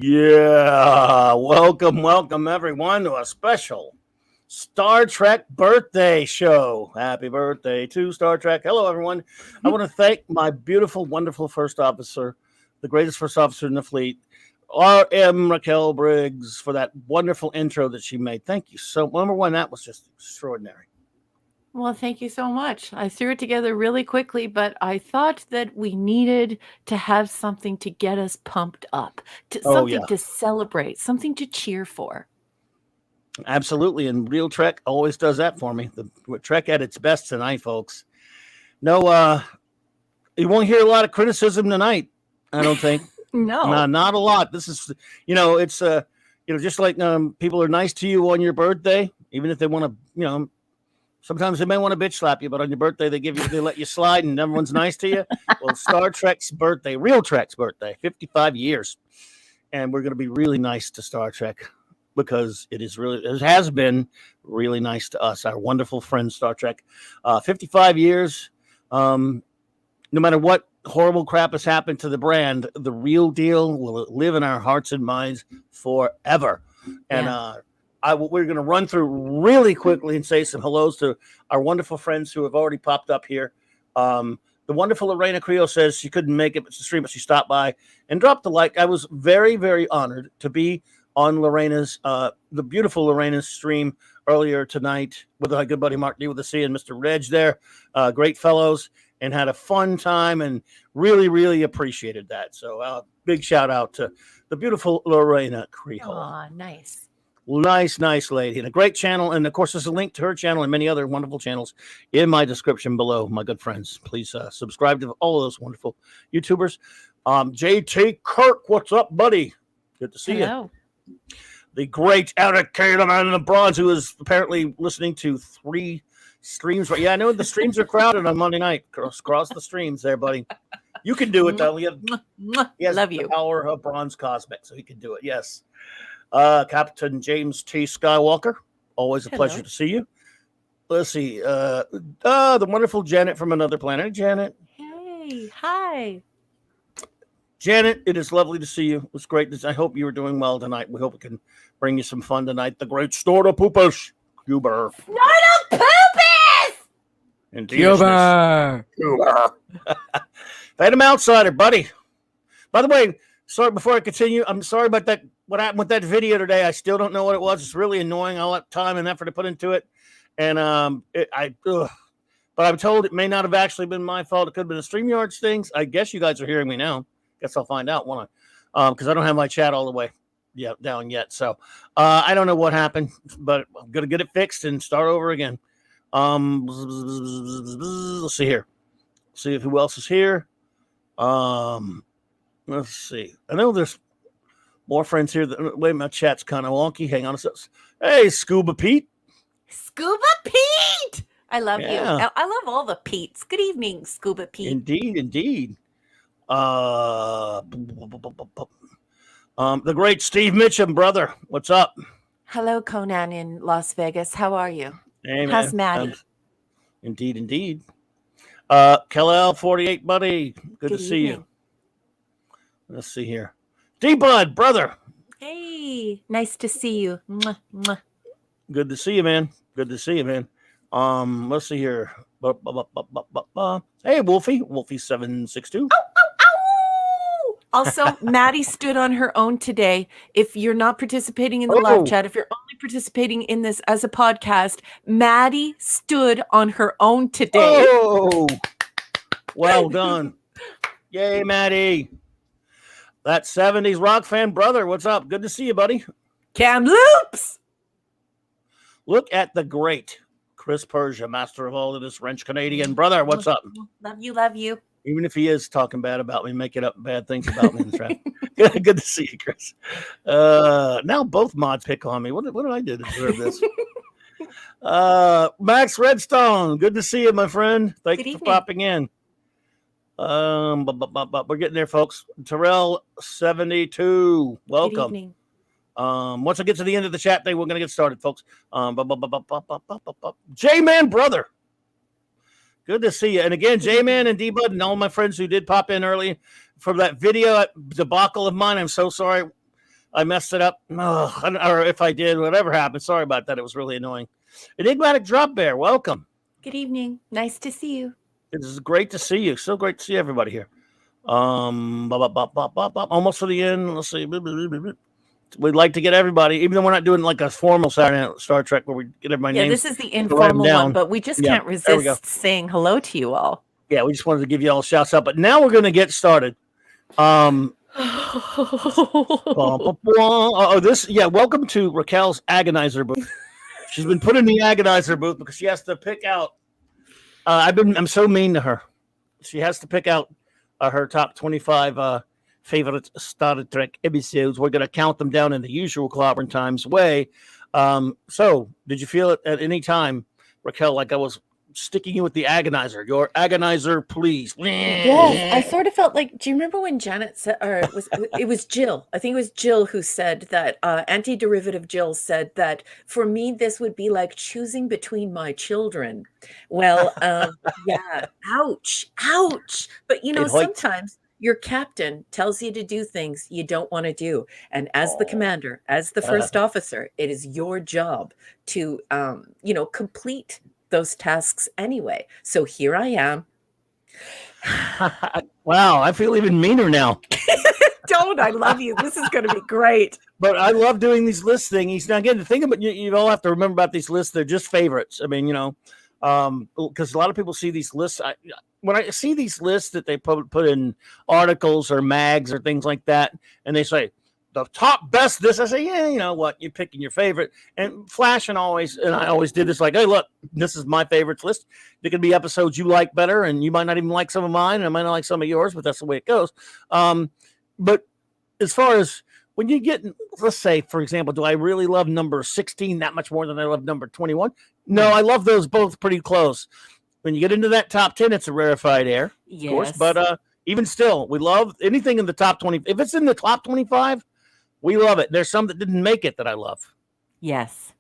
Yeah, welcome everyone to a special Star Trek birthday show. Happy birthday to Star Trek. Hello, everyone. I want to thank my beautiful, wonderful first officer, the greatest first officer in the fleet, R.M. RAQUEL BRIGGS, for that wonderful intro that she made. Thank you so much. Number one, that was just extraordinary. Well, thank you so much. I threw it together really quickly, but I thought that we needed to have something to get us pumped up, something to celebrate, something to cheer for. Absolutely, and Real Trek always does that for me. The Trek at its best tonight, folks. No, you won't hear a lot of criticism tonight, I don't think. No, not a lot. This is, it's just like people are nice to you on your birthday, even if they want to, sometimes they may want to bitch slap you, but on your birthday they let you slide and everyone's nice to you. Well, Star Trek's birthday, Real Trek's birthday, 55 years, and we're going to be really nice to Star Trek because it has been really nice to us, our wonderful friend Star Trek. 55 years. No matter what horrible crap has happened to the brand, the real deal will live in our hearts and minds forever. And we're going to run through really quickly and say some hellos to our wonderful friends who have already popped up here. The wonderful Lorena Creel says she couldn't make it to stream, but she stopped by and dropped a like. I was very, very honored to be on the beautiful Lorena's stream earlier tonight with our good buddy Mark D with the C and Mr. Reg there. Great fellows, and had a fun time and really, really appreciated that. So big shout out to the beautiful Lorena Creel. Aw, nice. Nice lady, and a great channel. And of course, there's a link to her channel and many other wonderful channels in my description below, my good friends. Please subscribe to all of those wonderful YouTubers. JT Kirk, what's up, buddy? Good to see you. The great Eric man in the bronze, who is apparently listening to 3 streams. Right? Yeah, I know the streams are crowded on Monday night. Cross the streams there, buddy. You can do it, though. He has the power of bronze cosmic, so he can do it. Yes. Captain James T. Skywalker, always a pleasure to see you. Let's see. The wonderful Janet from Another Planet. Janet. Hey, hi. Janet, it is lovely to see you. It was great. I hope you were doing well tonight. We hope we can bring you some fun tonight. The great Snorta Poopus. Cuber. Snorta Poopus! And Cuber. Phantom Outsider, buddy. By the way, sorry, before I continue, I'm sorry about that. What happened with that video today? I still don't know what it was. It's really annoying. All that time and effort to put into it. And but I'm told it may not have actually been my fault. It could have been a StreamYard things. I guess you guys are hearing me now. Guess I'll find out, won't I? Because I don't have my chat all the way down yet. So I don't know what happened, but I'm going to get it fixed and start over again. Let's see here. See who else is here. Let's see. I know there's more friends here. Wait, my chat's kind of wonky. Hang on a second. Hey, Scuba Pete. Scuba Pete! I love you. I love all the Petes. Good evening, Scuba Pete. Indeed. The great Steve Mitchum, brother. What's up? Hello, Conan in Las Vegas. How are you? Hey, how's Maddie? Indeed. Kal-El 48, buddy. Good to see you. Let's see here. D-Bud, brother. Hey, nice to see you. Mwah, mwah. Good to see you, man. Let's see here. Hey, Wolfie 762. Also, Maddie stood on her own today. If you're not participating in the live chat, if you're only participating in this as a podcast, Maddie stood on her own today. Oh, well done. Yay, Maddie. That 70s rock fan brother. What's up? Good to see you, buddy. Cam Loops. Look at the great Chris Persia, master of all of this French Canadian brother. What's up? Love you. Even if he is talking bad about me, making up bad things about me in the chat. Good to see you, Chris. Now both mods pick on me. What did I do to deserve this? Max Redstone, good to see you, my friend. Thank you for popping in. But we're getting there, folks. Terrell 72, welcome. Good evening. Once I get to the end of the chat thing, we're gonna get started, folks. J-Man brother. Good to see you. And again, J-Man and D-Bud and all my friends who did pop in early from that video debacle of mine. I'm so sorry. I messed it up. Or if I did, whatever happened. Sorry about that. It was really annoying. Enigmatic Drop Bear, welcome. Good evening. Nice to see you. It is great to see you. So great to see everybody here. Almost to the end. Let's see. We'd like to get everybody, even though we're not doing like a formal Saturday Night Star Trek where we get everybody names. Yeah, this is the informal one, but we just can't resist saying hello to you all. Yeah, we just wanted to give you all shouts out, but now we're going to get started. Welcome to Raquel's agonizer booth. She's been put in the agonizer booth because she has to pick out. I'm so mean to her. She has to pick out her top 25 favorite Star Trek episodes. We're going to count them down in the usual Clobberin Times way. So, did you feel it at any time, Raquel, like I was sticking you with the agonizer? Your agonizer, please. Yes, I sort of felt like. Do you remember when Janet said, or it was Jill? I think it was Jill who said that. Anti-derivative Jill said that for me, this would be like choosing between my children. Well, yeah, ouch. But sometimes your captain tells you to do things you don't want to do, and as the commander, as the first officer, it is your job to, complete those tasks anyway. So here I am. Wow, I feel even meaner now. Don't. I love you. This is going to be great. But I love doing these list thingies. Now, again, the thing about you all have to remember about these lists, they're just favorites. I mean, because a lot of people see these lists. When I see these lists that they put in articles or mags or things like that, and they say, the top best this, I say, yeah, you know what, you're picking your favorite. And Flash and I always did this, like, hey, look, this is my favorites list. There could be episodes you like better, and you might not even like some of mine, and I might not like some of yours, but that's the way it goes. But as far as when you get, let's say, for example, do I really love number 16 that much more than I love number 21? No, I love those both pretty close. When you get into that top 10, it's a rarefied air, of course. But even still, we love anything in the top 20. If it's in the top 25, we love it. There's some that didn't make it that I love. Yes.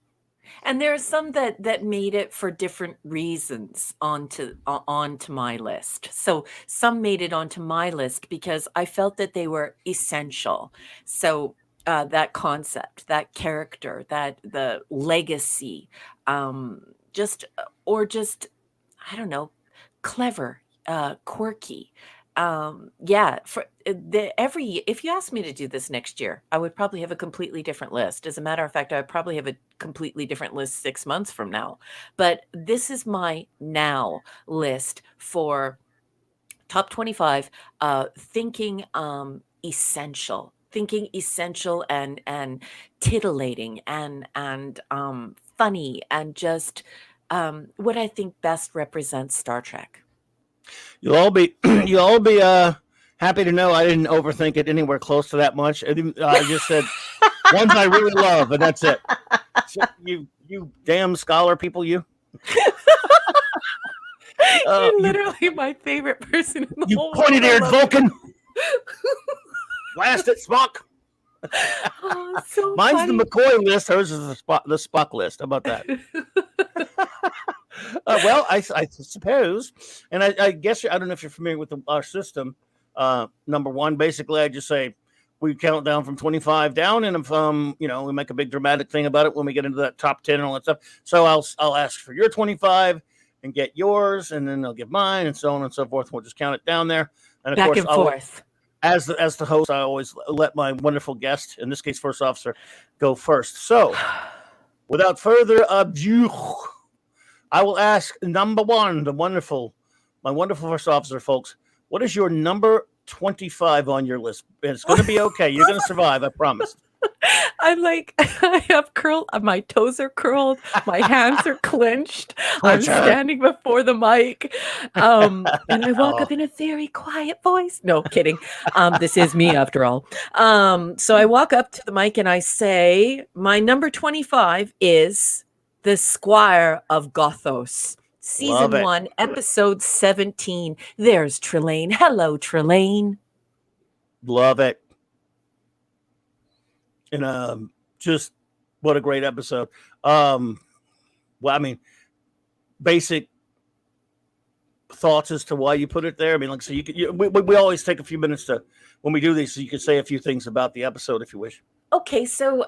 And there are some that made it for different reasons onto my list. So some made it onto my list because I felt that they were essential. So that concept, that character, that the legacy, just I don't know, clever, quirky. If you asked me to do this next year, I would probably have a completely different list. As a matter of fact, I would probably have a completely different list 6 months from now. But this is my now list for top 25, thinking essential and titillating and funny and just what I think best represents Star Trek. You'll all be happy to know I didn't overthink it anywhere close to that much. I just said ones I really love, and that's it. So you damn scholar people, you. You're literally my favorite person in the whole world. You pointed-eared Vulcan. Blast it, Spock. So mine's funny. The McCoy list. Hers is the Spock list. How about that? Well, I suppose, and I guess I don't know if you're familiar with our system. Number one, basically, I just say we count down from 25 down, and if we make a big dramatic thing about it when we get into that top 10 and all that stuff. So I'll ask for your 25 and get yours, and then they'll give mine, and so on and so forth. We'll just count it down there, and of back course, and forth. As the host, I always let my wonderful guest, in this case, first officer, go first. So, without further ado, I will ask number one, my wonderful first officer, folks. What is your number 25 on your list? And it's going to be okay. You're going to survive, I promise. I have my toes are curled, my hands are clenched. I'm standing before the mic, and I walk up in a very quiet voice. No kidding. This is me after all. So I walk up to the mic and I say, my number 25 is The Squire of Gothos. Season 1, episode 17. There's Trelane. Hello, Trelane. Love it. And just what a great episode. Well, I mean, basic thoughts as to why you put it there? I mean, like, so we always take a few minutes to when we do these, so you can say a few things about the episode if you wish. Okay, so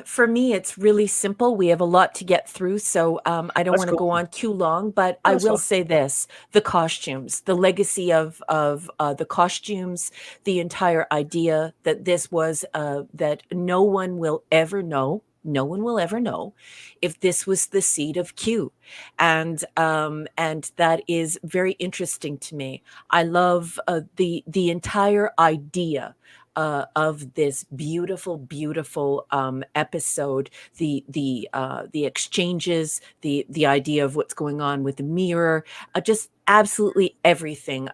for me, it's really simple. We have a lot to get through, so I don't want to go on too long. But I will say this: the costumes, the legacy of the costumes, the entire idea that this was that no one will ever know. No one will ever know if this was the seed of Q, and that is very interesting to me. I love the entire idea of this beautiful, beautiful episode. The exchanges, the idea of what's going on with the mirror, just absolutely everything.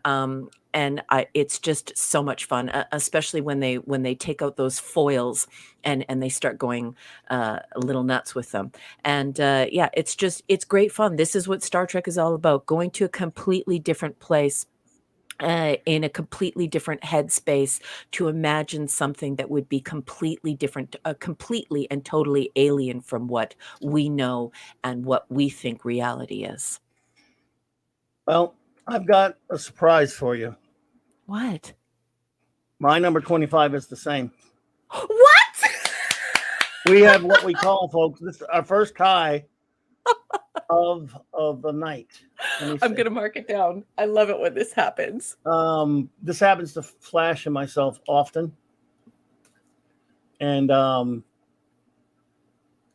And it's just so much fun, especially when they take out those foils and they start going a little nuts with them. And yeah, it's great fun. This is what Star Trek is all about: going to a completely different place. In a completely different headspace to imagine something that would be completely different, completely and totally alien from what we know and what we think reality is. Well, I've got a surprise for you. What? My number 25 is the same. What? We have what we call, folks, this is our first tie of the night. I'm gonna mark it down. I love it when this happens. This happens to Flash and myself often, and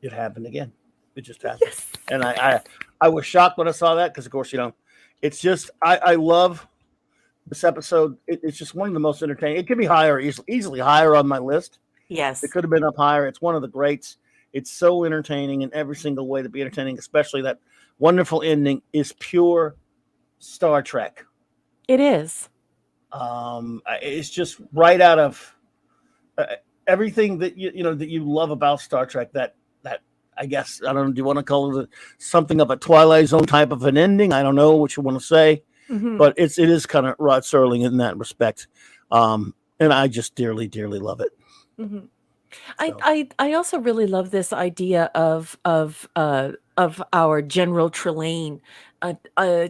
it happened again. It just happened, yes. And I was shocked when I saw that, because of course, it's just I love this episode. It's just one of the most entertaining. It could be higher, easily higher on my list. Yes, it could have been up higher. It's one of the greats. It's so entertaining in every single way to be entertaining, especially that wonderful ending is pure Star Trek. It is. It's just right out of everything that that you love about Star Trek. That I guess, I don't know, do you want to call it something of a Twilight Zone type of an ending? I don't know what you want to say, but it is kind of Rod Serling in that respect, and I just dearly, dearly love it. Mm-hmm. So. I also really love this idea of our General Trelane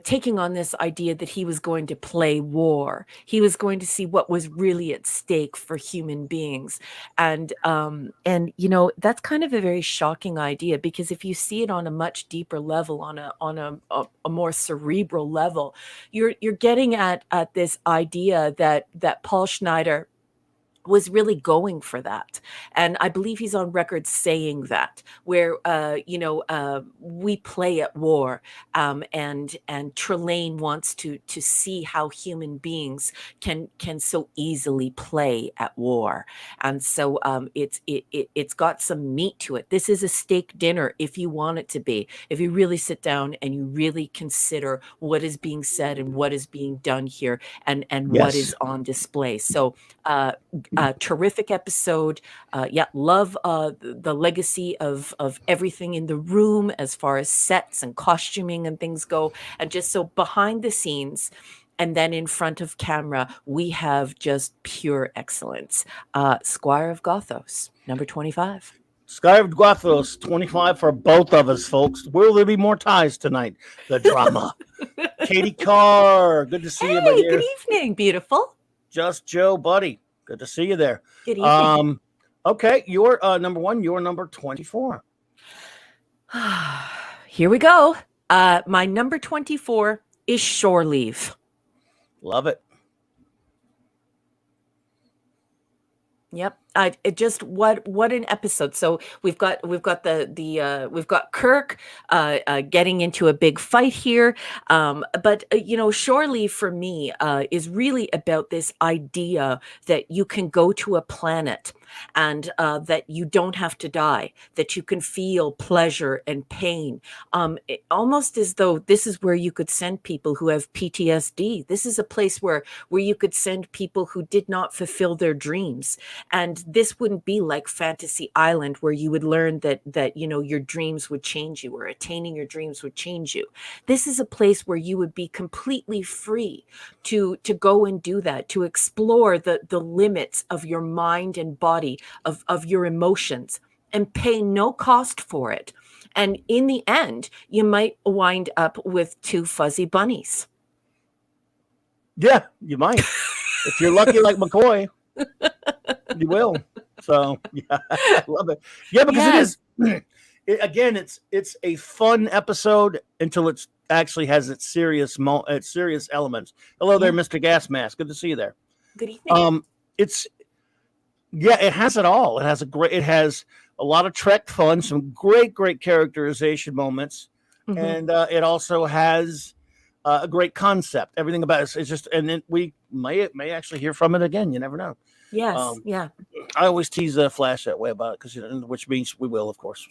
taking on this idea that he was going to play war. He was going to see what was really at stake for human beings, and that's kind of a very shocking idea, because if you see it on a much deeper level, on a more cerebral level, you're getting at this idea that Paul Schneider was really going for that. And I believe he's on record saying that, where, we play at war, and Trelane wants to see how human beings can so easily play at war. And so it's got some meat to it. This is a steak dinner, if you want it to be, if you really sit down and you really consider what is being said and what is being done here, and yes, what is on display. So terrific episode. Love the legacy of everything in the room as far as sets and costuming and things go. And just so behind the scenes and then in front of camera, we have just pure excellence. Squire of Gothos, number 25. Squire of Gothos, 25 for both of us, folks. Will there be more ties tonight? The drama. Katie Carr, good to see you, my dear. Good evening, beautiful. Just Joe, buddy. Good to see you there. Good evening. Okay, you're number 1. You're number 24. Here we go. My number 24 is Shore Leave. Love it. Yep. It just what an episode. So we've got Kirk getting into a big fight here, but Shore Leave for me is really about this idea that you can go to a planet and that you don't have to die, that you can feel pleasure and pain, almost as though this is where you could send people who have PTSD. This is a place where you could send people who did not fulfill their dreams. And this wouldn't be like Fantasy Island, where you would learn that your dreams would change you, or attaining your dreams would change you. This is a place where you would be completely free to go and do that, to explore the limits of your mind and body, of your emotions, and pay no cost for it. And in the end, you might wind up with 2 fuzzy bunnies. Yeah, you might. If you're lucky like McCoy, you will. So yeah, I love it. Yeah, because it is. Again, it's a fun episode until it actually has its serious elements. Hello there, Mr. Gas Mask. Good to see you there. Good evening. It's it has it all. It has a lot of Trek fun, some great characterization moments, and it also has a great concept. Everything about it is just, and then we may actually hear from it again. You never know. Yes, yeah. I always tease Flash that way about it because which means we will, of course.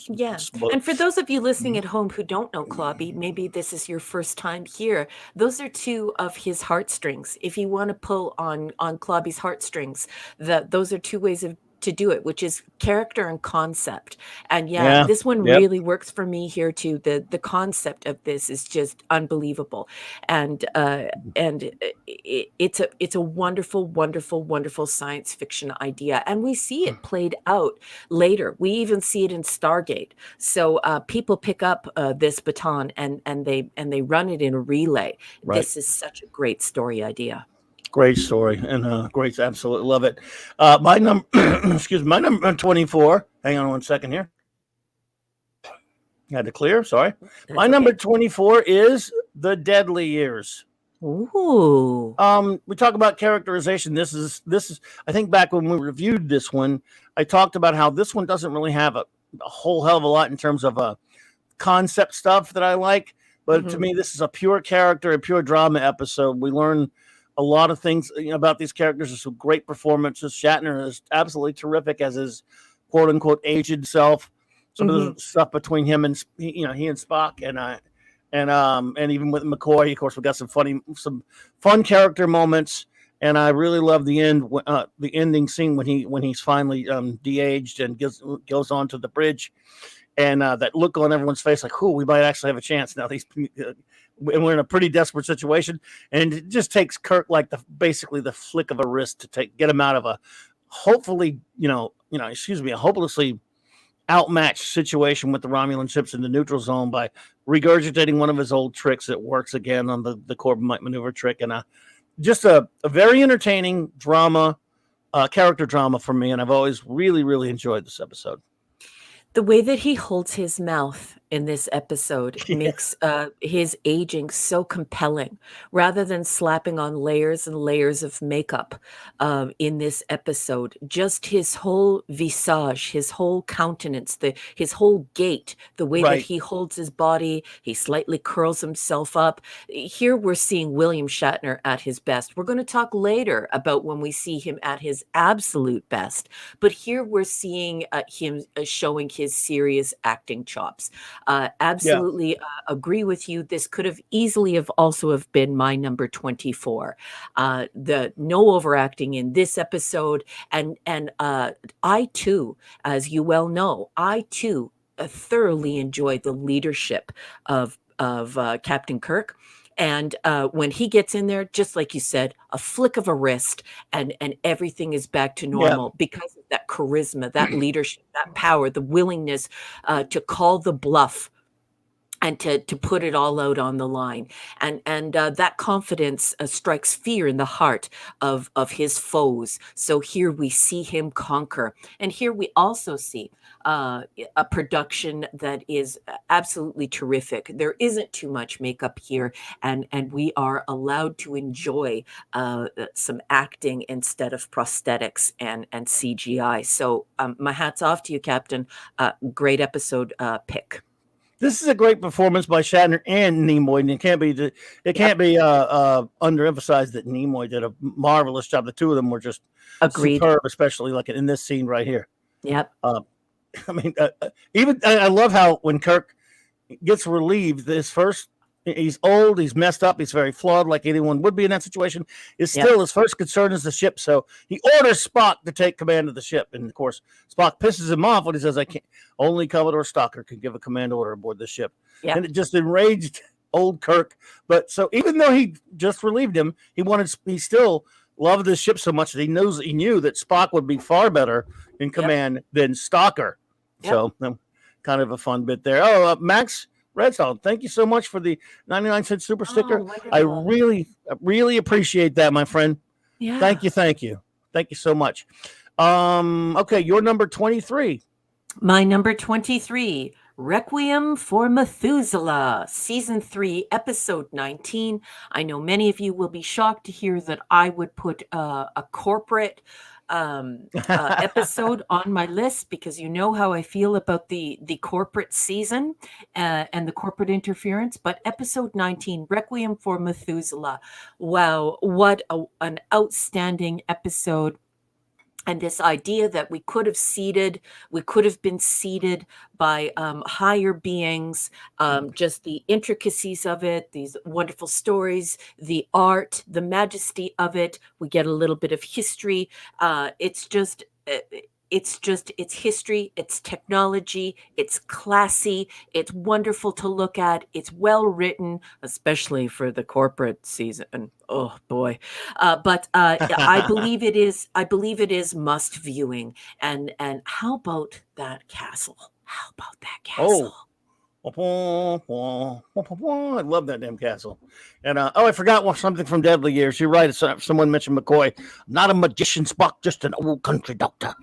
Yes, and for those of you listening at home who don't know Clobby, maybe this is your first time here. Those are two of his heartstrings. If you want to pull on Clobby's heartstrings, those are two ways to do it, which is character and concept. And this one really works for me here too. The concept of this is just unbelievable, and it's a wonderful science fiction idea, and we see it played out later. We even see it in Stargate. So people pick up this baton and they run it in a relay. Right. This is such a great story idea. Great story and great, absolutely love it. My number, excuse me, my number 24. Hang on one second here. Had to clear. Sorry. My number 24 is The Deadly Years. Ooh. We talk about characterization. This is. I think back when we reviewed this one, I talked about how this one doesn't really have a whole hell of a lot in terms of concept stuff that I like. But to me, this is a pure character, a pure drama episode. We learn a lot of things about these characters. There's some great performances. Shatner is absolutely terrific as his quote unquote aged self. Some of the stuff between him and he and Spock and even with McCoy, of course, we got some fun character moments. And I really love the ending scene when he's finally de-aged and goes on to the bridge, and that look on everyone's face like, "Who we might actually have a chance now." And we're in a pretty desperate situation, and it just takes Kirk like basically the flick of a wrist to get him out of a hopefully a hopelessly outmatched situation with the Romulan ships in the neutral zone by regurgitating one of his old tricks that works again on the Corbomite maneuver trick, and just a very entertaining drama, character drama for me, and I've always really enjoyed this episode. The way that he holds his mouth in this episode makes his aging so compelling. Rather than slapping on layers and layers of makeup in this episode, just his whole visage, his whole countenance, his whole gait, the way that he holds his body, he slightly curls himself up. Here we're seeing William Shatner at his best. We're going to talk later about when we see him at his absolute best, but here we're seeing him showing his serious acting chops. Absolutely agree with you. This could have easily also have been my number 24. The no overacting in this episode, and I too, as you well know, thoroughly enjoyed the leadership of Captain Kirk. And when he gets in there, just like you said, a flick of a wrist and everything is back to normal because of that charisma, that leadership, that power, the willingness to call the bluff and to put it all out on the line. And that confidence strikes fear in the heart of his foes. So here we see him conquer. And here we also see a production that is absolutely terrific. There isn't too much makeup here, and we are allowed to enjoy some acting instead of prosthetics and CGI. So my hat's off to you, Captain. Great episode pick. This is a great performance by Shatner and Nimoy, and it can't be underemphasized that Nimoy did a marvelous job. The two of them were just superb, especially like in this scene right here. Yep. I mean, I love how when Kirk gets relieved, he's old, he's messed up, he's very flawed, like anyone would be in that situation. His first concern is the ship, so he orders Spock to take command of the ship, and of course, Spock pisses him off when he says, "I can't. Only Commodore Stalker can give a command order aboard the ship," and it just enraged old Kirk. But so even though he just relieved him, he still loved the ship so much that he knew that Spock would be far better in command than Stalker. So kind of a fun bit there. Oh, Max, Red Solid, thank you so much for the 99-cent super Oh, sticker. I wonderful. really appreciate that, my friend. Yeah. Thank you so much. Okay, your number 23. My number 23, Requiem for Methuselah, Season 3, Episode 19. I know many of you will be shocked to hear that I would put a corporate episode on my list, because you know how I feel about the corporate season and the corporate interference. But Episode 19, Requiem for Methuselah. Wow, what an outstanding episode. And this idea that we could have been seeded by higher beings, just the intricacies of it, these wonderful stories, the art, the majesty of it. We get a little bit of history. It's history, it's technology, it's classy, it's wonderful to look at, it's well written, especially for the corporate season. Oh boy. But I believe it is must viewing. And how about that castle? How about that castle? I love that damn castle. And I forgot something from Deadly Years. You're right. Someone mentioned McCoy. Not a magician, Spock, just an old country doctor.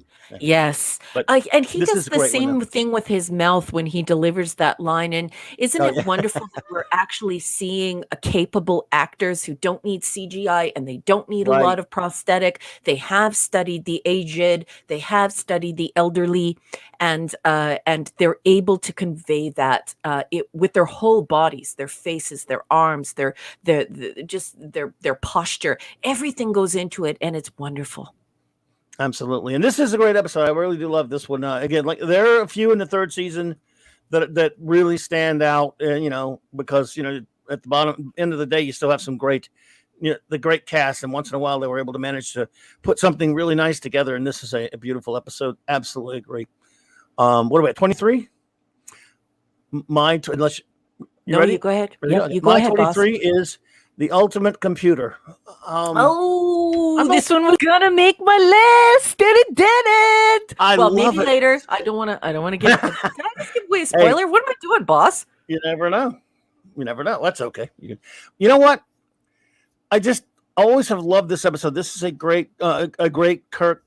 Yes. And he does the same thing with his mouth when he delivers that line. And isn't it wonderful that we're actually seeing capable actors who don't need CGI and they don't need a lot of prosthetic. They have studied the aged, they have studied the elderly, and they're able to convey that with their whole bodies, their faces, their arms, their posture. Everything goes into it, and it's wonderful. Absolutely. And this is a great episode. I really do love this one. Again, like there are a few in the third season that really stand out, because, at the bottom end of the day, you still have some great, the great cast. And once in a while, they were able to manage to put something really nice together. And this is a beautiful episode. Absolutely agree. What are we at? 23? Unless you ready? You go ahead. Yeah, you go ahead, 23 boss. is The Ultimate Computer. This one was gonna make my list, and it didn't. Maybe later. I don't want to give. Can I just give away a spoiler? Hey, what am I doing, boss? You never know. That's okay. You know what? I just always have loved this episode. This is a great Kirk,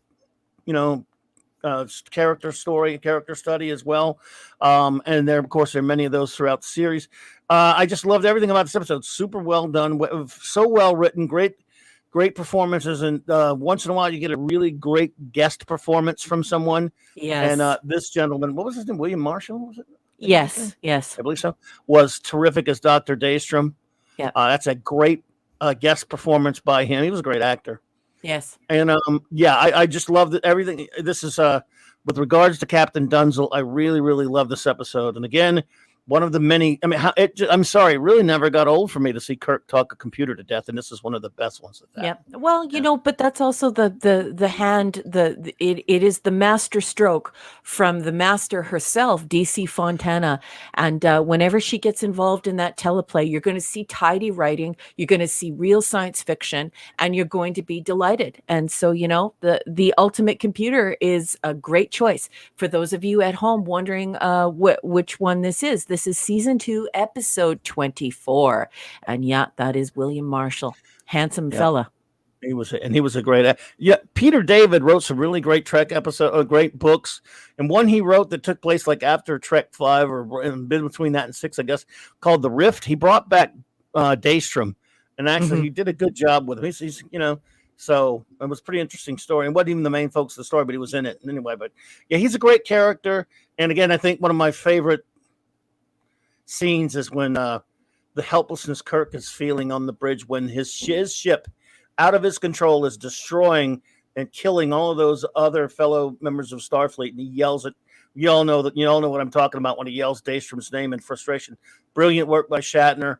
character story, character study as well. And there, of course, there are many of those throughout the series. I just loved everything about this episode. Super well done, so well written, great performances, and once in a while you get a really great guest performance from someone. Yes. And this gentleman, what was his name? William Marshall, was it? Yes. I believe so. Was terrific as Dr. Daystrom. Yeah. That's a great guest performance by him. He was a great actor. Yes. And I just loved everything. This is with regards to Captain Dunzel, I really, really love this episode. And again, one of the many, I'm sorry, it really never got old for me to see Kirk talk a computer to death. And this is one of the best ones of that. Yeah. Well, but that's also the hand, it is the master stroke from the master herself, DC Fontana. And whenever she gets involved in that teleplay, you're going to see tidy writing, you're going to see real science fiction, and you're going to be delighted. And so, the Ultimate Computer is a great choice for those of you at home wondering which one this is. This is season 2, episode 24. And that is William Marshall. Handsome fella. He was a great. Peter David wrote some really great Trek great books, and one he wrote that took place like after Trek 5 or in between that and 6, I guess, called The Rift. He brought back Daystrom, and actually he did a good job with him. He's so it was a pretty interesting story. And wasn't even the main focus of the story, but he was in it anyway. But yeah, he's a great character. And again, I think one of my favorite scenes is when the helplessness Kirk is feeling on the bridge when his ship, out of his control, is destroying and killing all of those other fellow members of Starfleet, and he yells at you all know what I'm talking about when he yells Daystrom's name in frustration. Brilliant work by Shatner.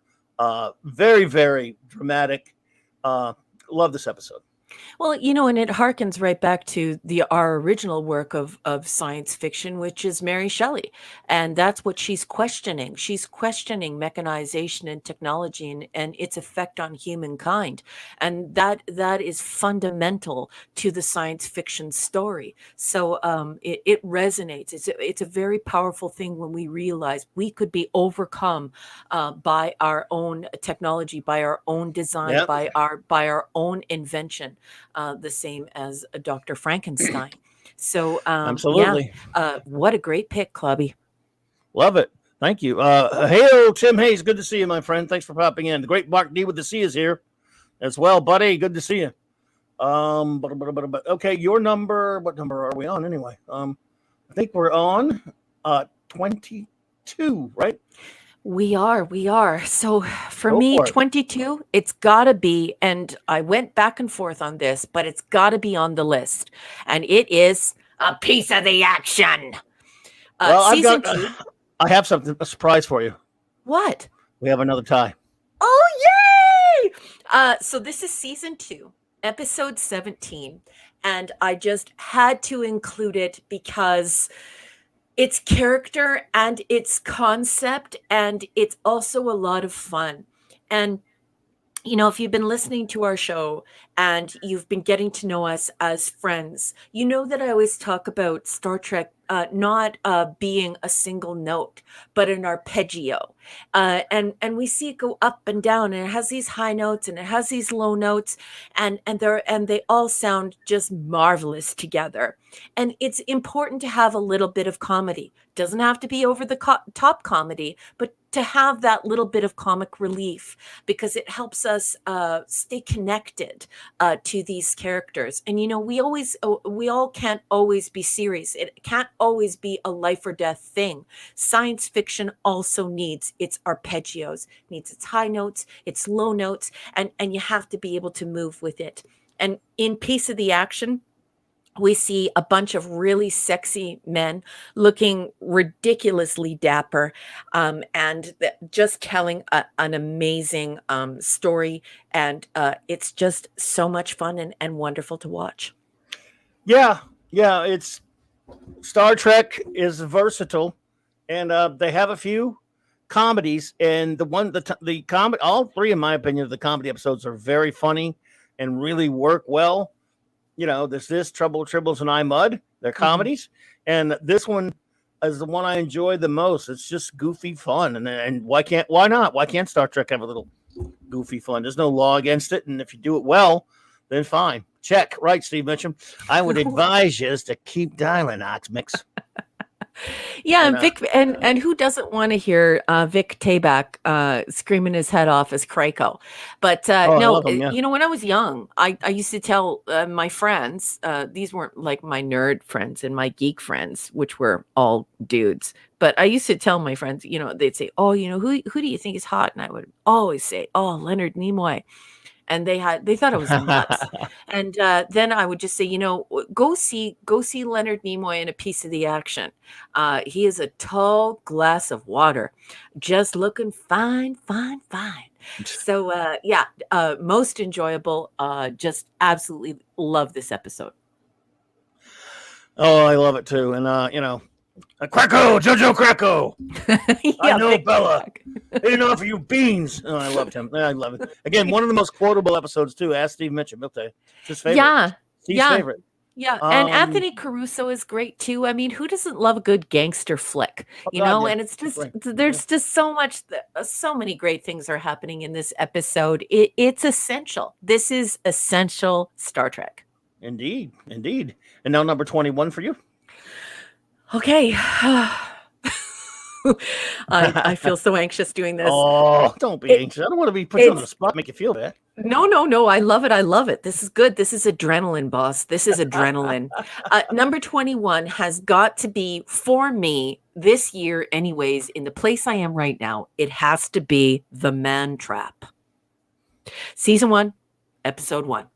Very, very dramatic. Love this episode. Well, and it harkens right back to our original work of science fiction, which is Mary Shelley, and that's what she's questioning. She's questioning mechanization and technology and its effect on humankind, and that is fundamental to the science fiction story. So it resonates. It's a very powerful thing when we realize we could be overcome by our own technology, by our own design, Yeah, by our own invention, the same as Dr. Frankenstein. So, yeah, absolutely. what a great pick, Clubby. Love it. Thank you. Hey, Tim Hayes, good to see you, my friend. Thanks for popping in. The great Mark D with the C is here as well, buddy. Good to see you. Okay, your number. What number are we on anyway? I think we're on 22, right? We are. So for Go me, for it. 22, it's gotta be, and I went back and forth on this, but it's gotta be on the list. And it is a piece of the action. Well, Season 2. I have something, a surprise for you. What? We have another tie. Oh, yay! So this is season 2, episode 17, and I just had to include it because its character and its concept, and it's also a lot of fun. And if you've been listening to our show and you've been getting to know us as friends, you know that I always talk about Star Trek not being a single note, but an arpeggio. And we see it go up and down, and it has these high notes and it has these low notes, and they all sound just marvelous together. And it's important to have a little bit of comedy. Doesn't have to be over the top comedy, but to have that little bit of comic relief, because it helps us stay connected to these characters. And we all can't always be serious. It can't always be a life or death thing. Science fiction also needs its arpeggios, needs its high notes, its low notes, and you have to be able to move with it. And in Piece of the Action, we see a bunch of really sexy men looking ridiculously dapper, and just telling an amazing story. And it's just so much fun and wonderful to watch. Yeah, it's Star Trek is versatile, and they have a few comedies, and the comedy, all three, in my opinion, of the comedy episodes are very funny and really work well. There's this Trouble, Tribbles, and I Mud. They're comedies, and this one is the one I enjoy the most. It's just goofy fun, and why not? Why can't Star Trek have a little goofy fun? There's no law against it, and if you do it well, then fine. Check. Right, Steve Mitchum. I would advise you to keep dialing, Oxmix. Yeah, and Vic, and who doesn't want to hear Vic Tayback screaming his head off as Krakow? But I no, love him, yeah. when I was young, I used to tell my friends, these weren't like my nerd friends and my geek friends, which were all dudes. But I used to tell my friends, they'd say, "Oh, who do you think is hot?" And I would always say, "Oh, Leonard Nimoy." And they thought I was nuts. And then I would just say, go see Leonard Nimoy in A Piece of the Action. He is a tall glass of water, just looking fine. So yeah, most enjoyable. Just absolutely love this episode. Oh, I love it too. And Krakow, Jojo Krakow. Yeah, I know Vic Bella. Tayback. They didn't offer you beans. Oh, I loved him. I love it. Again, one of the most quotable episodes too. Ask Steve Mitchum. He'll tell you. It's his favorite. Yeah, Steve's yeah. favorite. Yeah, and Anthony Caruso is great too. I mean, who doesn't love a good gangster flick? God, yeah. And it's just Right. there's just so much, so many great things are happening in this episode. It's essential. This is essential Star Trek. Indeed. And now number 21 for you. Okay. I feel so anxious doing this. Oh, don't be anxious. I don't want to be put you on the spot, make you feel bad. No. I love it. This is good. This is adrenaline, boss. This is adrenaline. Number 21 has got to be, for me, this year anyways, in the place I am right now, it has to be The Man Trap. Season 1, episode 1.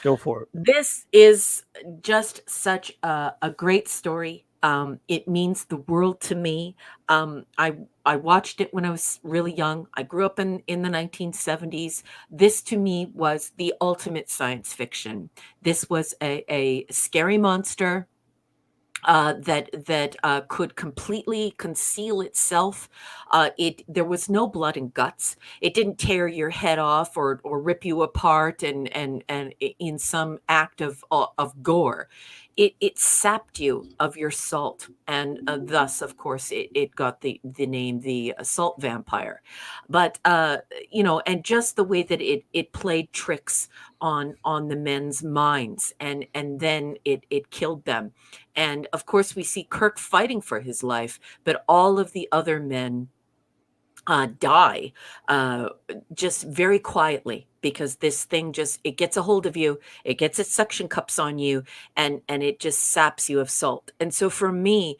Go for it. This is just such a great story. It means the world to me. I watched it when I was really young. I grew up in the 1970s. This to me was the ultimate science fiction. This was a scary monster that could completely conceal itself. There was no blood and guts. It didn't tear your head off or rip you apart and in some act of gore. It sapped you of your salt, and thus, of course, it got the name the salt vampire. But and just the way that it played tricks on the men's minds, and then it killed them. And of course, we see Kirk fighting for his life, but all of the other men die just very quietly, because this thing it gets a hold of you, it gets its suction cups on you, and it just saps you of salt. And so for me,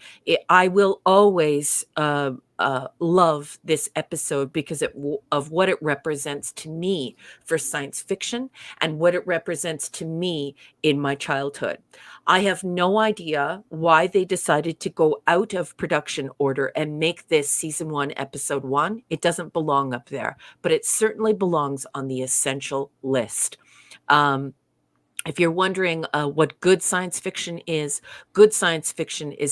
I will always love this episode because of what it represents to me for science fiction and what it represents to me in my childhood. I have no idea why they decided to go out of production order and make this season 1, episode 1. It doesn't belong up there, but it certainly belongs on the essential list. If you're wondering what good science fiction is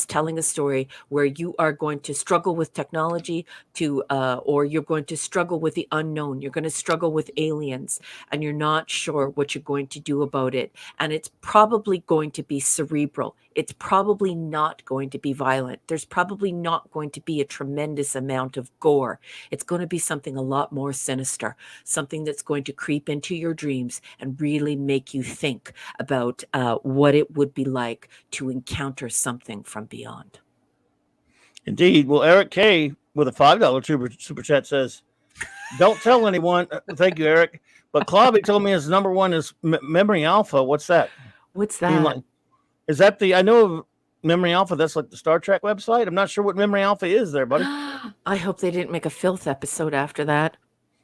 telling a story where you are going to struggle with technology or you're going to struggle with the unknown. You're going to struggle with aliens, and you're not sure what you're going to do about it. And it's probably going to be cerebral. It's probably not going to be violent. There's probably not going to be a tremendous amount of gore. It's going to be something a lot more sinister, something that's going to creep into your dreams and really make you think about what it would be like to encounter something from beyond. Indeed. Well, Eric K with a $5 super chat says, "Don't tell anyone." Thank you, Eric. But Clobby told me his number one is Memory Alpha. What's that? What's that? Is that I know of Memory Alpha. That's like the Star Trek website. I'm not sure what Memory Alpha is there, buddy. I hope they didn't make a filth episode after that.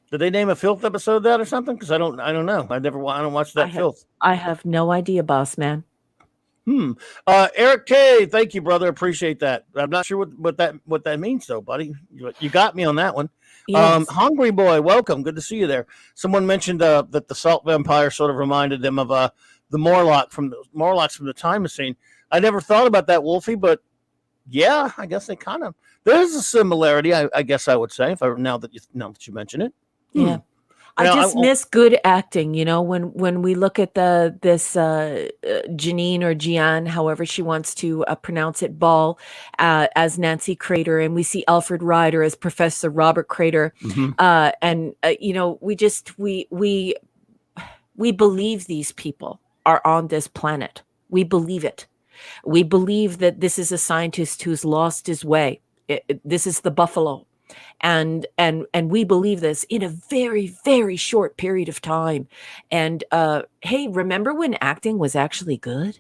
Did they name a filth episode that or something? Because I don't know. I don't watch that filth. I have no idea, boss man. Eric K, thank you, brother. Appreciate that. I'm not sure what that means, though, buddy. You got me on that one. Yes. Hungry Boy, welcome. Good to see you there. Someone mentioned that the salt vampire sort of reminded them of the Morlocks from the Time Machine. I never thought about that, Wolfie, but yeah, I guess they kind of there's a similarity. I guess I would say now that you mention it. Yeah. I just miss good acting, when we look at this Janine or Gian, however she wants to pronounce it, Ball as Nancy Crater, and we see Alfred Ryder as Professor Robert Crater, and we believe these people are on this planet. We believe it. We believe that this is a scientist who's lost his way. This is the buffalo. And we believe this in a very, very short period of time. And hey, remember when acting was actually good?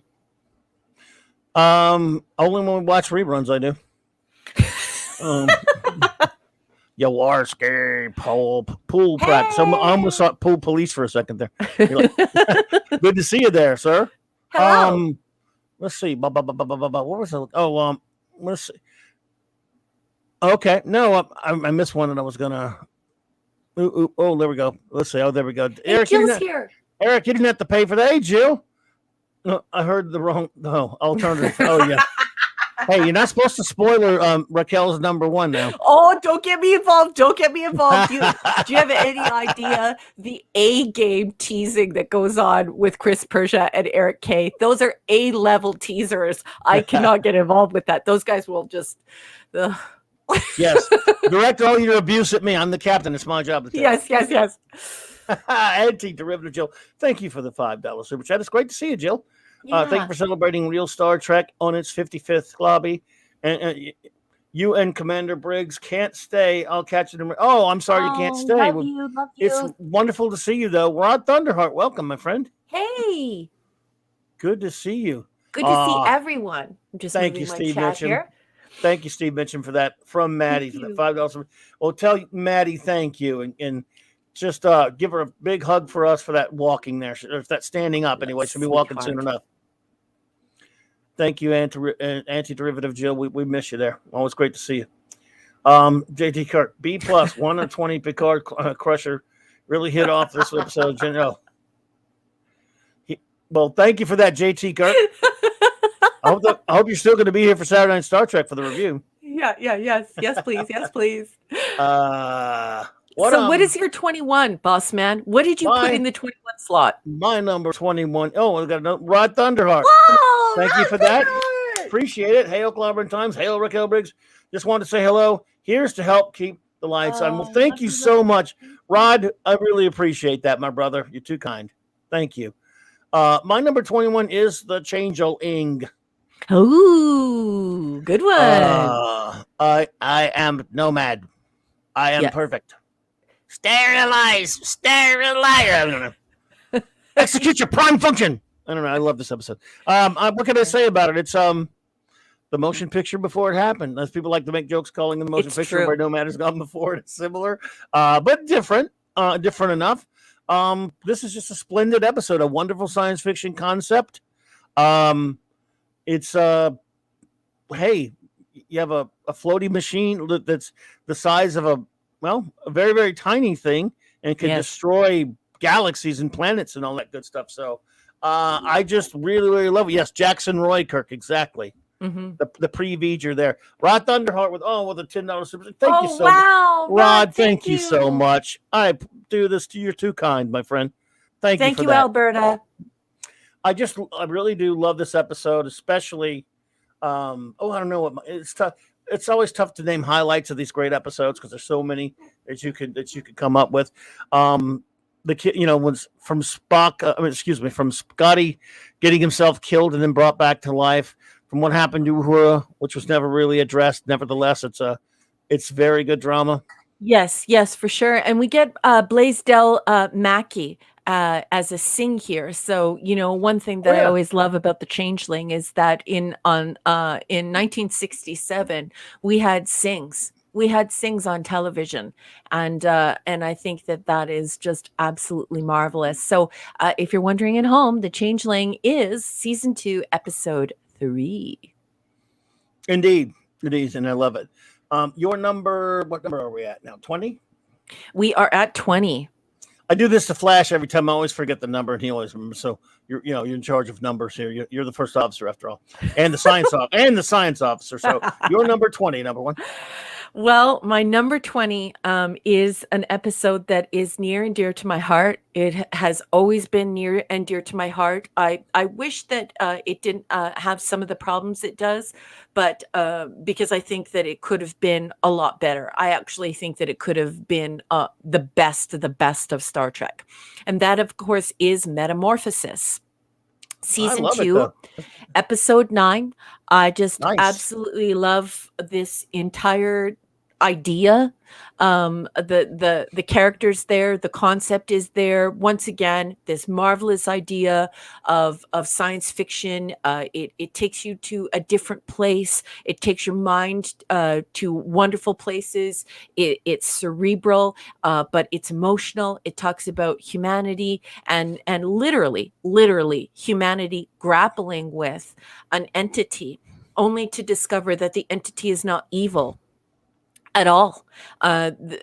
Only when we watch reruns, I do. You are scary, pool practice. I almost thought pool police for a second there. Good to see you there, sir. Hello. Let's see. What was it? Let's see. Okay, no, I missed one, and I was gonna. Oh, there we go. Let's see. Oh, there we go. Hey, Eric, Jill's here. Eric, you didn't have to pay for that. Hey, Jill. No, I heard the wrong. No, alternative. Oh, yeah. Hey, you're not supposed to spoiler Raquel's number one now. Oh, don't get me involved. Don't get me involved. Do you have any idea the A-game teasing that goes on with Chris Persia and Eric K? Those are A-level teasers. I cannot get involved with that. Those guys will just... Yes. Direct all your abuse at me. I'm the captain. It's my job to tell. Yes. Anti-derivative Jill. Thank you for the $5 super chat. It's great to see you, Jill. Yeah. Thank you for celebrating Real Star Trek on its 55th lobby. And you and Commander Briggs can't stay. I'll catch you tomorrow. Oh, I'm sorry you can't stay. Love you. It's wonderful to see you, though. Rod Thunderheart, welcome, my friend. Hey. Good to see you. Good to see everyone. I'm just thank you, Steve Mitchum. Here. Thank you, Steve Mitchum, for that. From Maddie for that $5. Well, tell Maddie thank you, and just give her a big hug for us for that walking there, or that standing up anyway. She'll be walking soon enough. Thank you, anti-derivative Jill. We miss you there. Always great to see you. JT Kirk, B plus, 1 or 20 Picard Crusher. Really hit off this episode. Well, thank you for that, JT Kirk. I hope you're still going to be here for Saturday Night Star Trek for the review. Yes, please. What is your 21, boss man? What did you put in the 21 slot? My number 21. Oh, we got another Rod Thunderheart. Whoa, Thank you for that. Appreciate it. Hail Clobberin Times. Hail RAQUEL BRIGGS. Just wanted to say hello. Here's to help keep the lights on. Well, thank you so much, Rod. I really appreciate that, my brother. You're too kind. Thank you. My number 21 is the Changeling. Ooh, good one. I am Nomad. I am perfect. Sterilize. I don't know. Execute your prime function. I don't know. I love this episode. What can I say about it? It's the motion picture before it happened. As people like to make jokes calling it the motion picture where Nomad has gone before. It's similar, but different. Different enough. This is just a splendid episode. A wonderful science fiction concept. It's hey, you have a floaty machine that's the size of a very, very tiny thing and can destroy galaxies and planets and all that good stuff. So I just really, really love it. Yes, Jackson Roykirk, exactly. Mm-hmm. The pre-V'ger there. Rod Thunderheart with a $10 super. Thank you so much. Rod, thank you so much. I do this to you. You're too kind, my friend. Thank you for that. Alberta. I really do love this episode, especially I don't know it's tough. It's always tough to name highlights of these great episodes because there's so many that you could come up with. The kid, was from Spock. From Scotty getting himself killed and then brought back to life. From what happened to Uhura, which was never really addressed. Nevertheless, it's very good drama. Yes, for sure. And we get Blaisdell Mackey as a sing here. So, one thing that I always love about the Changeling is that in 1967 we had sings. We had sings on television, and I think that is just absolutely marvelous. So, if you're wondering at home, The Changeling is season 2, episode 3. Indeed, it is, and I love it. Your number, what number are we at now? 20? We are at 20. I do this to Flash every time. I always forget the number, and he always remembers. So you're in charge of numbers here. You're the first officer after all, and the science officer. So you're number 20, number one. Well, my number 20 is an episode that is near and dear to my heart. It has always been near and dear to my heart. I wish that it didn't have some of the problems it does, but because I think that it could have been a lot better. I actually think that it could have been the best of Star Trek. And that, of course, is Metamorphosis. Season 2, episode 9. I just absolutely love this entire idea. The characters there, the concept is there. Once again, this marvelous idea of science fiction. It takes you to a different place. It takes your mind to wonderful places. It's cerebral, but it's emotional. It talks about humanity and literally humanity grappling with an entity, only to discover that the entity is not evil at all. And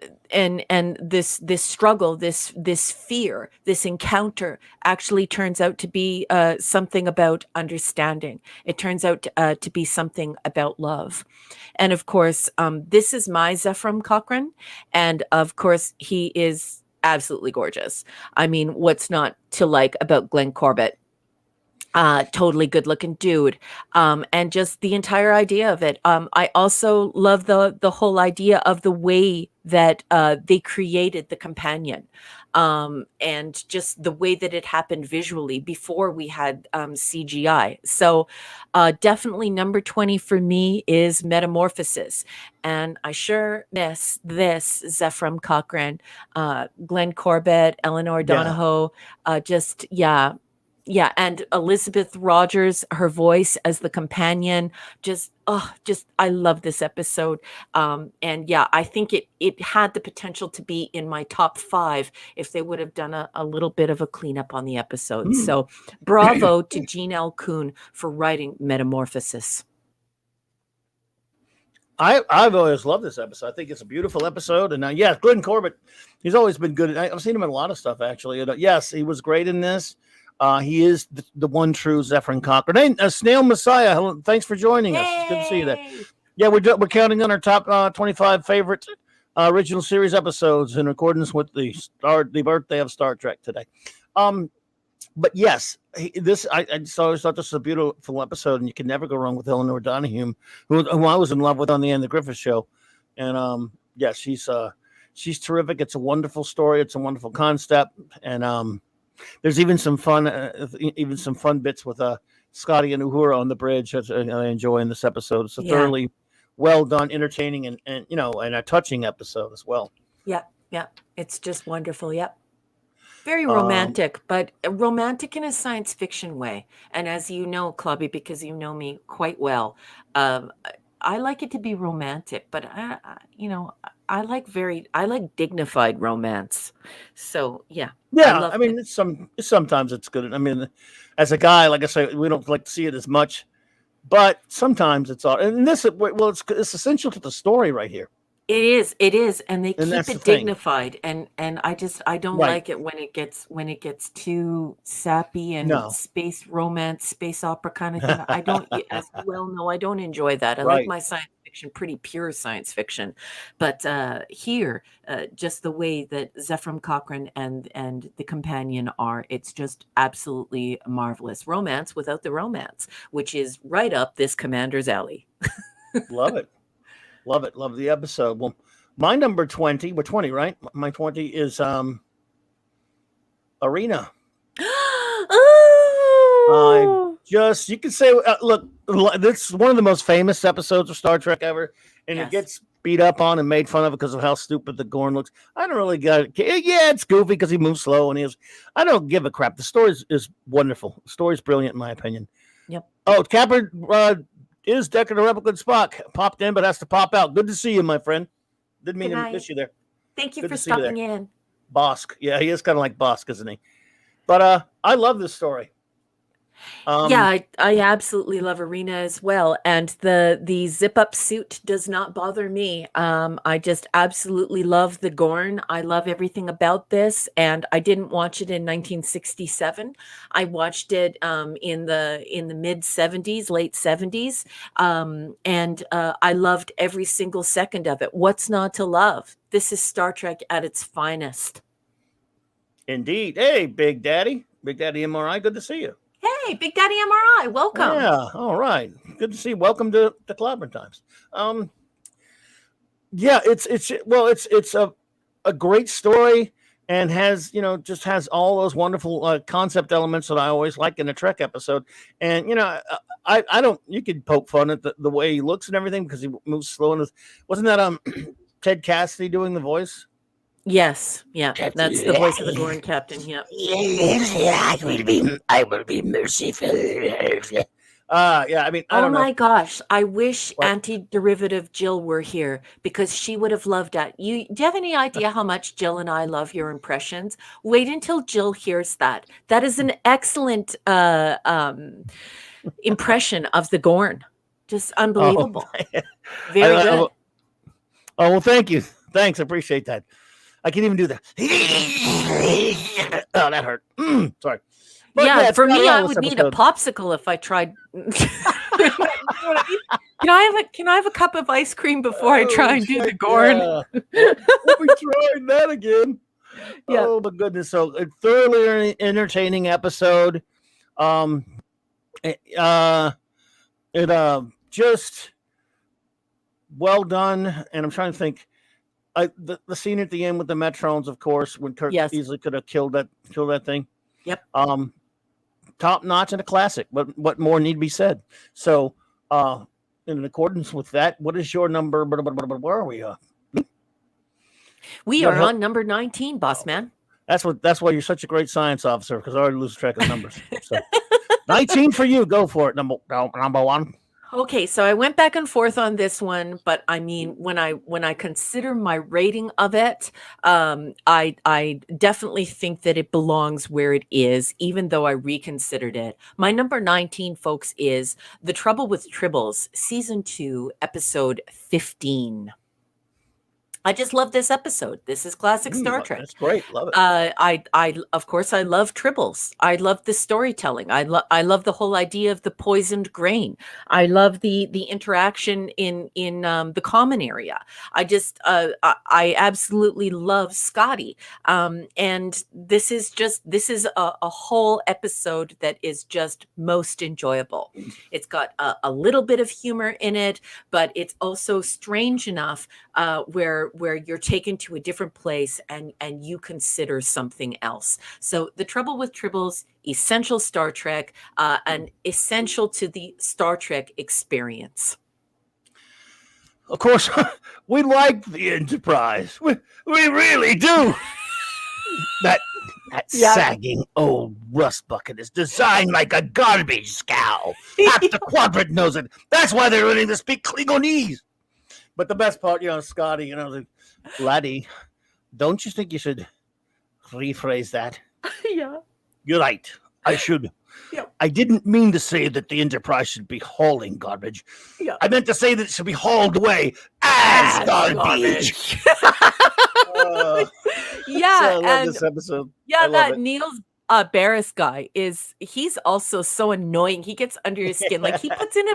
this struggle, this fear, this encounter actually turns out to be something about understanding. It turns out to be something about love. And of course, this is my Zephram Cochrane. And of course, he is absolutely gorgeous. I mean, what's not to like about Glenn Corbett? Totally good looking dude. And just the entire idea of it. I also love the whole idea of the way that they created the companion. And just the way that it happened visually before we had CGI. So definitely number 20 for me is Metamorphosis. And I sure miss this Zephram Cochrane, Glenn Corbett, Eleanor Donahoe, Yeah, and Elizabeth Rogers, her voice as the companion, I love this episode. And yeah, I think it had the potential to be in my top 5 if they would have done a little bit of a cleanup on the episode. So bravo to Jean L. Kuhn for writing Metamorphosis. I've always loved this episode. I think it's a beautiful episode. And yeah, Glenn Corbett, he's always been good. I've seen him in a lot of stuff, actually. And, yes, he was great in this. He is the one true Zephyrin Cochrane. Hey, Snail Messiah, hello, thanks for joining us. It's good to see you there. Yeah, we're counting on our top 25 favorite original series episodes in accordance with the birthday of Star Trek today. But yes, I just always thought this was a beautiful episode, and you can never go wrong with Eleanor Donahue, who I was in love with on the Andy Griffith Show. And yeah, she's terrific. It's a wonderful story. It's a wonderful concept, and there's even some fun bits with Scotty and Uhura on the bridge. I enjoy in this episode. It's a thoroughly well done, entertaining, and a touching episode as well. Yeah, it's just wonderful. Yep. Very romantic, but romantic in a science fiction way. And as you know, Clubby, because you know me quite well, I like it to be romantic, but I like dignified romance. So yeah. I mean, sometimes it's good. I mean, as a guy, like I say, we don't like to see it as much, but sometimes it's all. And this, well, it's essential to the story right here. It is, and they keep it dignified, and I don't like it when it gets too sappy and space romance, space opera kind of thing. I don't, as you well know, I don't enjoy that. I like my science fiction pretty pure science fiction, but here, just the way that Zephyrin Cochrane and the companion are, it's just absolutely marvelous. Romance without the romance, which is right up this commander's alley. Love it. Love it. Love the episode. Well, my number 20, we're 20, right? My 20 is Arena. You could say, look, this is one of the most famous episodes of Star Trek ever, and it gets beat up on and made fun of because of how stupid the Gorn looks. I don't really get it. Yeah, it's goofy because he moves slow, and I don't give a crap. The story is wonderful. The story's brilliant, in my opinion. Yep. Oh, Capper is Decker the Replicant Spock. Popped in, but has to pop out. Good to see you, my friend. Didn't mean to miss you there. Thank you for stopping in. Bosk. Yeah, he is kind of like Bosk, isn't he? But I love this story. I absolutely love Arena as well, and the zip up suit does not bother me. I just absolutely love the Gorn. I love everything about this, and I didn't watch it in 1967. I watched it in the mid 70s, late 70s, and I loved every single second of it. What's not to love? This is Star Trek at its finest. Indeed. Hey, Big Daddy MRI. Good to see you. Hey, Big Daddy MRI, welcome. Yeah, all right. Good to see you. Welcome to Clobberin Times. Yeah, it's a great story, and has just has all those wonderful concept elements that I always like in a Trek episode. And I don't. You could poke fun at the way he looks and everything because he moves slow. And wasn't that Ted Cassidy doing the voice? Yes, yeah, that's the voice of the Gorn captain. Yeah. I will be merciful. Yeah, I mean, I don't know. My gosh, I wish anti-derivative Jill were here because she would have loved that. Do you have any idea how much Jill and I love your impressions? Wait until Jill hears that. That is an excellent impression of the Gorn. Just unbelievable. Very good. Oh, well, thank you. Thanks, I appreciate that. I can even do that. Oh, that hurt. Sorry. But for me, I would need a popsicle if I tried. Can I have a cup of ice cream before I try and do the Gorn? Yeah. We'll be trying that again. Yeah. Oh my goodness! So a thoroughly entertaining episode. Just well done, and I'm trying to think. The scene at the end with the Metrons, of course, when Kirk easily could have killed that thing. Yep. Top notch and a classic. What more need be said? So, in accordance with that, what is your number? Where are we? We are on number 19, boss man. That's why you're such a great science officer, because I already lose track of numbers. So 19 for you. Go for it. Number one. Okay, so I went back and forth on this one, but I mean, when I consider my rating of it, I definitely think that it belongs where it is, even though I reconsidered it. My number 19, folks, is The Trouble with Tribbles, season 2, episode 15. I just love this episode. This is classic Star Trek. That's great. Love it. I of course I love Tribbles. I love the storytelling. I love the whole idea of the poisoned grain. I love the interaction in the common area. I absolutely love Scotty. And this is a whole episode that is just most enjoyable. It's got a little bit of humor in it, but it's also strange enough where you're taken to a different place and you consider something else. So The Trouble with Tribbles, essential Star Trek, and essential to the Star Trek experience. Of course, we like the Enterprise. We really do. That sagging old rust bucket is designed like a garbage scow. Half the quadrant knows it. That's why they're learning to speak Klingonese. But the best part, Scotty, laddie, don't you think you should rephrase that? Yeah. You're right. I should. Yep. I didn't mean to say that the Enterprise should be hauling garbage. Yep. I meant to say that it should be hauled away as garbage. Yeah. So I love this episode. Yeah, that Niels Barris guy he's also so annoying. He gets under your skin. Like he puts in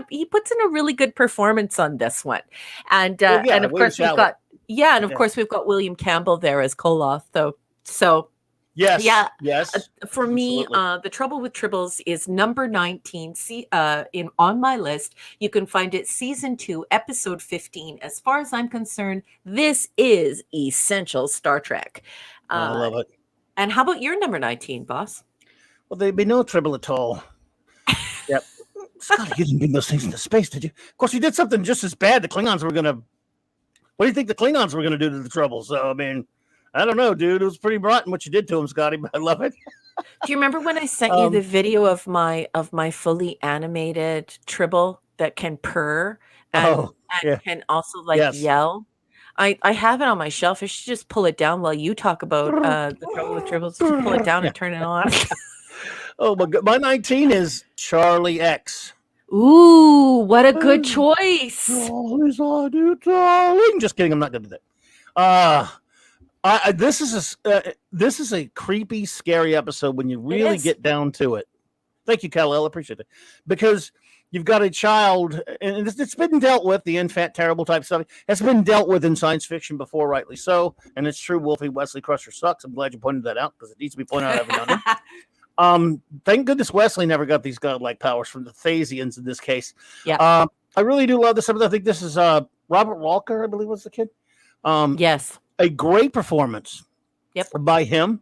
a really good performance on this one. And and of course we've got of course we've got William Campbell there as Koloth though. So yes. For me, The Trouble with Tribbles is number 19 on my list. You can find it season 2, episode 15. As far as I'm concerned, this is essential Star Trek. I love it. And how about your number 19, boss? Well, there'd be no trouble at all. Yep. Scotty, you didn't bring those things into space, did you? Of course, you did something just as bad. The Klingons were going to... What do you think the Klingons were going to do to the Trouble? So, I mean, I don't know, dude. It was pretty rotten what you did to him, Scotty, but I love it. Do you remember when I sent you the video of my fully animated Tribble that can purr and can also yell? I have it on my shelf. I should just pull it down while you talk about The Trouble with Tribbles. Just pull it down and turn it on. Oh my God. My 19 is Charlie X. Ooh, what a good choice. Charlie's I do, darling. Just kidding. I'm not going to do that. This is a creepy, scary episode when you really get down to it. Thank you, Kal-El. Appreciate it. Because you've got a child, and it's been dealt with, the infant terrible type stuff. It's been dealt with in science fiction before, rightly so. And it's true, Wolfie Wesley Crusher sucks. I'm glad you pointed that out because it needs to be pointed out every now and then. Thank goodness Wesley never got these godlike powers from the Thasians in this case. Yeah. I really do love this episode. I think this is Robert Walker, I believe was the kid. Yes. A great performance by him.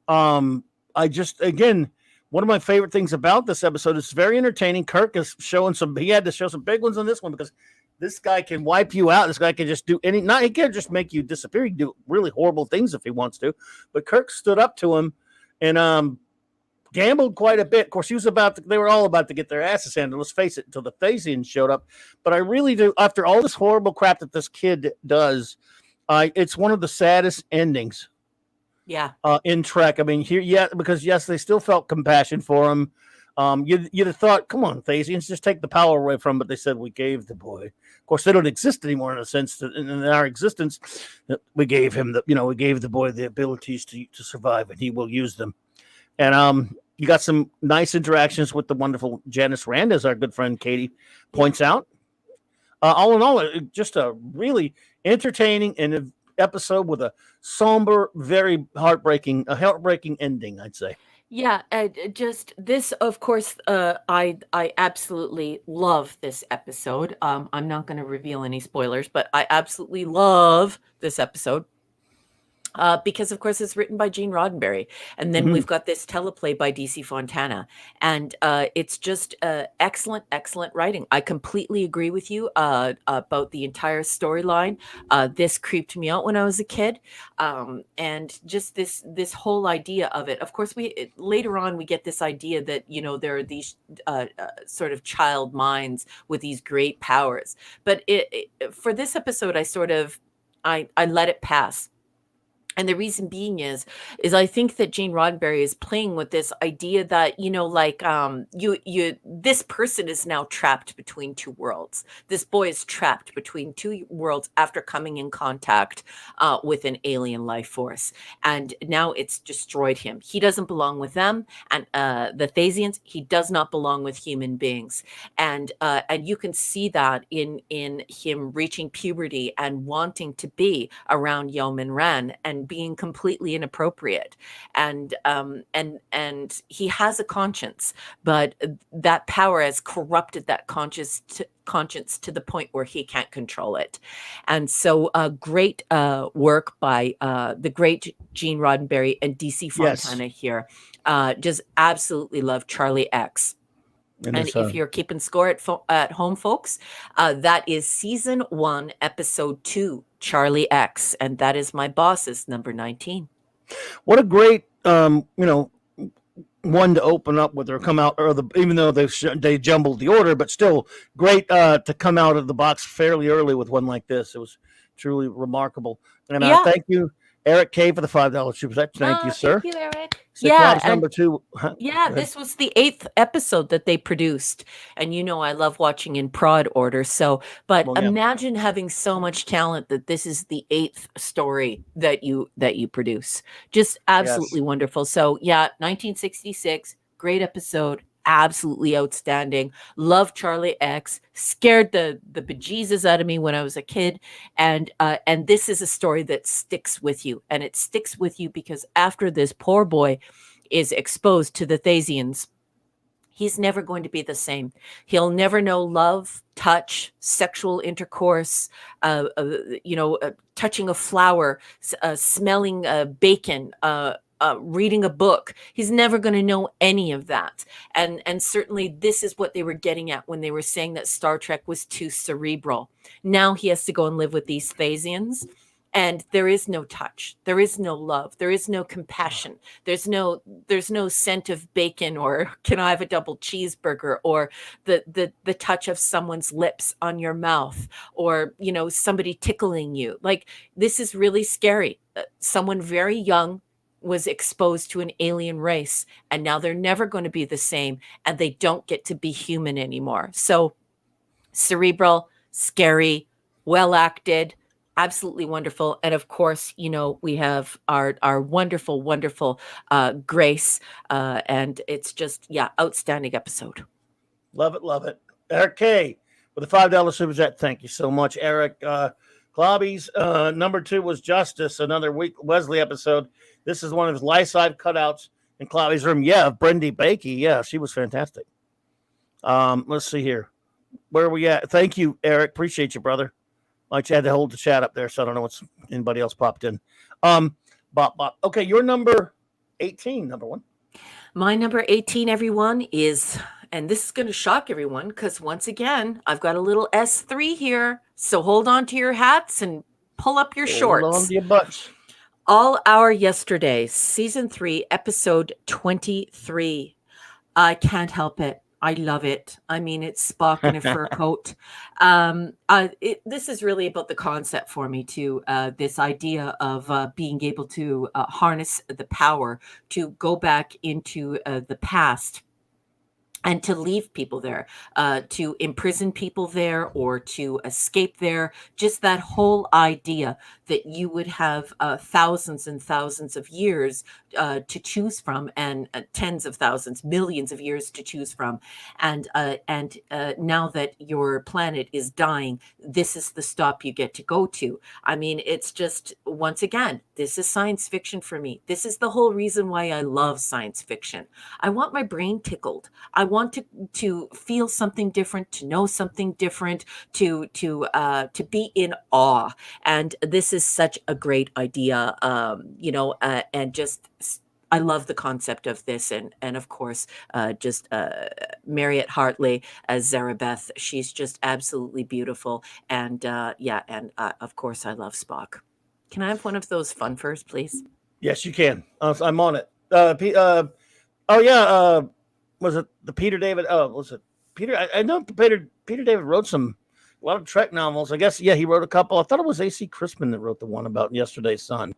I just, again, one of my favorite things about this episode is very entertaining. Kirk is he had to show some big ones on this one because this guy can wipe you out. This guy can just do he can't just make you disappear. He can do really horrible things if he wants to. But Kirk stood up to him and gambled quite a bit. Of course, they were all about to get their asses handed. Let's face it, until the Thasians showed up. But I really do, after all this horrible crap that this kid does, it's one of the saddest endings. Yeah. In Trek. I mean, because they still felt compassion for him. You'd have thought, come on, Thasians, just take the power away from him. But they said, we gave the boy. Of course, they don't exist anymore in a sense. In our existence, we gave him we gave the boy the abilities to survive, and he will use them. And you got some nice interactions with the wonderful Janice Rand, as our good friend Katie points out. All in all, just a really entertaining and episode with a somber, very heartbreaking ending, I'd say. Yeah, just this, of course, I absolutely love this episode. I'm not going to reveal any spoilers, but I absolutely love this episode. because of course it's written by Gene Roddenberry, and then Mhm. we've got this teleplay by DC Fontana, and it's just excellent, excellent writing. I completely agree with you about the entire storyline. This creeped me out when I was a kid, and just this whole idea of it. Of course, later on we get this idea that there are these sort of child minds with these great powers, but for this episode, I let it pass. And the reason being is I think that Gene Roddenberry is playing with this idea that, like, this person is now trapped between two worlds. This boy is trapped between two worlds after coming in contact with an alien life force, and now it's destroyed him. He doesn't belong with them, and the Thasians. He does not belong with human beings, and you can see that in him reaching puberty and wanting to be around Yeoman Ren and being completely inappropriate, and he has a conscience, but that power has corrupted that conscience to the point where he can't control it. And so great work by the great Gene Roddenberry and DC Yes. Fontana here. Just absolutely love Charlie X. And if you're keeping score at home, folks, that is season 1, episode 2, Charlie X, and that is my boss's number 19. What a great, one to open up with or come out, or even though they jumbled the order, but still great to come out of the box fairly early with one like this. It was truly remarkable. And thank you, Eric K, for the $5 super chat. Thank you, sir. Thank you, Eric. So yeah, number 2. Yeah, this was the 8th episode that they produced, and I love watching in prod order. So, but imagine having so much talent that this is the 8th story that you produce. Just absolutely wonderful. So, yeah, 1966, great episode. Absolutely outstanding. Love Charlie X. Scared the bejesus out of me when I was a kid, and this is a story that sticks with you, and it sticks with you because after this poor boy is exposed to the Thasians, he's never going to be the same. He'll never know love, touch, sexual intercourse, touching a flower, smelling bacon, reading a book. He's never going to know any of that. And certainly this is what they were getting at when they were saying that Star Trek was too cerebral. Now he has to go and live with these Thasians. And there is no touch. There is no love. There is no compassion. There's no scent of bacon, or can I have a double cheeseburger, or the touch of someone's lips on your mouth, or somebody tickling you. Like, this is really scary. Someone very young was exposed to an alien race, and now they're never going to be the same, and they don't get to be human anymore. So cerebral, scary, well acted, absolutely wonderful. And of course, we have our wonderful, wonderful Grace, and it's just, outstanding episode. Love it. Eric K with a $5 super chat. Thank you so much, Eric. Clobby's number 2 was Justice, another Wesley episode. This is one of his life-size cutouts in Clobby's room. Yeah, Brendy Bakey. Yeah, she was fantastic. Let's see here. Where are we at? Thank you, Eric. Appreciate you, brother. Like, you had to hold the chat up there, so I don't know what's anybody else popped in. Bop. Okay, your number 18, number 1. My number 18, everyone, is, and this is going to shock everyone, because once again, I've got a little S3 here. So hold on to your hats and pull up your shorts. Hold on to your butts. All Our Yesterdays, season 3, episode 23. I can't help it. I love it. I mean, it's Spock in a fur coat. This is really about the concept for me too. This idea of being able to harness the power to go back into the past and to leave people there, to imprison people there, or to escape there. Just that whole idea that you would have thousands and thousands of years to choose from, and tens of thousands, millions of years to choose from. And now that your planet is dying, this is the stop you get to go to. I mean, it's just, once again, this is science fiction for me. This is the whole reason why I love science fiction. I want my brain tickled. I want to feel something different, to know something different, to be in awe. And this is such a great idea, and just I love the concept of this, and of course, Marriott Hartley as Zarabeth. She's just absolutely beautiful, and of course, I love Spock. Can I have one of those fun first, please? Yes, you can. I'm on it. Was it the Peter David? Oh, was it Peter? I know Peter David wrote a lot of Trek novels. I guess, yeah, he wrote a couple. I thought it was A.C. Crispin that wrote the one about Yesterday's Sun,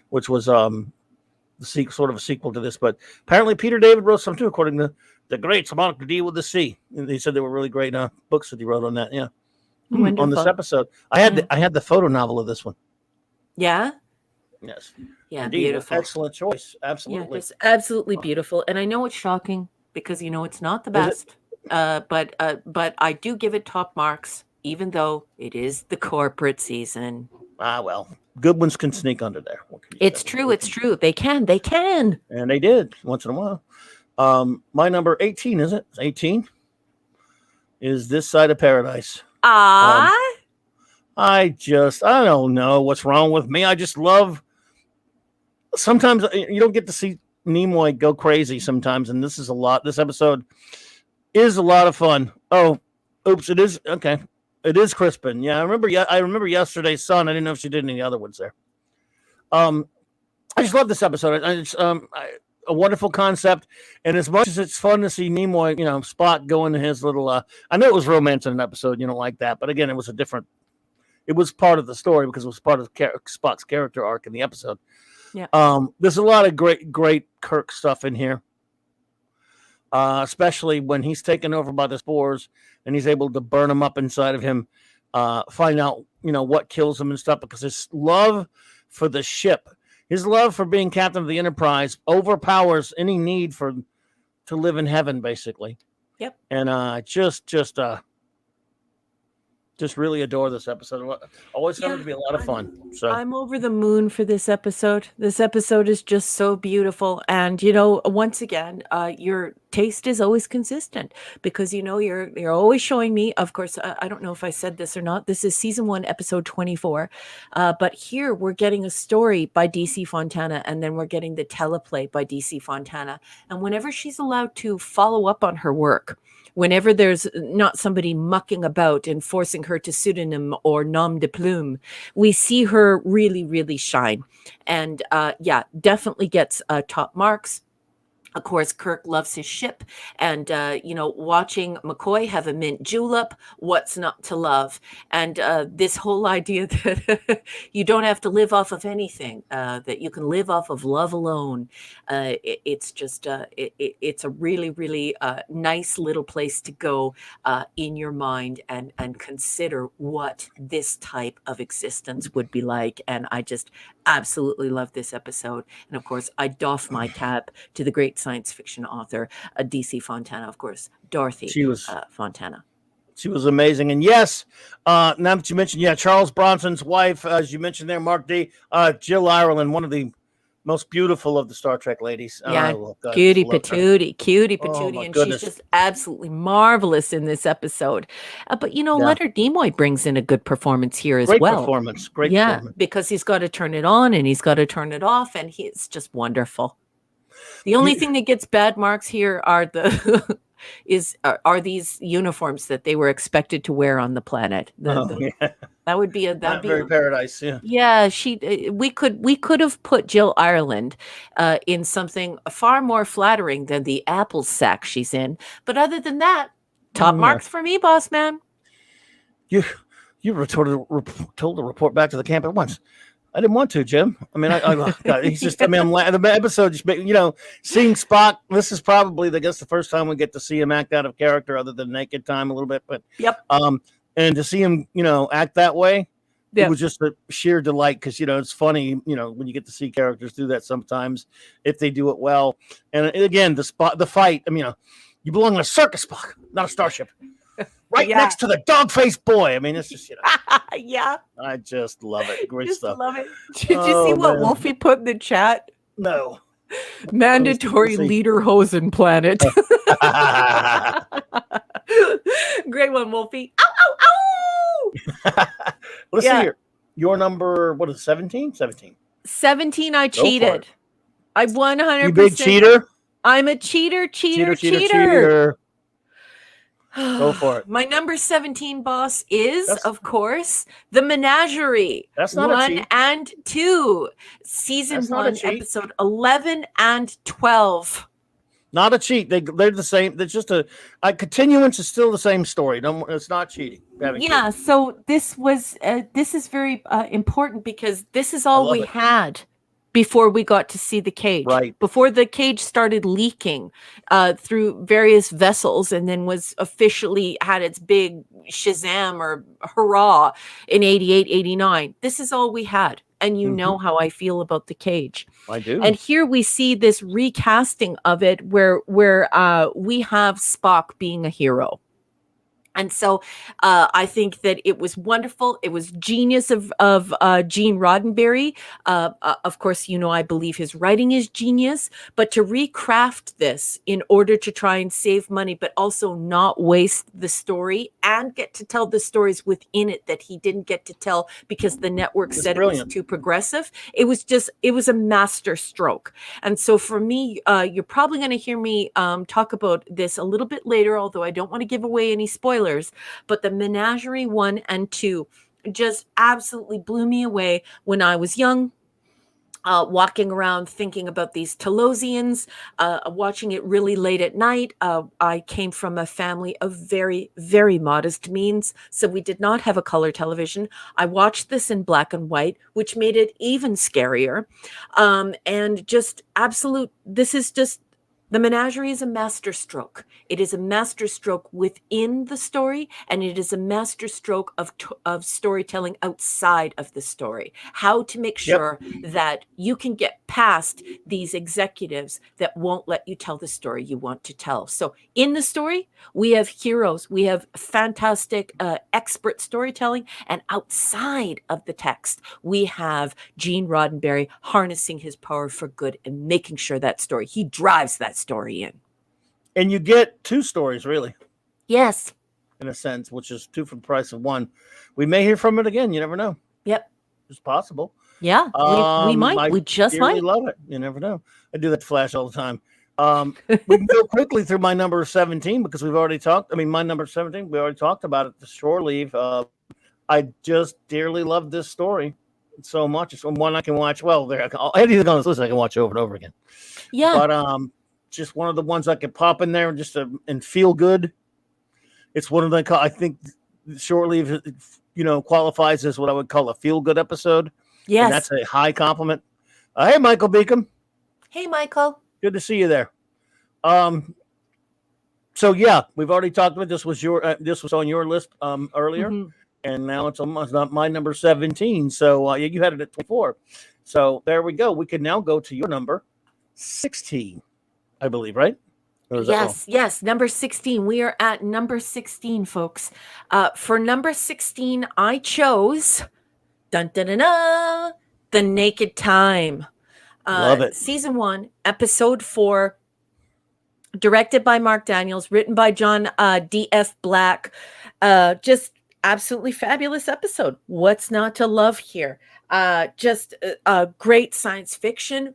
which was sort of a sequel to this. But apparently Peter David wrote some too, according to the great Monk to Deal with the Sea. And he said they were really great books that he wrote on that. Yeah, on this episode, I had the photo novel of this one. Yeah. Yes. Yeah. Indeed. Beautiful. Excellent choice. Absolutely. Yeah, just absolutely beautiful. And I know it's shocking because it's not the best. But I do give it top marks, even though it is the corporate season. Well, good ones can sneak under there. It's true. It's true. They can. And they did once in a while. My number 18, is it? 18 is This Side of Paradise. I don't know what's wrong with me. I just love, sometimes you don't get to see Nimoy go crazy sometimes. And this episode is a lot of fun. Oh, oops. It is. Okay. It is Crispin. Yeah. I remember Yesterday's Sun. I didn't know if she did any other ones there. I just love this episode. It's a wonderful concept. And as much as it's fun to see Nimoy, Spock go into his little, I know it was romance in an episode, like that, but again, it was part of the story because it was part of Spock's character arc in the episode. Yeah. There's a lot of great Kirk stuff in here. Especially when he's taken over by the spores and he's able to burn them up inside of him, find out, what kills him and stuff, because his love for the ship, his love for being captain of the Enterprise overpowers any need to live in heaven, basically. Yep. And just really adore this episode. Always found it to be a lot of fun. So I'm over the moon for this episode. This episode is just so beautiful. And, once again, your taste is always consistent because, you're always showing me, of course, I don't know if I said this or not. This is season 1, episode 24. But here we're getting a story by DC Fontana, and then we're getting the teleplay by DC Fontana. And whenever she's allowed to follow up on her work, whenever there's not somebody mucking about and forcing her to pseudonym or nom de plume, we see her really, really shine. And definitely gets top marks. Of course, Kirk loves his ship, and watching McCoy have a mint julep, what's not to love? And this whole idea that you don't have to live off of anything, that you can live off of love alone. It's just it's a really, really nice little place to go in your mind and consider what this type of existence would be like. And I just absolutely love this episode. And of course, I doff my cap to the great science fiction author, DC Fontana, of course, Dorothy Fontana. She was amazing. And yes, now that you mentioned, Charles Bronson's wife, as you mentioned there, Mark D, Jill Ireland, one of the most beautiful of the Star Trek ladies. Yeah, cutie patootie. And she's just absolutely marvelous in this episode. But, Leonard Nimoy brings in a good performance here as well. Great performance. Because he's got to turn it on and he's got to turn it off, and he's just wonderful. The only thing that gets bad marks here are these uniforms that they were expected to wear on the planet. That would be very paradise. Yeah. Yeah, we could have put Jill Ireland in something far more flattering than the apple sack she's in. But other than that, top marks for me, boss man. You told to report back to the camp at once. I didn't want to, Jim. I mean, he's just. I mean, the episode just, seeing Spock. This is probably, I guess, the first time we get to see him act out of character, other than Naked Time a little bit. But yep. And to see him, act that way, it was just a sheer delight because it's funny, when you get to see characters do that sometimes if they do it well. And again, the fight. I mean, you belong in a circus, Spock, not a starship. Right next to the dog-faced boy. I mean, it's just, yeah. I just love it. Great stuff. Love it. Did you see what Wolfie put in the chat? No. Mandatory leader hosen planet. Great one, Wolfie. Ow, ow, ow! Let's see here. Your number, what is it, 17? 17. 17, I cheated. I 100%. You big cheater? I'm a cheater. Go for it. My number 17, boss, is, of course, The Menagerie. That's not 1 a cheat. and 2. Season 1, episode 11 and 12. Not a cheat. They're the same. They're just a continuance is still the same story. It's not cheating. Yeah. So this is very important because this is all we had before we got to see the cage. Right. Before the cage started leaking through various vessels and then was officially had its big Shazam or hurrah in 88, 89. This is all we had. And you know how I feel about the cage. I do. And here we see this recasting of it where we have Spock being a hero. And so I think that it was wonderful. It was genius of Gene Roddenberry. Of course, I believe his writing is genius. But to recraft this in order to try and save money, but also not waste the story and get to tell the stories within it that he didn't get to tell because the network said it was too progressive. It was a master stroke. And so for me, you're probably going to hear me talk about this a little bit later, although I don't want to give away any spoilers. But the Menagerie 1 and 2 just absolutely blew me away when I was young, walking around thinking about these Telosians, watching it really late at night. I came from a family of very, very modest means, so we did not have a color television. I watched this in black and white, which made it even scarier. And just the Menagerie is a masterstroke. It is a masterstroke within the story, and it is a masterstroke of storytelling outside of the story. How to make sure that you can get past these executives that won't let you tell the story you want to tell. So in the story, we have heroes. We have fantastic expert storytelling. And outside of the text, we have Gene Roddenberry harnessing his power for good and making sure that story, he drives that story in. And you get two stories, really. Yes. In a sense, which is 2 for the price of 1. We may hear from it again. You never know. Yep. It's possible. Yeah, we might. We just might. Love it. You never know. I do that to Flash all the time. We can go quickly through my number 17 because we've already talked. I mean, my number 17, we already talked about it, the shore leave. I just dearly love this story so much. It's one I can watch. Well, anything on this list I can watch over and over again. Yeah. But just one of the ones I could pop in there and feel good. It's one of the, I think shore leave, qualifies as what I would call a feel good episode. Yes. And that's a high compliment. Hey, Michael Beacom. Hey, Michael. Good to see you there. So yeah, we've already talked about this. This was on your list earlier, and now it's almost not my number 17. So you had it at 24. So there we go. We can now go to your number 16, I believe, right? Yes, number 16. We are at number 16, folks. For number 16, I chose The Naked Time. Love it. Season 1, episode 4, directed by Mark Daniels, written by John D.F. Black. Just absolutely fabulous episode. What's not to love here? Just great science fiction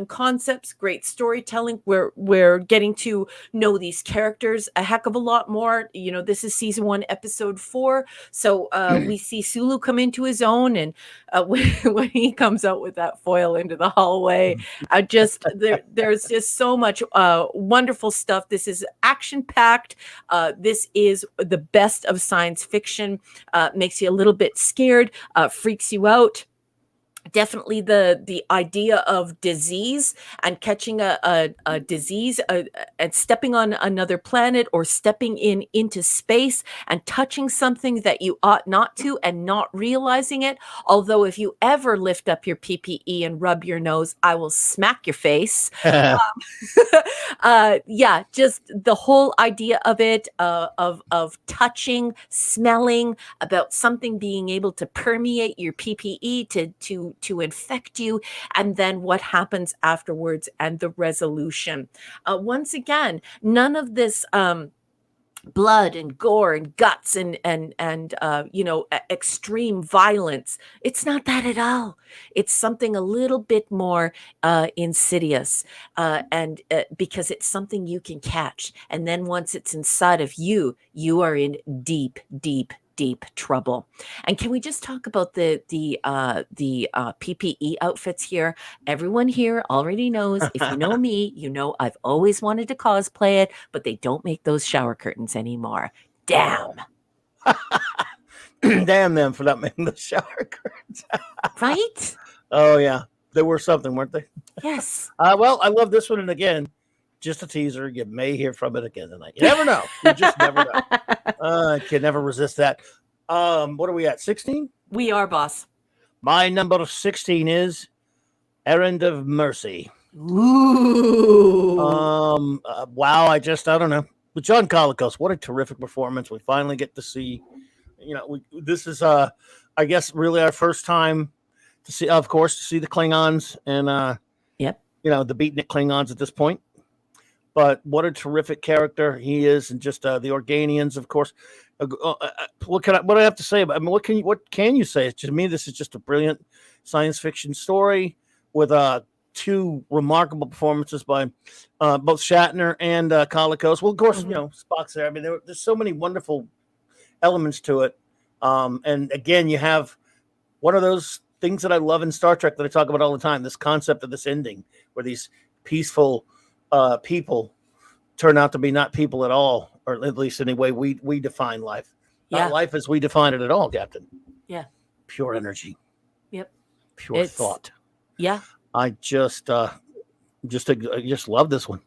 concepts, great storytelling. We're getting to know these characters a heck of a lot more. This is season 1, episode 4. So we see Sulu come into his own, and when he comes out with that foil into the hallway, there's just so much wonderful stuff. This is action packed. This is the best of science fiction. Makes you a little bit scared, freaks you out. Definitely the idea of disease and catching a disease and stepping on another planet or stepping into space and touching something that you ought not to and not realizing it. Although if you ever lift up your PPE and rub your nose, I will smack your face. Yeah, just the whole idea of it, of touching, smelling, about something being able to permeate your PPE to to infect you, and then what happens afterwards and the resolution. Once again, none of this blood and gore and guts and extreme violence. It's not that at all. It's something a little bit more insidious, and because it's something you can catch, and then once it's inside of you, you are in deep trouble. And can we just talk about the PPE outfits here? Everyone here already knows. If you know me, you know I've always wanted to cosplay it, but they don't make those shower curtains anymore. Damn. Damn them for not making the shower curtains. Right? Oh yeah, they were something, weren't they? Yes. Well, I love this one, and again, just a teaser. You may hear from it again tonight. You never know. You just never know. I can never resist that. What are we at? 16? We are, boss. My number 16 is Errand of Mercy. Ooh. Wow. I don't know. But John Colicos, what a terrific performance. We finally get to see, this is, I guess, really our first time to see, of course, to see the Klingons and, yep. The beatnik Klingons at this point. But what a terrific character he is, and just the Organians, of course. What do I have to say about? I mean, what can you say? To me, this is just a brilliant science fiction story with two remarkable performances by both Shatner and Colicos. Well, of course, Spock's there. I mean, there's so many wonderful elements to it. And again, you have one of those things that I love in Star Trek that I talk about all the time. This concept of this ending, where these peaceful people turn out to be not people at all, or at least anyway we define life. Yeah. Not life as we define it at all, Captain. Yeah. Pure energy. Yep. Pure thought. Yeah. I just love this one.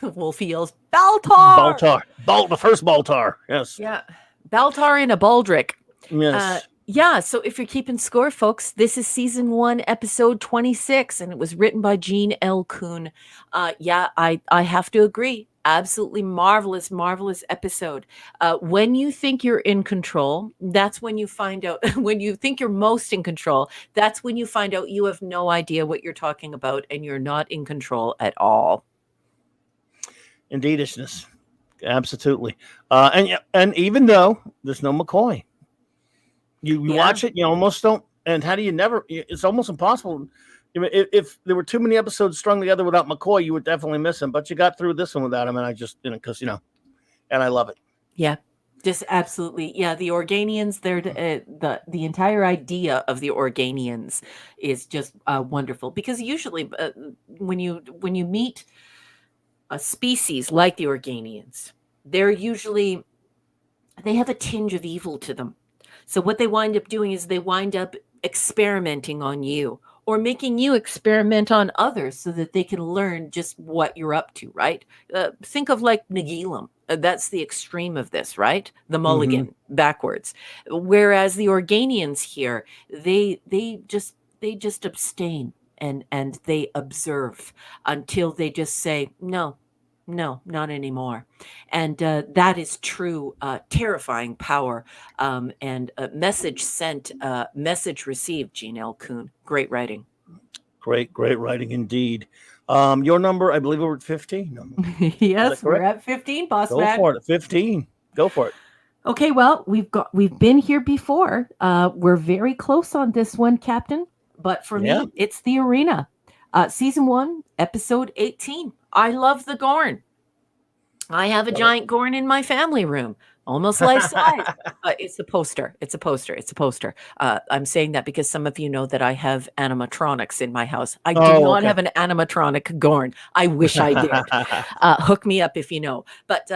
Wolfie's Baltar. The first Baltar. Yes. Yeah. Baltar and a Baldric. Yes. Yeah, so if you're keeping score, folks, this is season 1, episode 26, and it was written by Gene L. Kuhn. I have to agree. Absolutely marvelous episode. When you think you're in control, that's when you find out. When you think you're most in control, that's when you find out you have no idea what you're talking about, and you're not in control at all. Indeedishness. Absolutely. And even though there's no McCoy, you watch it, you almost don't. And how do you never? It's almost impossible. If there were too many episodes strung together without McCoy, you would definitely miss him. But you got through this one without him, and I just, because and I love it. Yeah, just absolutely. Yeah, the Organians. They're the entire idea of the Organians is just wonderful, because usually when you meet a species like the Organians, they have a tinge of evil to them. So what they wind up doing is they wind up experimenting on you, or making you experiment on others so that they can learn just what you're up to, right? Think of like Nagilum. That's the extreme of this, right? The mulligan backwards. Whereas the Organians here, they just abstain and they observe until they just say, no, not anymore. And that is true, terrifying power, and message sent, message received, Gene L. Kuhn. Great writing. Great writing indeed. Your number, I believe we're at 15. Yes, we're at 15, boss man. Go for it. 15. Go for it. Okay, well, we've been here before. We're very close on this one, Captain. But for me, it's the Arena. Season 1, episode 18. I love the Gorn. I have a giant Gorn in my family room, almost life size. It's a poster. I'm saying that because some of you know that I have animatronics in my house. I do not have an animatronic Gorn. I wish I did. Hook me up if you know. But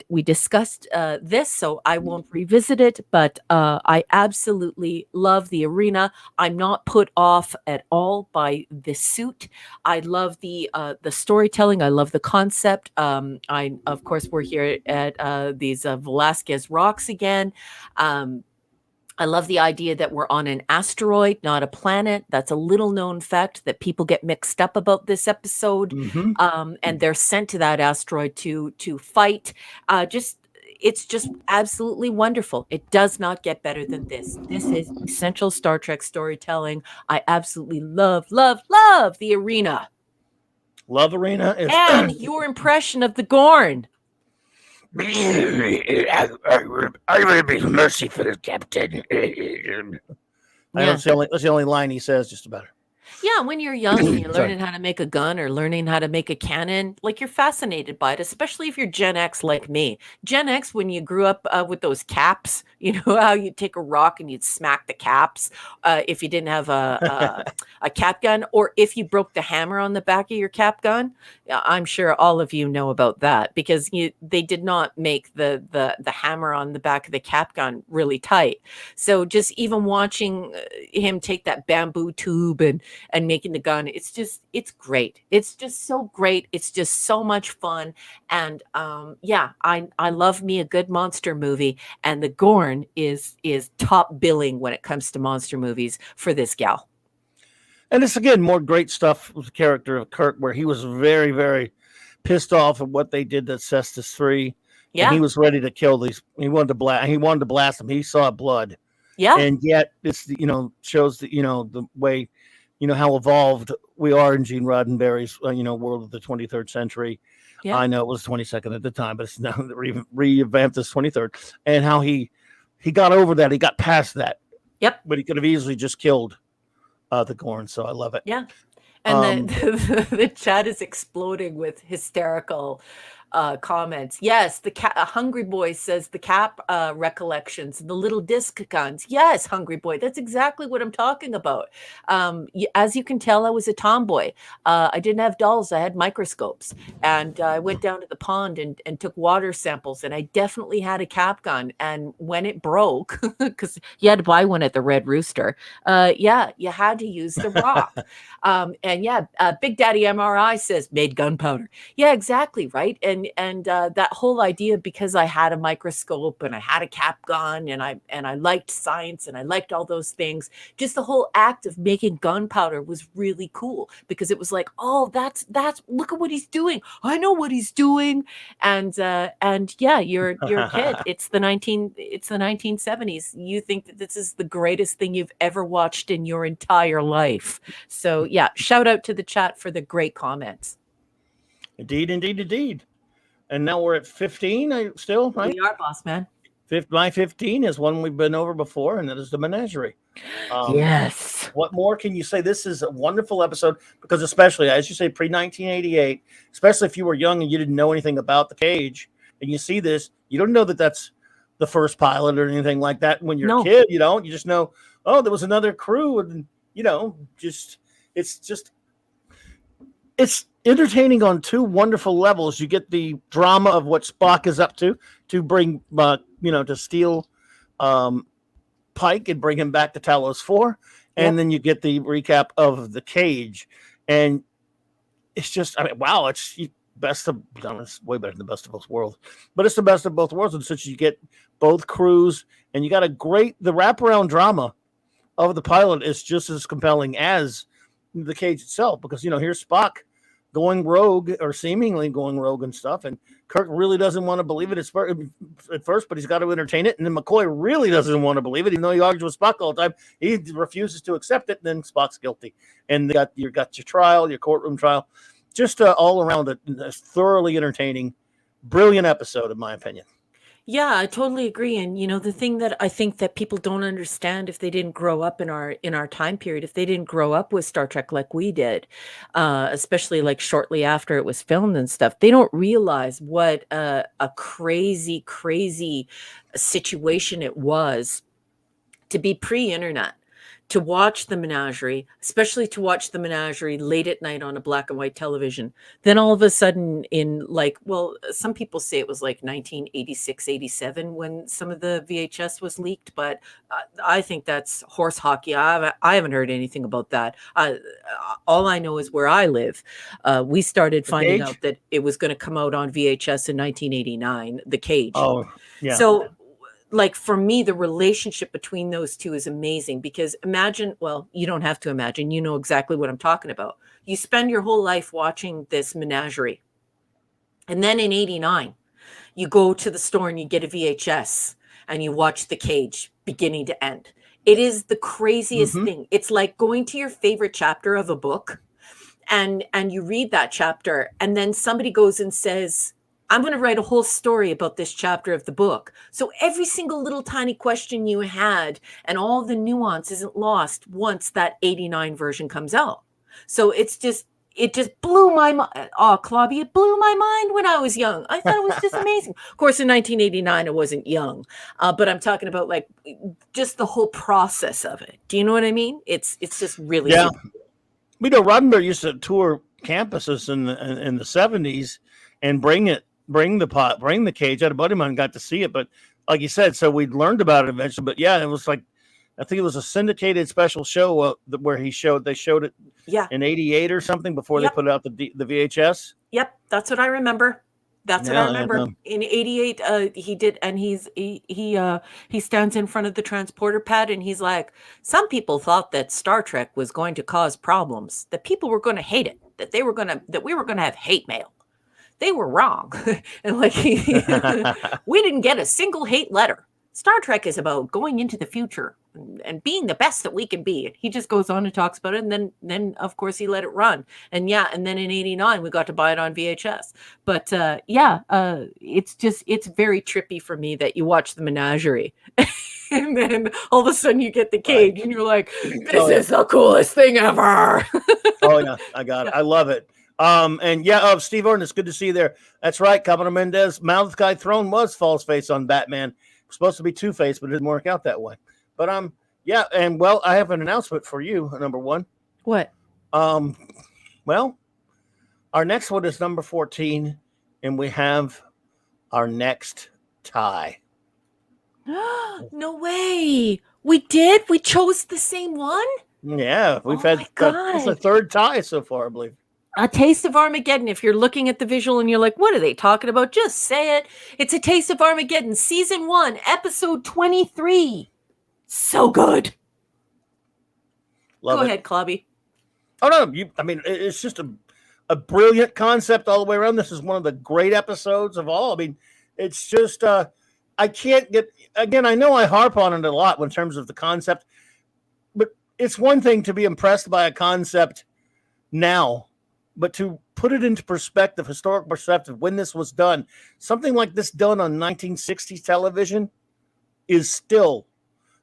we discussed this, so I won't revisit it. But I absolutely love the Arena. I'm not put off at all by the suit. I love the storytelling. I love the concept. Of course, we're here at these Velasquez rocks again. I love the idea that we're on an asteroid, not a planet. That's a little known fact that people get mixed up about this episode. And they're sent to that asteroid to fight. it's just absolutely wonderful. It does not get better than this. This is essential Star Trek storytelling. I absolutely love, love, love the arena. Love Arena is and your impression of the Gorn. I will be merciful, Captain. That's the only line he says, just about. Yeah, when you're young and you're learning how to make a gun or learning how to make a cannon, like you're fascinated by it, especially if you're Gen X like me. Gen X, when you grew up with those caps, you know how you'd take a rock and you'd smack the caps if you didn't have a cap gun, or if you broke the hammer on the back of your cap gun. I'm sure all of you know about that, because they did not make the hammer on the back of the cap gun really tight. So just even watching him take that bamboo tube and making the gun, it's great. It's just so great. It's just so much fun. And I love me a good monster movie, and the Gorn is top billing when it comes to monster movies for this gal. And it's, again, more great stuff with the character of Kirk, where he was very, very pissed off at what they did to Cestus 3. Yeah. And he was ready to kill these. He wanted to blast them. He saw blood. Yeah. And yet it's, shows that, the way, how evolved we are in Gene Roddenberry's, world of the 23rd century. Yeah. I know it was 22nd at the time, but it's now revamped as 23rd. And how he got over that. He got past that. Yep. But he could have easily just killed the Gorn. So I love it. Yeah. And the chat is exploding with hysterical comments. Yes, Hungry Boy says the cap recollections, the little disc guns. Yes, Hungry Boy, that's exactly what I'm talking about. As you can tell, I was a tomboy. I didn't have dolls. I had microscopes, and I went down to the pond and took water samples, and I definitely had a cap gun. And when it broke, because you had to buy one at the Red Rooster, you had to use the rock. Big Daddy MRI says made gunpowder. Yeah, exactly, right. And that whole idea, because I had a microscope and I had a cap gun and I liked science and I liked all those things, just the whole act of making gunpowder was really cool, because it was like, oh, that's look at what he's doing. I know what he's doing. And you're a kid. It's the 1970s. You think that this is the greatest thing you've ever watched in your entire life. So yeah, shout out to the chat for the great comments. Indeed. And now we're at 15 still, right? We are, boss man. My 15 is one we've been over before, and that is the Menagerie. Yes. What more can you say? This is a wonderful episode, because especially, as you say, pre-1988, especially if you were young and you didn't know anything about the cage, and you see this, you don't know that that's the first pilot or anything like that. When you're a kid, you don't. You just know, oh, there was another crew, and, it's entertaining on two wonderful levels. You get the drama of what Spock is up to bring, to steal Pike and bring him back to Talos 4. And then you get the recap of the cage. And it's just, wow, it's it's way better than the best of both worlds. But it's the best of both worlds. And since you get both crews, and you got the wraparound drama of the pilot is just as compelling as the cage itself, because here's Spock going rogue, or seemingly going rogue and stuff, and Kirk really doesn't want to believe it at first, but he's got to entertain it. And then McCoy really doesn't want to believe it, even though he argues with Spock all the time. He refuses to accept it, and then Spock's guilty. And you got your trial, your courtroom trial, just all around a thoroughly entertaining, brilliant episode, in my opinion. Yeah, I totally agree. And the thing that I think that people don't understand, if they didn't grow up in our time period, if they didn't grow up with Star Trek like we did, especially like shortly after it was filmed and stuff, they don't realize what a crazy situation it was to be pre-internet, to watch the Menagerie, especially to watch the Menagerie late at night on a black and white television. Then all of a sudden some people say it was like 1986, 87 when some of the VHS was leaked, but I think that's horse hockey. I haven't heard anything about that. All I know is where I live, we started finding out that it was going to come out on VHS in 1989, The Cage. Oh, yeah. So for me, the relationship between those two is amazing, because imagine, well, you don't have to imagine, you know exactly what I'm talking about. You spend your whole life watching this Menagerie. And then in 89, You go to the store and you get a VHS and you watch The Cage beginning to end. It is the craziest thing. It's like going to your favorite chapter of a book and you read that chapter, and then somebody goes and says, I'm going to write a whole story about this chapter of the book. So every single little tiny question you had and all the nuance isn't lost once that 89 version comes out. So it just blew my mind. Oh, Clobby, it blew my mind when I was young. I thought it was just amazing. Of course, in 1989, I wasn't young, but I'm talking about like just the whole process of it. Do you know what I mean? It's just really Yeah. super. We know Roddenberry used to tour campuses in the 70s and bring the Cage. I had a buddy of mine got to see it, but like you said, so we learned about it eventually. But yeah, it was like, I think it was a syndicated special show where they showed it in 88 or something before they put out the VHS. Yep, that's what I remember. That's what I remember. In 88, he did, and he stands in front of the transporter pad, and he's like, some people thought that Star Trek was going to cause problems, that people were going to hate it, that we were going to have hate mail. They were wrong. And like, we didn't get a single hate letter. Star Trek is about going into the future and being the best that we can be. And he just goes on and talks about it. And then of course he let it run. And and then in 89, we got to buy it on VHS. But it's very trippy for me that you watch the Menagerie and then all of a sudden you get the Cage and you're like, this is the coolest thing ever. Oh yeah, I got it. I love it. Steve Orton, it's good to see you there. That's right. Caballero Mendez, Malachi Throne was false face on Batman. Supposed to be Two-Face, but it didn't work out that way. But I have an announcement for you, number one. What? Well, our next one is number 14, and we have our next tie. No way. We did? We chose the same one? Yeah, we've had it's the third tie so far, I believe. A Taste of Armageddon. If you're looking at the visual and you're like, what are they talking about? Just say it. It's A Taste of Armageddon, season 1, episode 23. So good. Go ahead, Clobby. Oh, no. It's just a brilliant concept all the way around. This is one of the great episodes of all. I mean, it's just, I can't get, again, I know I harp on it a lot in terms of the concept, but it's one thing to be impressed by a concept now, but to put it into perspective, historic perspective, when this was done, something like this done on 1960s television is still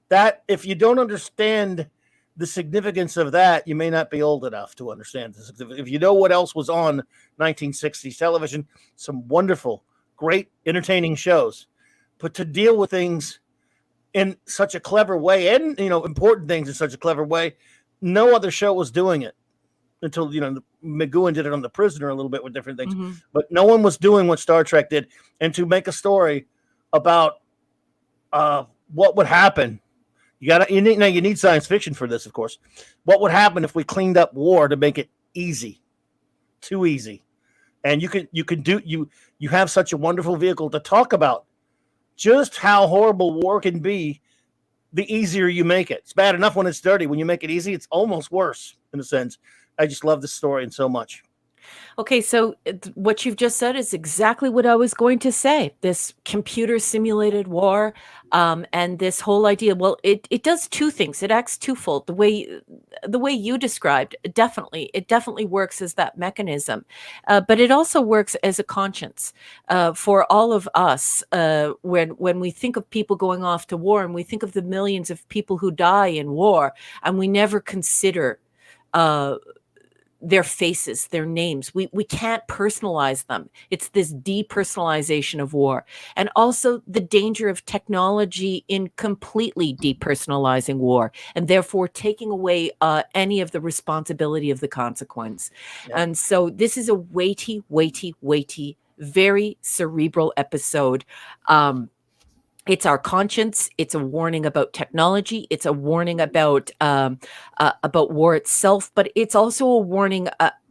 that. If you don't understand the significance of that, you may not be old enough to understand this. If you know what else was on 1960s television, some wonderful, great, entertaining shows, but to deal with things in such a clever way and, important things in such a clever way, no other show was doing it. Until McGowan did it on The Prisoner a little bit with different things, but no one was doing what Star Trek did. And to make a story about what would happen, you need science fiction for this, of course. What would happen if we cleaned up war to make it easy, too easy? And you have such a wonderful vehicle to talk about just how horrible war can be. The easier you make it, it's bad enough when it's dirty. When you make it easy, it's almost worse in a sense. I just love this story and so much. Okay, so what you've just said is exactly what I was going to say. This computer simulated war, and this whole idea. Well, it does two things. It acts twofold. The way you described, it definitely works as that mechanism, but it also works as a conscience for all of us. When we think of people going off to war, and we think of the millions of people who die in war, and we never consider their faces, their names. We can't personalize them. It's this depersonalization of war. And also the danger of technology in completely depersonalizing war, and therefore taking away any of the responsibility of the consequence. Yeah. And so this is a weighty, very cerebral episode. It's our conscience. It's a warning about technology. It's a warning about war itself, but it's also a warning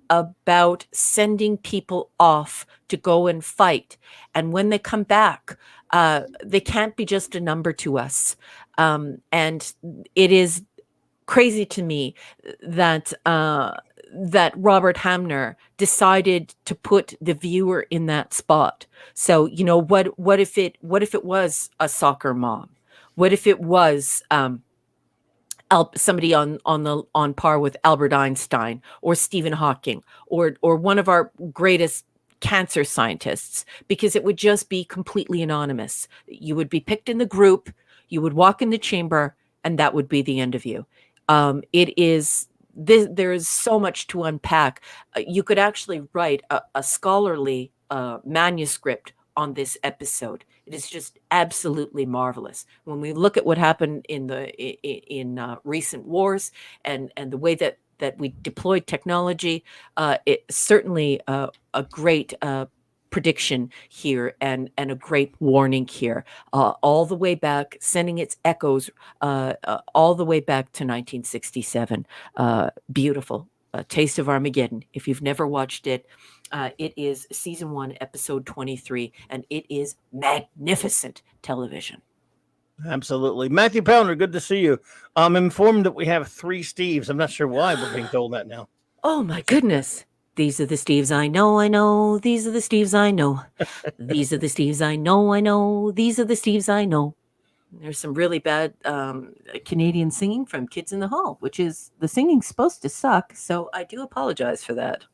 about sending people off to go and fight. And when they come back, they can't be just a number to us. And it is crazy to me that that Robert Hamner decided to put the viewer in that spot. So, what if it was a soccer mom? What if it was somebody on par with Albert Einstein or Stephen Hawking or one of our greatest cancer scientists? Because it would just be completely anonymous. You would be picked in the group, you would walk in the chamber, and that would be the end of you. There is so much to unpack. You could actually write a scholarly manuscript on this episode. It is just absolutely marvelous. When we look at what happened in recent wars and the way that we deployed technology, it's certainly a great prediction here and a great warning here, all the way back, sending its echoes all the way back to 1967. Beautiful. Taste of Armageddon. If you've never watched it, it is season 1, episode 23, and it is magnificent television. Absolutely. Matthew Pounder, good to see you. I'm informed that we have 3 Steves. I'm not sure why we're being told that now. Oh, my goodness. These are the Steves I know. These are the Steves I know. These are the Steves I know. These are the Steves I know. There's some really bad Canadian singing from Kids in the Hall, which is, the singing's supposed to suck, so I do apologize for that.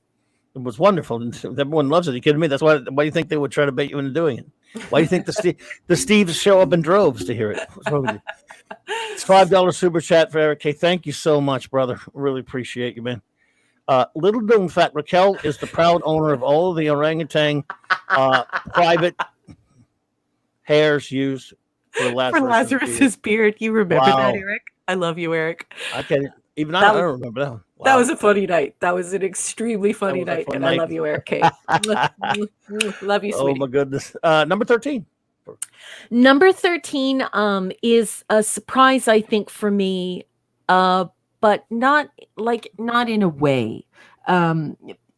It was wonderful. Everyone loves it. Are you kidding me? That's why do you think they would try to bait you into doing it? Why do you think the Steves show up in droves to hear it? What's wrong with you? It's $5 super chat for Eric K. Thank you so much, brother. Really appreciate you, man. Little known fact, Raquel is the proud owner of all of the orangutan private hairs used for Lazarus's beard. You remember that, Eric? I love you, Eric. I can't. Even I don't remember that one. Wow. That was a funny night. That was an extremely funny night. And I love you, Eric K. Love you, sweetie. Oh, my goodness. Number 13. Number 13 is a surprise, I think, for me, but not in a way.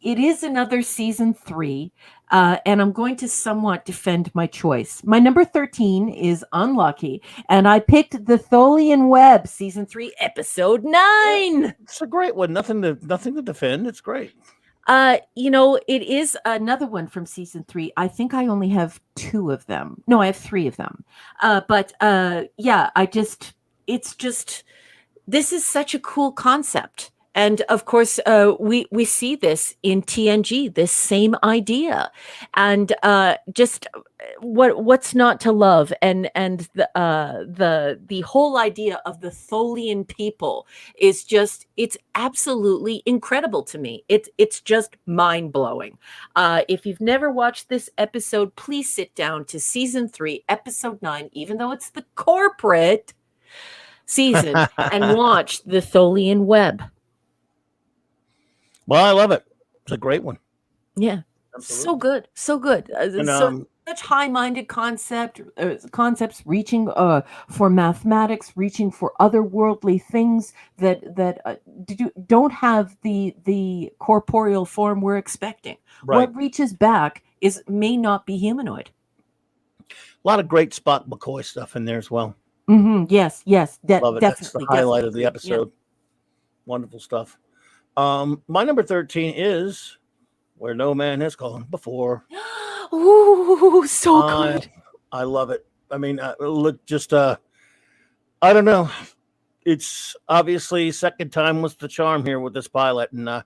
It is another season 3, and I'm going to somewhat defend my choice. My number 13 is Unlucky, and I picked the Tholian Web, season 3, episode 9. It's a great one. Nothing to defend. It's great. It is another one from season 3. I think I only have 2 of them. No, I have 3 of them. This is such a cool concept. And of course, we see this in TNG, this same idea, and just what's not to love, and the whole idea of the Tholian people is just, it's absolutely incredible to me. It's just mind blowing. If you've never watched this episode, please sit down to season 3, episode 9, even though it's the corporate season, and watch the Tholian Web. Well, I love it. It's a great one. Yeah. Absolutely. So good. Such high-minded concepts reaching for mathematics, reaching for otherworldly things that don't have the corporeal form we're expecting. Right. What reaches back may not be humanoid. A lot of great Spock McCoy stuff in there as well. Mm-hmm. Yes. Love it. That's the highlight of the episode. Yeah. Wonderful stuff. My number 13 is Where No Man Has Gone Before. Ooh, so good. I love it. I mean, look, just I don't know. It's obviously second time was the charm here with this pilot, and I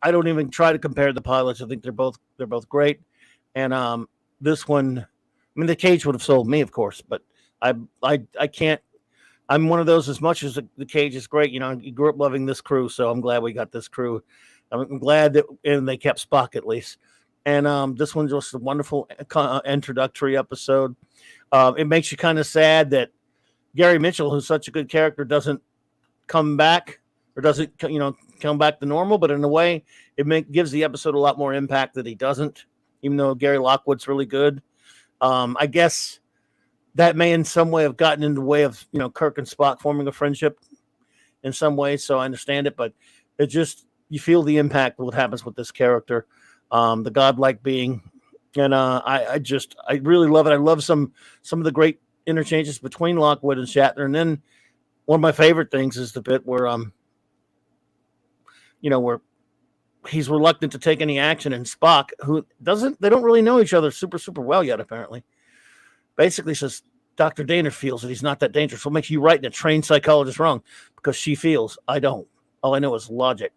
don't even try to compare the pilots. I think they're both great, and this one, I mean, the Cage would have sold me, of course, but I can't. I'm one of those, as much as the Cage is great. You grew up loving this crew, so I'm glad we got this crew. I'm glad that, and they kept Spock at least. And this one's just a wonderful introductory episode. It makes you kind of sad that Gary Mitchell, who's such a good character, doesn't come back or doesn't come back to normal. But in a way, gives the episode a lot more impact that he doesn't, even though Gary Lockwood's really good. I guess that may in some way have gotten in the way of, Kirk and Spock forming a friendship in some way. So I understand it, but it just, you feel the impact of what happens with this character, the godlike being. And I really love it. I love some of the great interchanges between Lockwood and Shatner. And then one of my favorite things is the bit where where he's reluctant to take any action, and Spock, they don't really know each other super well yet, apparently, basically says Dr. Daner feels that he's not that dangerous. What makes you right and a trained psychologist wrong? Because she feels. I don't. All I know is logic.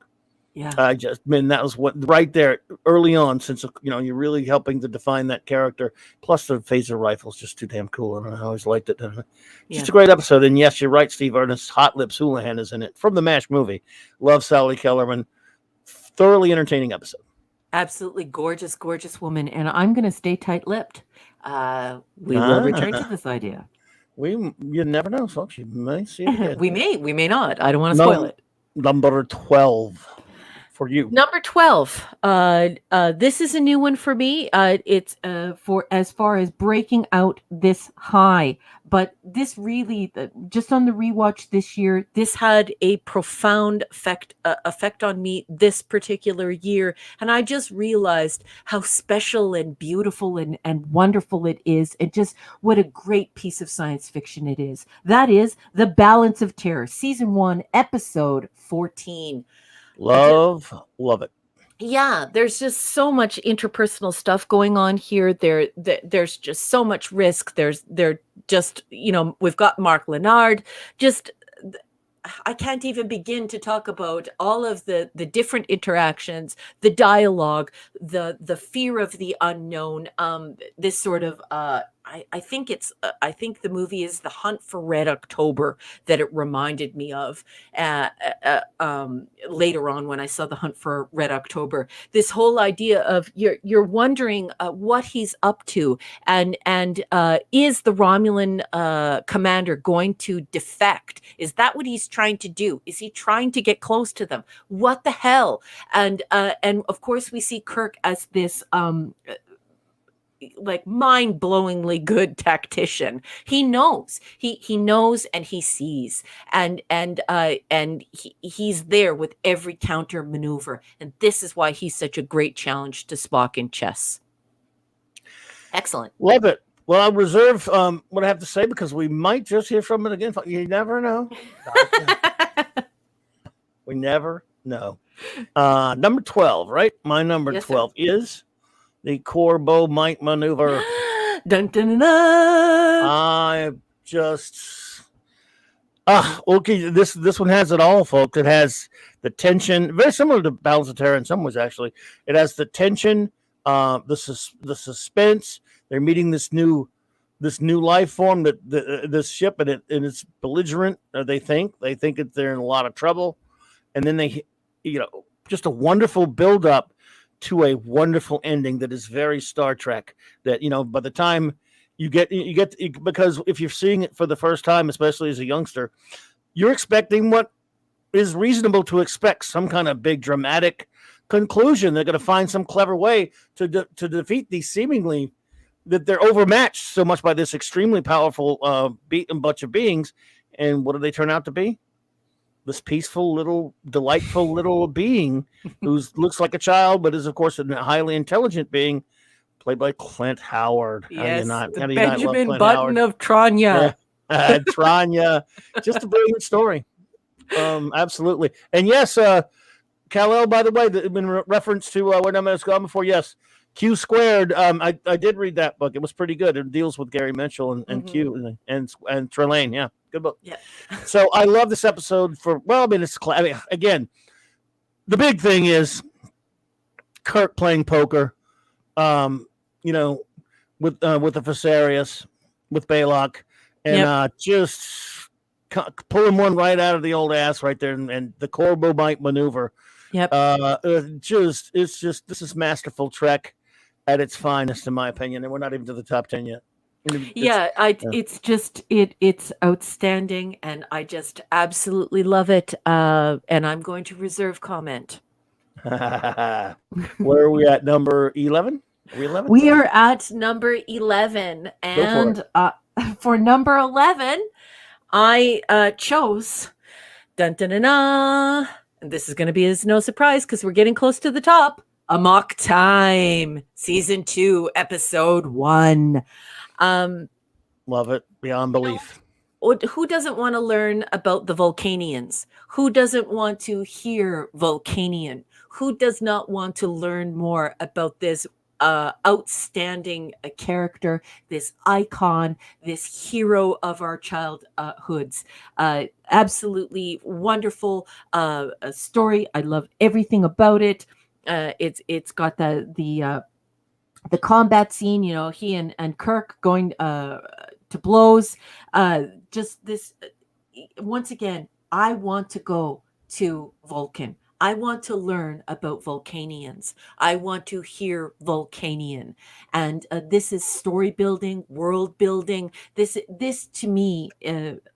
Yeah. That was what right there early on, since you're really helping to define that character. Plus the phaser rifle's just too damn cool, and I always liked it. Just a great episode. And yes, you're right, Steve Ernest. Hot Lips Houlihan is in it from the MASH movie. Love Sally Kellerman. Thoroughly entertaining episode. Absolutely gorgeous woman, and I'm going to stay tight-lipped. We will return to this idea. You never know, folks. You may see it again. We may not. I don't want to spoil it. Number 12 for you. Number 12. This is a new one for me. It's for as far as breaking out this high, but this really, just on the rewatch this year, this had a profound effect on me this particular year, and I just realized how special and beautiful and wonderful it is, and just what a great piece of science fiction it is. That is The Balance of Terror, Season 1, Episode 14. Love it. Yeah, there's just so much interpersonal stuff going on here. There's just so much risk. They're just, we've got Mark Lenard. Just, I can't even begin to talk about all of the different interactions, the dialogue, the fear of the unknown. This sort of I think the movie is The Hunt for Red October that it reminded me of later on when I saw The Hunt for Red October. This whole idea of you're wondering what he's up to, and is the Romulan commander going to defect? Is that what he's trying to do? Is he trying to get close to them? What the hell? And of course we see Kirk as this like mind-blowingly good tactician. He knows, he knows, and he sees, and he's there with every counter maneuver, and this is why he's such a great challenge to Spock in chess. Excellent. Love it. Well, I'll reserve what I have to say, because we might just hear from it again. You never know. We never know. Number 12, right? My number 12 is the Corbeau Mike maneuver. Dun, dun, dun, dun. I just okay. This one has it all, folks. It has the tension, very similar to Balance of Terror in some ways. Actually, it has the tension, the suspense. They're meeting this new life form, this ship, and it's belligerent. They think that they're in a lot of trouble, and then they, just a wonderful build up to a wonderful ending that is very Star Trek. That by the time you get because if you're seeing it for the first time, especially as a youngster, you're expecting what is reasonable to expect, some kind of big dramatic conclusion. They're going to find some clever way to defeat these seemingly that they're overmatched so much by this extremely powerful beaten bunch of beings. And what do they turn out to be? This peaceful little, delightful little being who looks like a child, but is, of course, a highly intelligent being, played by Clint Howard. Yes, the Benjamin Button of Tranya. Yeah. Tranya. Just a brilliant story. Absolutely. And yes, Kal-El, by the way, in reference to what I'm going to go before, yes, Q Squared. I did read that book. It was pretty good. It deals with Gary Mitchell and Q and Trelane. Yeah, good book. Yeah. So I love this episode again, the big thing is Kirk playing poker, with the Fesarius, with Baylock, and just pulling one right out of the old ass right there, and the Corbeau Mike maneuver. Yep. This is masterful Trek at its finest, in my opinion, and we're not even to the top 10 yet. It's outstanding, and I just absolutely love it. And I'm going to reserve comment. Where are we at? Number 11? Are we 11? We are at number 11, and for number 11, I chose dun dun dun dun. And this is going to be no surprise because we're getting close to the top. Amok Time, Season 2, Episode 1. Love it beyond belief. who doesn't want to learn about the Vulcanians? Who doesn't want to hear Vulcanian? Who does not want to learn more about this outstanding character, this icon, this hero of our childhoods? Absolutely wonderful story. I love everything about it. It's got the combat scene, he and Kirk going to blows. Just this, once again, I want to go to Vulcan. I want to learn about Vulcanians. I want to hear Vulcanian. And this is story building, world building. This to me,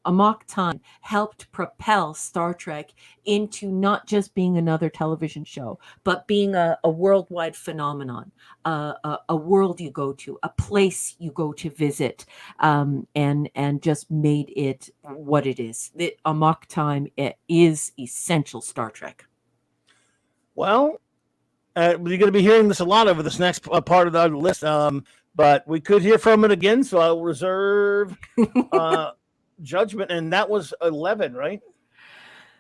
Amok Time helped propel Star Trek into not just being another television show, but being a worldwide phenomenon, a world you go to, a place you go to visit, and just made it what it is. Amok Time is essential Star Trek. Well, you're going to be hearing this a lot over this next part of the list, but we could hear from it again, so I'll reserve judgment. And that was 11, right?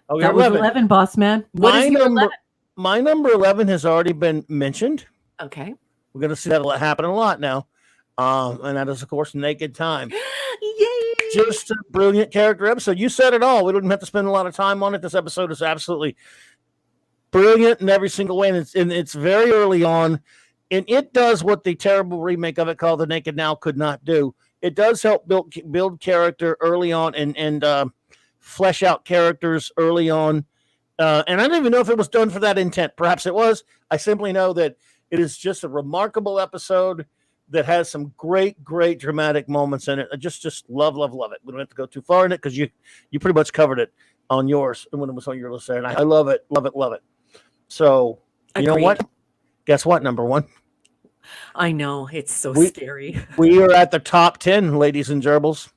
Oh, that was 11, boss man. What is your 11? My number 11 has already been mentioned. Okay. We're going to see that happen a lot now. And that is, of course, Naked Time. Yay! Just a brilliant character episode. You said it all. We didn't have to spend a lot of time on it. This episode is absolutely brilliant in every single way, and it's very early on, and it does what the terrible remake of it called The Naked Now could not do. It does help build character early on and flesh out characters early on, and I don't even know if it was done for that intent. Perhaps it was. I simply know that it is just a remarkable episode that has some great dramatic moments in it. I just love it. We don't have to go too far in it because you pretty much covered it on yours when it was on your list there, and I love it. So, you know what? Guess what, number one? I know. It's so scary. We are at the top 10, ladies and gerbils.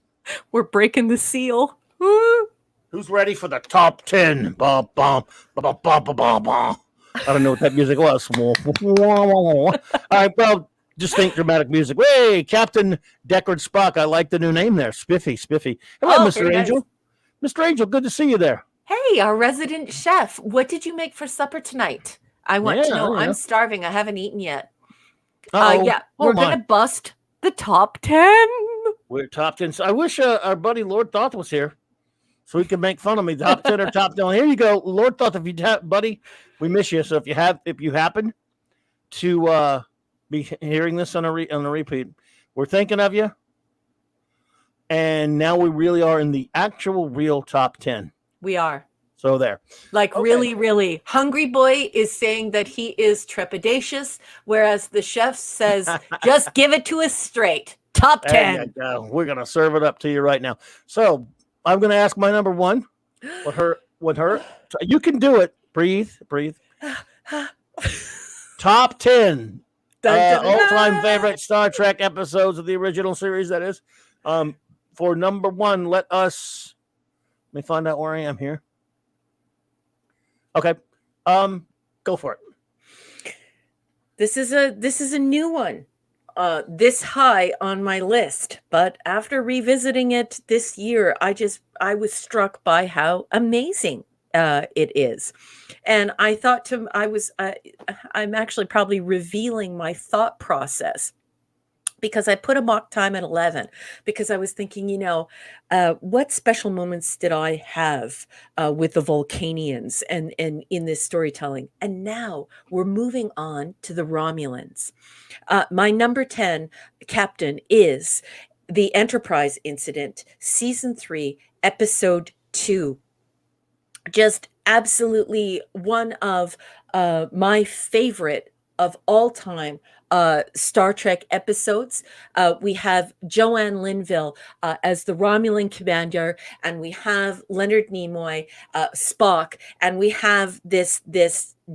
We're breaking the seal. Who's ready for the top 10? Bum, bum, bum, bum, bum, bum, bum. I don't know what that music was. All right, well, just think dramatic music. Hey, Captain Deckard Spock. I like the new name there. Spiffy. Hello, Mr. Angel. Nice. Mr. Angel, good to see you there. Hey, our resident chef. What did you make for supper tonight? I want to know. I'm starving. I haven't eaten yet. We're going to bust the top 10. We're top 10. So I wish our buddy Lord Thoth was here so he could make fun of me. Top 10 or top 10. Here you go. Lord Thoth, if you buddy, we miss you. So if you happen to be hearing this on a repeat, we're thinking of you. And now we really are in the actual real top 10. We are. So there. Like, okay. Really. Hungry Boy is saying that he is trepidatious, whereas the chef says, just give it to us straight. Top 10. We're going to serve it up to you right now. So I'm going to ask my number one. You can do it. Breathe. Top 10 all-time favorite Star Trek episodes of the original series, that is. For number one, let me find out where I am here. Okay. Go for it. This is a new one. This high on my list, but after revisiting it this year, I was struck by how amazing it is. And I thought I'm actually probably revealing my thought process, because I put Amok Time at 11 because I was thinking, what special moments did I have with the Vulcanians and in this storytelling? And now we're moving on to the Romulans. My number 10 captain is the Enterprise incident, season 3, episode 2. Just absolutely one of my favorite of all time Star Trek episodes. We have Joanne Linville as the Romulan commander, and we have Leonard Nimoy, Spock, and we have this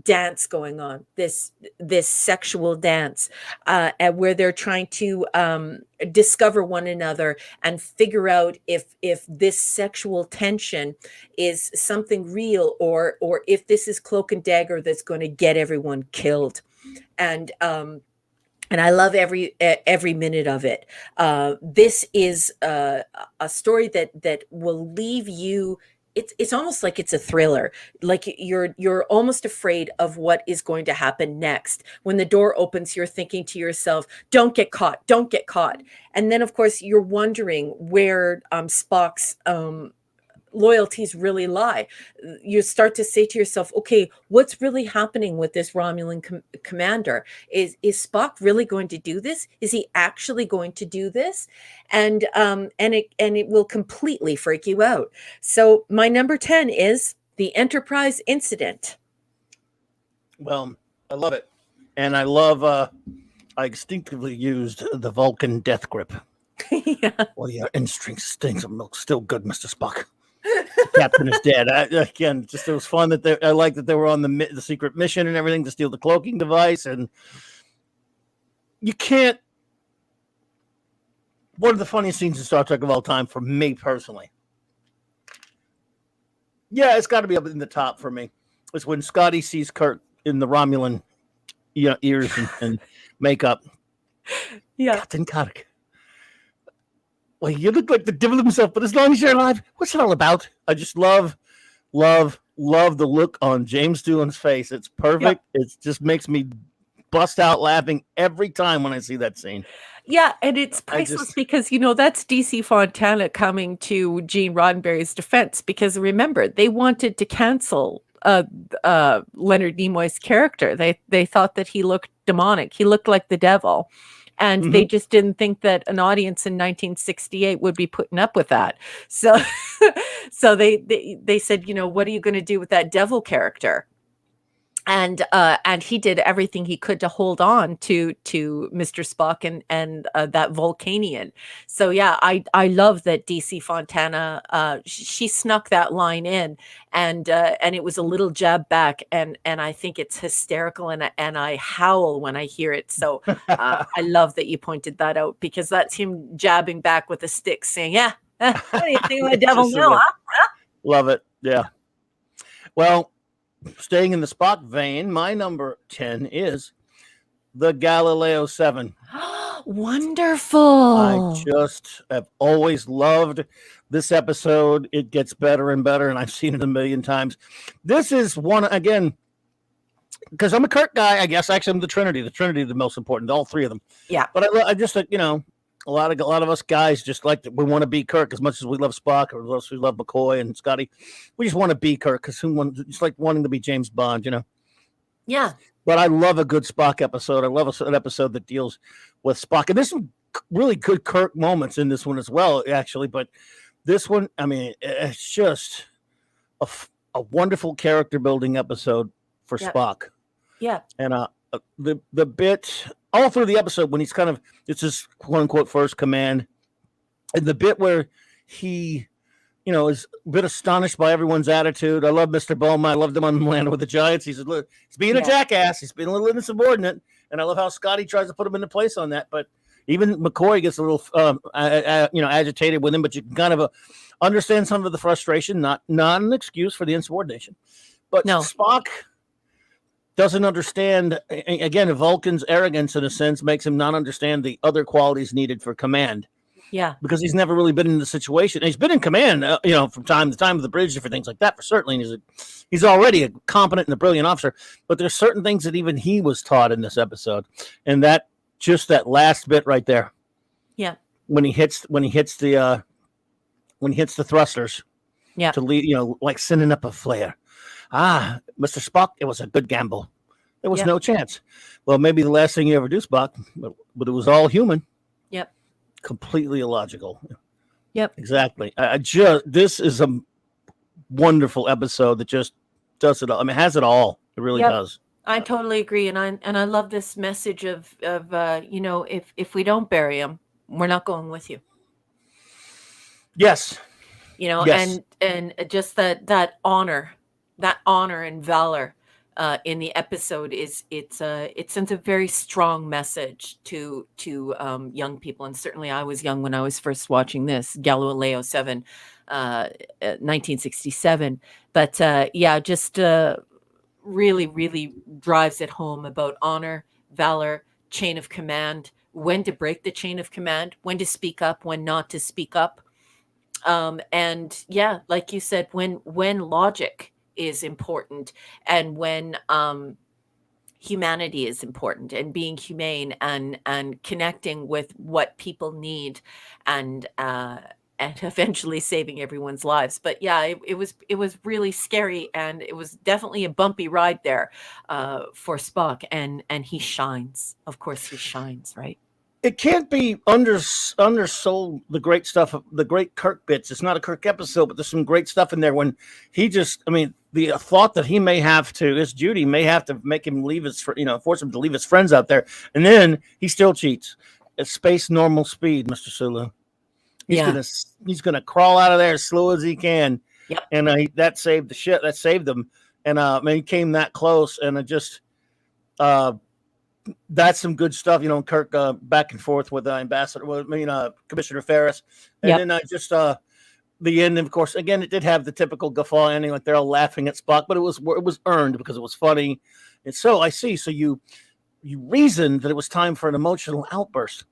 dance going on, this sexual dance, where they're trying to discover one another and figure out if this sexual tension is something real or if this is cloak and dagger that's going to get everyone killed. And and I love every minute of it. This is a story that will leave you. It's almost like it's a thriller. Like you're almost afraid of what is going to happen next. When the door opens, you're thinking to yourself, "Don't get caught! Don't get caught!" And then, of course, you're wondering where Spock's loyalties really lie. You start to say to yourself, okay, what's really happening with this Romulan commander? Is Spock really going to do this? Is he actually going to do this? And it will completely freak you out. So my number 10 is the Enterprise incident. Well, I love it. And I love I instinctively used the Vulcan death grip. Yeah. Well, your instincts stings of milk. Still good, Mr. Spock. The captain is dead. Again, just it was fun that I like that they were on the secret mission and everything to steal the cloaking device. And you can't. One of the funniest scenes in Star Trek of all time for me personally. Yeah, it's got to be up in the top for me. It's when Scotty sees Kirk in the Romulan ears and makeup. Yeah. Captain Kirk. Well, you look like the devil himself, but as long as you're alive, what's it all about? I just love the look on James Doohan's face. It's perfect. Yeah. It just makes me bust out laughing every time when I see that scene. Yeah, and it's priceless because, that's DC Fontana coming to Gene Roddenberry's defense, because remember, they wanted to cancel Leonard Nimoy's character. They thought that he looked demonic. He looked like the devil. And they just didn't think that an audience in 1968 would be putting up with that. So they said, what are you going to do with that devil character? And he did everything he could to hold on to Mr. Spock and that Vulcanian. So yeah, I love that DC Fontana she snuck that line in, and it was a little jab back, and I think it's hysterical, and I howl when I hear it. So I love that you pointed that out, because that's him jabbing back with a stick, saying, "Yeah, what do you think of the devil now?" Huh? Love it. Yeah. Well, staying in the Spock vein, my number 10 is the Galileo 7. Wonderful. I just have always loved this episode. It gets better and better, and I've seen it a million times. This is one, again, because I'm a Kirk guy, I guess. Actually, I'm the Trinity. The Trinity is the most important, all three of them. Yeah. But I just, a lot of us guys just like we want to be Kirk as much as we love Spock, or as we love McCoy and Scotty. We just want to be Kirk because it's like wanting to be James Bond, Yeah. But I love a good Spock episode. I love an episode that deals with Spock, and there's some really good Kirk moments in this one as well, actually. But this one, I mean, it's just a wonderful character building episode for Spock. Yeah. And the bit all through the episode when it's his quote unquote first command, and the bit where he, is a bit astonished by everyone's attitude. I love Mr. Bowman. I loved him on Land with the Giants. He's being a jackass. He's being a little insubordinate, and I love how Scotty tries to put him into place on that. But even McCoy gets a little, agitated with him. But you can kind of understand some of the frustration. Not an excuse for the insubordination, but no. Spock doesn't understand, again, Vulcan's arrogance, in a sense, makes him not understand the other qualities needed for command. Yeah. Because he's never really been in the situation. He's been in command, from time to time of the bridge, different things like that, for certainly. And he's already a competent and a brilliant officer. But there's certain things that even he was taught in this episode. And that last bit right there. Yeah. When he hits the thrusters. Yeah. To lead, like sending up a flare. Mr. Spock, it was a good gamble. There was no chance. Well, maybe the last thing you ever do, Spock, but it was all human. Yep. Completely illogical. Yep. Exactly. This is a wonderful episode that just does it all. I mean, it has it all. It really does. I totally agree, and I love this message of if we don't bury him, we're not going with you. Yes. Yes. And just that honor and valor in the episode it sends a very strong message to young people, and certainly I was young when I was first watching this Galileo 7, 1967. But just really, really drives it home about honor, valor, chain of command, when to break the chain of command, when to speak up, when not to speak up. And yeah, like you said, when logic is important, and when humanity is important, and being humane, and connecting with what people need, and eventually saving everyone's lives. But yeah, it was really scary, and it was definitely a bumpy ride there for Spock, and he shines. Of course, he shines, right? It can't be undersold, the great stuff, the great Kirk bits. It's not a Kirk episode, but there's some great stuff in there when he just, I mean, the thought that he may have to, this Judy may have to make him leave his, force him to leave his friends out there. And then he still cheats at space normal speed, Mr. Sulu. He's gonna crawl out of there as slow as he can. Yep. And that saved the shit. That saved him. And he came that close, and it just, that's some good stuff, Kirk back and forth with Commissioner Ferris. And then just the end, of course, again, it did have the typical guffaw ending, like they're all laughing at Spock, but it was earned because it was funny. And so I see. So you reasoned that it was time for an emotional outburst.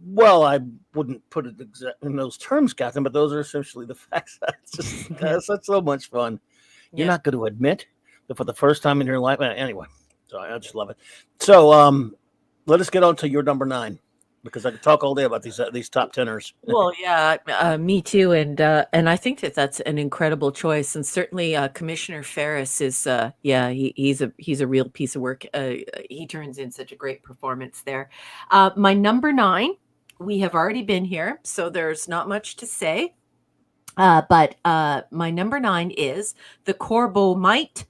Well, I wouldn't put it in those terms, Captain, but those are essentially the facts. That's so much fun. You're not going to admit that for the first time in your life. Anyway. So I just love it. So let us get on to your number 9, because I could talk all day about these top tenors. Well, yeah, me too, and I think that's an incredible choice, and certainly Commissioner Ferris is, he's a real piece of work. He turns in such a great performance there. My number 9, we have already been here, so there's not much to say. But my number 9 is the Corbomite.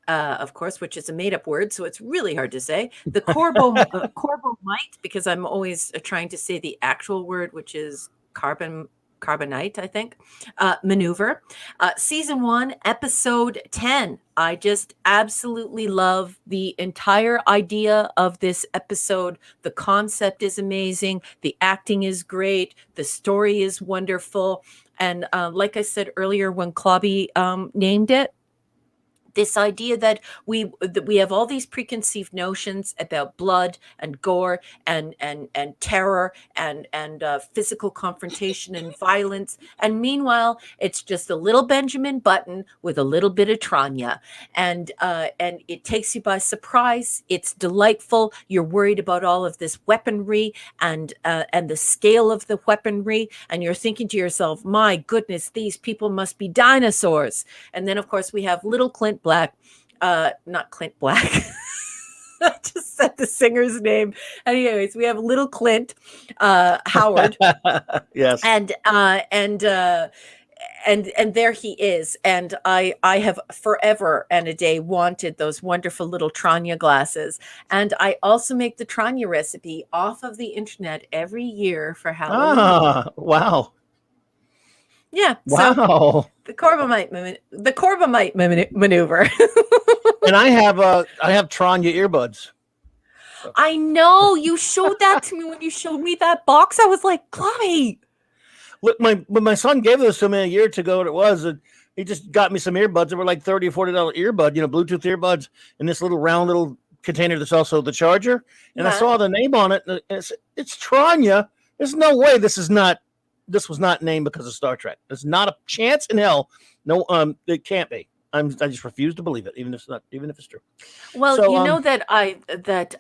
Of course, which is a made-up word, so it's really hard to say. The Corbomite, because I'm always trying to say the actual word, which is carbonite, I think. Maneuver. Season 1, episode 10. I just absolutely love the entire idea of this episode. The concept is amazing. The acting is great. The story is wonderful. And like I said earlier, when Clobby named it, this idea that we have all these preconceived notions about blood and gore and terror and physical confrontation and violence, and meanwhile it's just a little Benjamin Button with a little bit of Tranya, and it takes you by surprise. It's delightful. You're worried about all of this weaponry and the scale of the weaponry, and you're thinking to yourself, my goodness, these people must be dinosaurs. And then of course we have little Clint Black, not Clint Black. I just said the singer's name. Anyways, we have little Clint Howard. Yes. And there he is. And I have forever and a day wanted those wonderful little Tranya glasses. And I also make the Tranya recipe off of the internet every year for Halloween. Wow. Yeah. Wow. So the Corbomite maneuver. And I have Tranya earbuds. So. I know, you showed that to me when you showed me that box. I was like, Chloe. Look, when my son gave those to me a year ago, what it was, and he just got me some earbuds. They were like $30 or $40 earbud, Bluetooth earbuds, in this little round little container that's also the charger. And I saw the name on it, and it's Tranya. There's no way this was not named because of Star Trek. There's not a chance in hell. No, it can't be. I just refuse to believe it, even if it's true. Well, so, that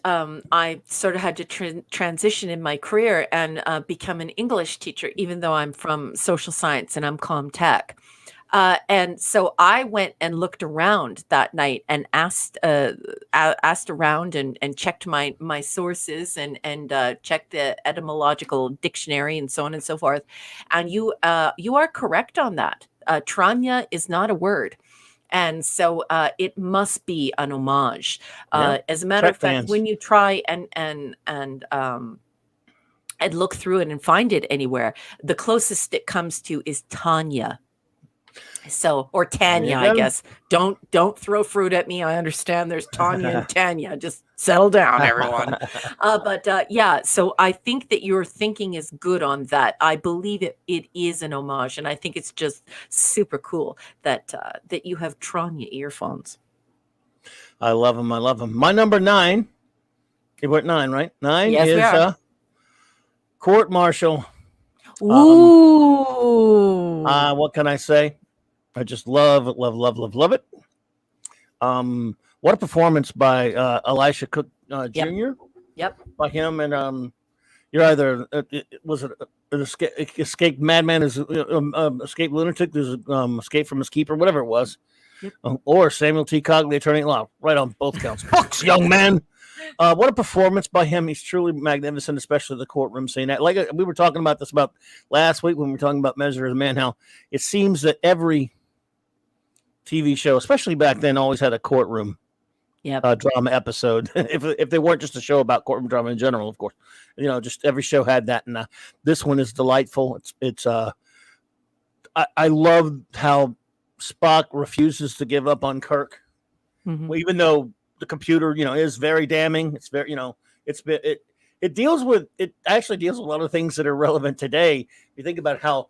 I sort of had to transition in my career and become an English teacher, even though I'm from social science and I'm comm tech. And so I went and looked around that night and asked around and checked my sources and checked the etymological dictionary and so on and so forth. And you are correct on that. Tranya is not a word. And so it must be an homage. As a matter of fact, when you try and look through it and find it anywhere, the closest it comes to is Tanya. So, or Tanya, I guess. Don't throw fruit at me. I understand there's Tanya and Tanya. Just settle down, everyone. So I think that your thinking is good on that. I believe it is an homage, and I think it's just super cool that you have Tranya earphones. I love them. My number 9 We're at 9, right? 9 Yes, we is are. court martial. Ooh. What can I say? I just love it. What a performance by Elisha Cook Yep. Jr. Yep. By him, and you're either was it an escaped madman, is escaped lunatic, there's escape from his keeper, whatever it was, Yep. Or Samuel T. Cogley, attorney at law, right on both counts. Bucks, young man. What a performance by him! He's truly magnificent, especially the courtroom scene. Like we were talking about this about last week when we were talking about Measure of the Man. How it seems that every TV show, especially back then, always had a courtroom drama episode. if they weren't just a show about courtroom drama in general, of course, just every show had that. And this one is delightful. I love how Spock refuses to give up on Kirk, even though the computer, is very damning. It's very, it deals with, it actually deals with a lot of things that are relevant today. You think about how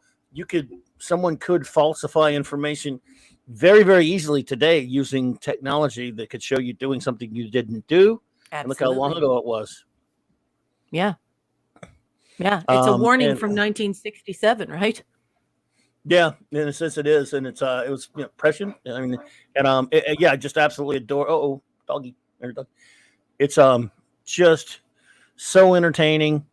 someone could falsify information very, very easily today using technology that could show you doing something you didn't do. Absolutely. And look how long ago it was. Yeah. Yeah. It's a warning from 1967, right? Yeah, in a sense it is. And it was prescient. I mean, and I just absolutely adore. Doggy. It's just so entertaining.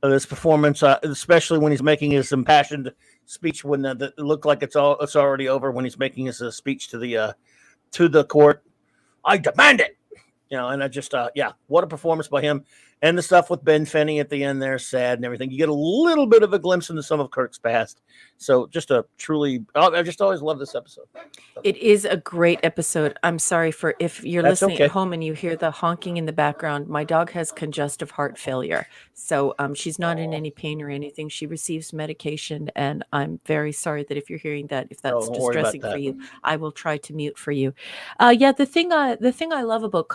This performance, especially when he's making his impassioned speech, when it looked like it's already over, when he's making his speech to the court. I demand it. And I just what a performance by him. And the stuff with Ben Finney at the end there, sad and everything. You get a little bit of a glimpse into some of Kirk's past. So just I just always love this episode. It is a great episode. I'm sorry for if you're listening at home and you hear the honking in the background. My dog has congestive heart failure. So she's not in any pain or anything. She receives medication. And I'm very sorry that if you're hearing that, if that's distressing for you, I will try to mute for you. The thing I love about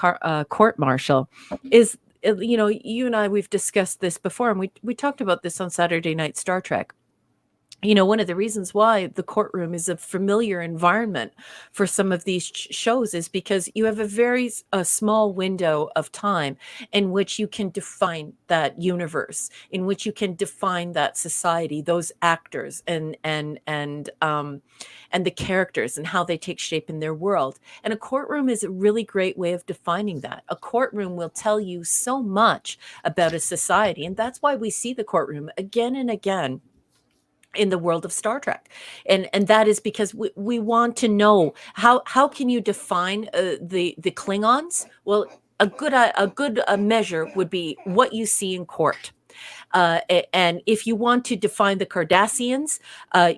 court martial is, you and I, we've discussed this before, and we talked about this on Saturday Night Star Trek. One of the reasons why the courtroom is a familiar environment for some of these shows is because you have a very small window of time in which you can define that universe, in which you can define that society, those actors and the characters and how they take shape in their world. And a courtroom is a really great way of defining that. A courtroom will tell you so much about a society, and that's why we see the courtroom again and again in the world of Star Trek. And that is because we want to know how can you define the Klingons? Well, a good measure would be what you see in court. And if you want to define the Cardassians,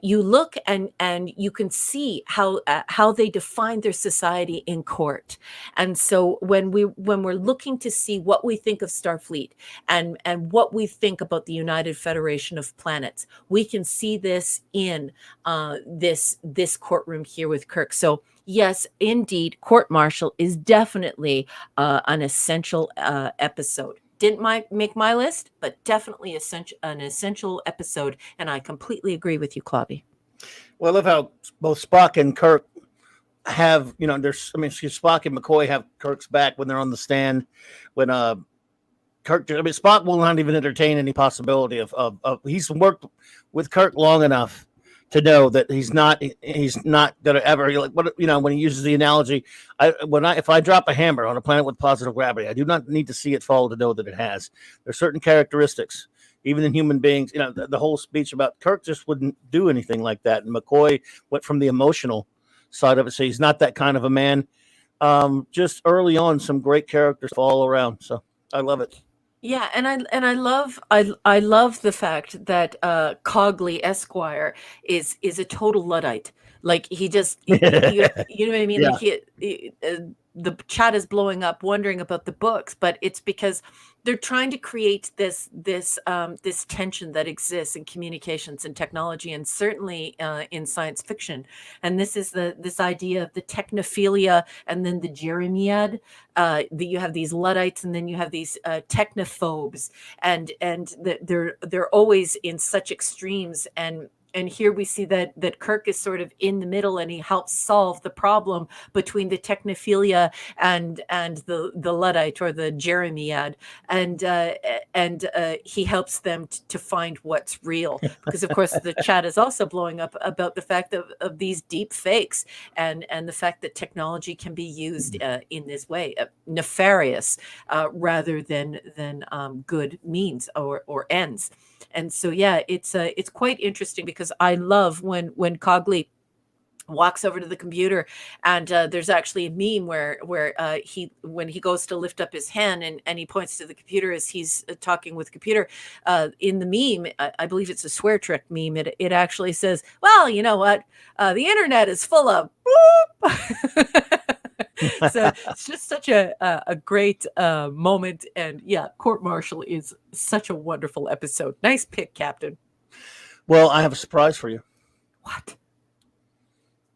you look and you can see how they define their society in court. And so when we're looking to see what we think of Starfleet and what we think about the United Federation of Planets, we can see this in this courtroom here with Kirk. So yes, indeed, court martial is definitely an essential episode. Didn't make my list, but definitely an essential episode, and I completely agree with you, Clobby. Well, I love how both Spock and Kirk have, Spock and McCoy have Kirk's back when they're on the stand. When Spock will not even entertain any possibility of he's worked with Kirk long enough to know that he's not going to ever, when he uses the analogy, if I drop a hammer on a planet with positive gravity, I do not need to see it fall to know that it has. There's certain characteristics, even in human beings, the whole speech about Kirk just wouldn't do anything like that. And McCoy went from the emotional side of it. So he's not that kind of a man. Just early on, some great characters all around. So I love it. Yeah, and I love the fact that Cogley Esquire is a total Luddite. Like he just you know what I mean? Yeah. Like the chat is blowing up wondering about the books, but it's because they're trying to create this tension that exists in communications and technology, and certainly in science fiction. And this is this idea of the technophilia, and then the Jeremiad. That you have these Luddites, and then you have these technophobes, and they're always in such extremes. And And here we see that Kirk is sort of in the middle, and he helps solve the problem between the technophilia and the Luddite or the Jeremiad, and he helps them to find what's real. Because of course the chat is also blowing up about the fact of these deep fakes, and the fact that technology can be used in this way, nefarious rather than good means or ends. And so, yeah, it's quite interesting, because I love when Cogley walks over to the computer, and there's actually a meme where when he goes to lift up his hand, and he points to the computer as he's talking with the computer. In the meme, I believe it's a swear trick meme. It actually says, "Well, you know what? The internet is full of boop." So it's just such a great moment. And yeah, Court Martial is such a wonderful episode. Nice pick, Captain. Well, I have a surprise for you. What?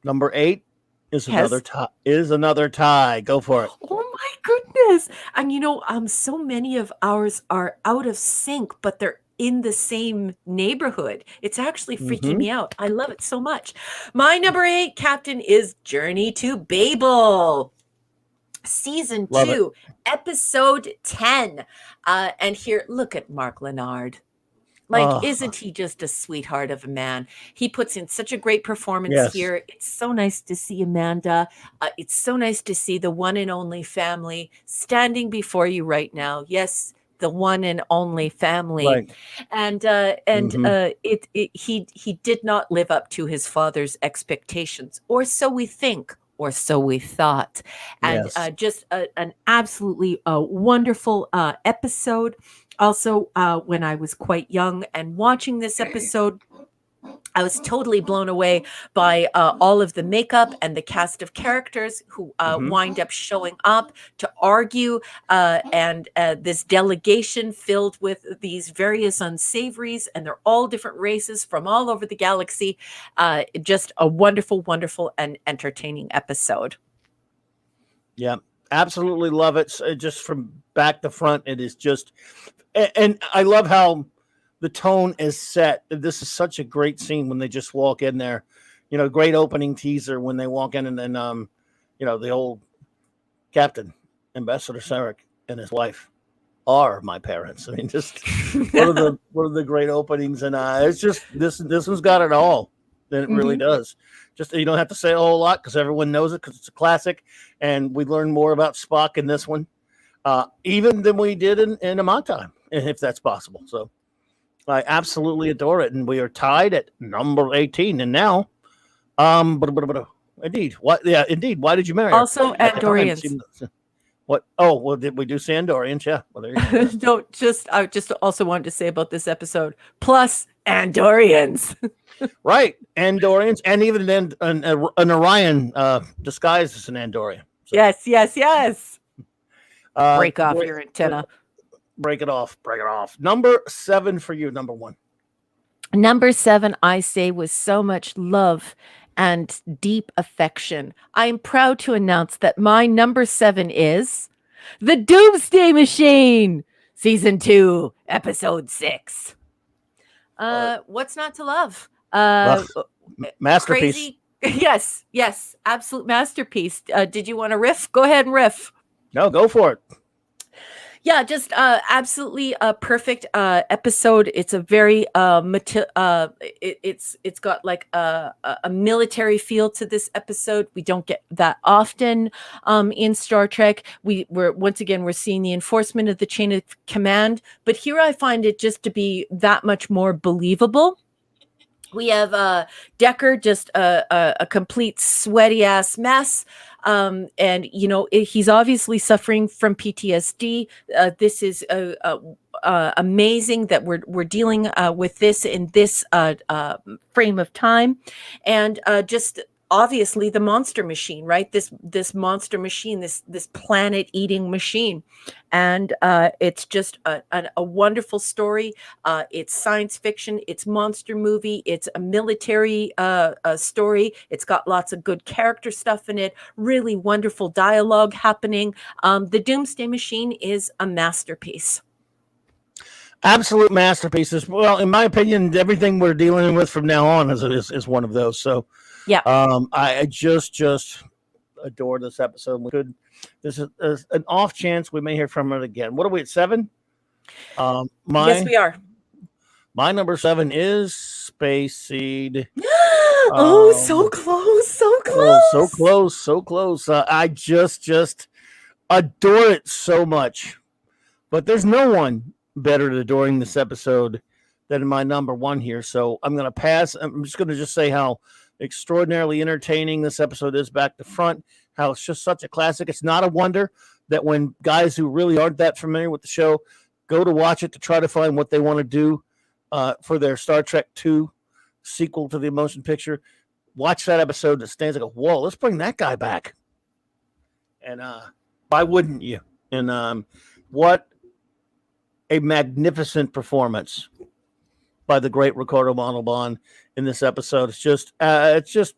Number 8 is another tie. Go for it. Oh my goodness. And so many of ours are out of sync, but they're in the same neighborhood. It's actually freaking me out. I love it so much. My number 8, Captain, is Journey to Babel. Season 2, episode 10. And here, look at Mark Lenard. Isn't he just a sweetheart of a man? He puts in such a great performance here. It's so nice to see Amanda. It's so nice to see the one and only family standing before you right now. Yes, the one and only family. Right. And he did not live up to his father's expectations, or so we think, or so we thought. And just an absolutely wonderful episode. Also, when I was quite young and watching this episode, I was totally blown away by all of the makeup and the cast of characters who wind up showing up to argue, and this delegation filled with these various unsavories, and they're all different races from all over the galaxy. Just a wonderful, wonderful, and entertaining episode. Yeah, absolutely love it. Just from back to front, it is just, and I love how the tone is set. This is such a great scene when they just walk in there. Great opening teaser when they walk in, and then the old Captain Ambassador Sarek and his wife are my parents. I mean, just one of the great openings, and it's just this one's got it all. And it really does. Just, you don't have to say a whole lot because everyone knows it, because it's a classic, and we learn more about Spock in this one, even than we did in Amok Time, if that's possible. So I absolutely adore it, and we are tied at number 18. And now, indeed, what? Yeah, indeed. Why did you marry her? Also, Andorians. What? Oh, well, did we do Sandorians? Yeah. Well, there you go. I just also wanted to say about this episode, plus Andorians. Right, Andorians, and even an Orion disguised as an Andorian. So, yes. Break off your antenna. Break it off. Number 7 for you. Number 1. Number 7, I say, with so much love and deep affection, I am proud to announce that my number 7 is The Doomsday Machine, Season 2, Episode 6. What's not to love? Masterpiece. Crazy. Yes, absolute masterpiece. Did you want to riff? Go ahead and riff. No, go for it. Yeah, just absolutely perfect episode. It's a very it's got like a military feel to this episode. We don't get that often in Star Trek. We're seeing the enforcement of the chain of command, but here I find it just to be that much more believable. We have Decker, just a complete sweaty ass mess. And he's obviously suffering from PTSD. This is amazing that we're dealing with this in this frame of time, and just obviously the monster machine, right? This monster machine, this planet eating machine, and it's just a wonderful story. It's science fiction, it's monster movie, it's a military story. It's got lots of good character stuff in it, really wonderful dialogue happening. The Doomsday Machine is a masterpiece. Absolute masterpieces. Well, in my opinion, everything we're dealing with from now on is one of those. So, Yeah. I just adore this episode. We could. This is an off chance we may hear from it again. What are we at 7? Yes, My we are. my number 7 is Space Seed. Oh, so close, so Oh, so close. close, so close. I just adore it so much. But there's no one better at adoring this episode than my number 1 here. So I'm going to pass. I'm just going to just say how extraordinarily entertaining this episode is back to front, how it's just such a classic. It's not a wonder that when guys who really aren't that familiar with the show go to watch it to try to find what they want to do for their Star Trek II sequel to the motion picture, watch that episode that stands like, whoa, let's bring that guy back. And why wouldn't you? And what a magnificent performance by the great Ricardo Montalban in this episode. It's just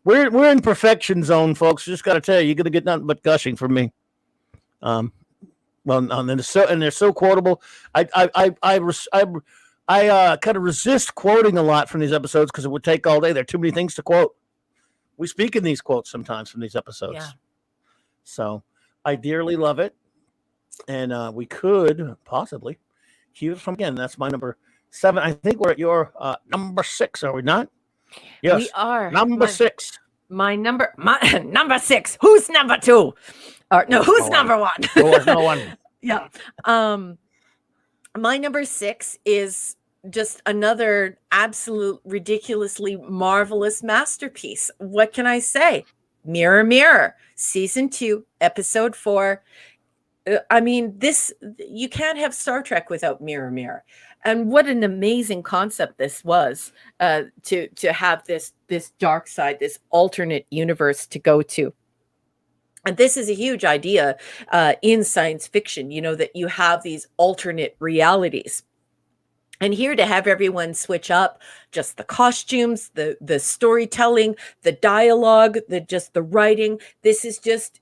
we're in perfection zone, folks. Just got to tell you, you're gonna get nothing but gushing from me. Well, and they're so quotable. I kind of resist quoting a lot from these episodes because it would take all day. There are too many things to quote. We speak in these quotes sometimes from these episodes. Yeah. So I dearly love it. And we could possibly cue it from again. That's my number 7. I think we're at your number 6, are we not? Yes, we are. Number 6. My number 6. Who's number 2? Or no, who's number 1? There's no one. Yeah. My number 6 is just another absolute ridiculously marvelous masterpiece. What can I say? Mirror, Mirror, season 2, episode 4. I mean, you can't have Star Trek without Mirror, Mirror. And what an amazing concept this was, to have this dark side, this alternate universe to go to. And this is a huge idea in science fiction, that you have these alternate realities. And here to have everyone switch up, just the costumes, the storytelling, the dialogue, the writing. This is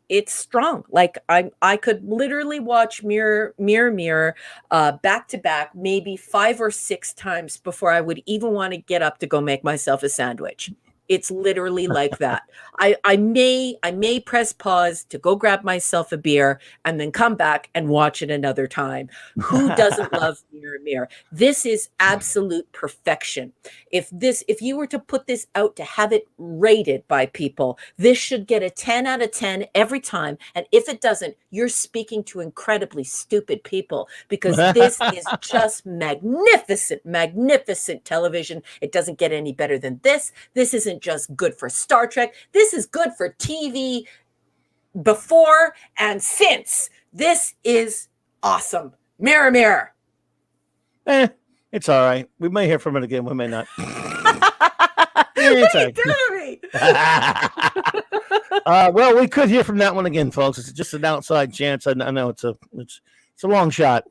it's strong. Like I could literally watch Mirror, Mirror, back to back, maybe 5 or 6 times before I would even want to get up to go make myself a sandwich. It's literally like that. I may press pause to go grab myself a beer and then come back and watch it another time. Who doesn't love Mirror, Mirror? This is absolute perfection. If you were to put this out to have it rated by people, this should get a 10 out of 10 every time. And if it doesn't, you're speaking to incredibly stupid people, because this is just magnificent, magnificent television. It doesn't get any better than this. This isn't just good for Star Trek. This is good for TV before and since. This is awesome. Mirror, Mirror. It's all right. We may hear from it again. We may not. What are you doing to me? Well, we could hear from that one again, folks. It's just an outside chance. I know it's a long shot.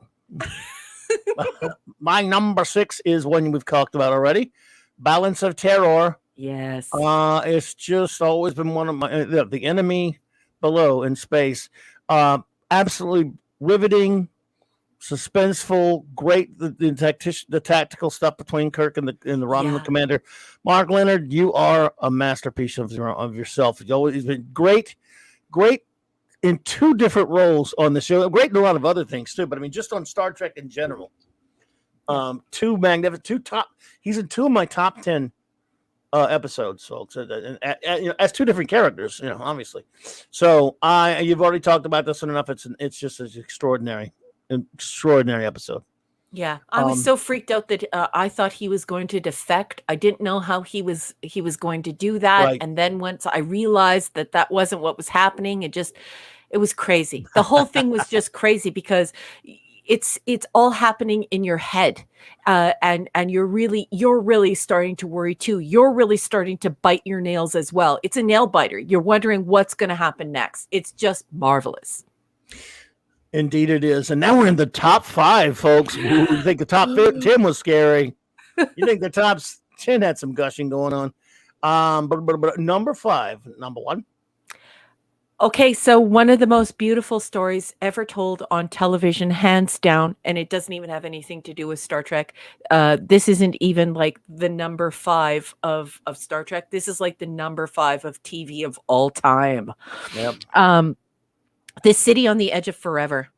My number 6 is one we've talked about already. Balance of Terror. Yes. It's just always been one of my The Enemy Below in Space. Absolutely riveting, suspenseful, great. The tactical stuff between Kirk and the Romulan commander. Mark Leonard, you are a masterpiece of yourself. You've always been great in 2 different roles on the show. Great in a lot of other things too, but I mean, just on Star Trek in general. 2 magnificent, he's in 2 of my top 10 episodes, folks, and as 2 different characters, obviously. So you've already talked about this enough. It's just an extraordinary episode. Yeah, I was so freaked out that I thought he was going to defect. I didn't know how he was going to do that. Right. And then once I realized that wasn't what was happening, it was crazy. The whole thing was just crazy because it's all happening in your head, and you're really starting to worry too. You're really starting to bite your nails as well. It's a nail biter. You're wondering what's going to happen next. It's just marvelous. Indeed it is. And now we're in the top 5, folks. You think the top 10 was scary. You think the top 10 had some gushing going on. But number 5, number 1. Okay, so one of the most beautiful stories ever told on television, hands down, and it doesn't even have anything to do with Star Trek. This isn't even like the number 5 of Star Trek. This is like the number 5 of TV of all time. Yep. The City on the Edge of Forever,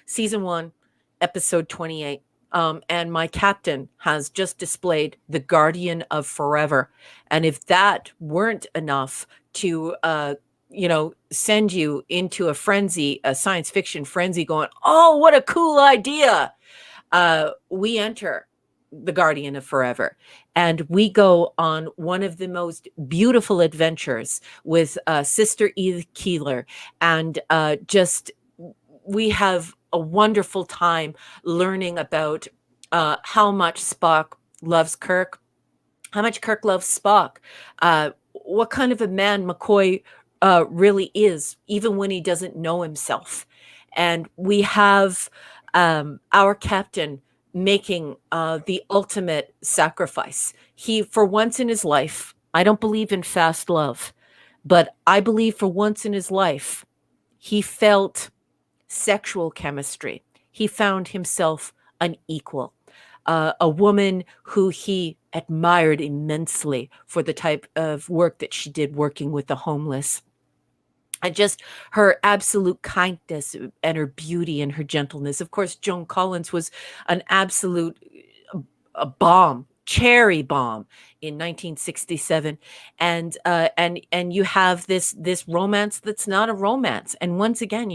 season 1, episode 28. And my captain has just displayed the Guardian of Forever. And if that weren't enough to send you into a frenzy, a science fiction frenzy, going, oh, what a cool idea. We enter the Guardian of Forever, and we go on one of the most beautiful adventures with Sister Edith Keeler, and we have a wonderful time learning about how much Spock loves Kirk, how much Kirk loves Spock, what kind of a man McCoy really is, even when he doesn't know himself. And we have our captain making the ultimate sacrifice. He, for once in his life, I don't believe in fast love, but I believe for once in his life, he felt sexual chemistry. He found himself an equal, a woman who he admired immensely for the type of work that she did working with the homeless. And just her absolute kindness and her beauty and her gentleness. Of course, Joan Collins was an absolute a bomb, cherry bomb in 1967, and you have this romance that's not a romance. And once again,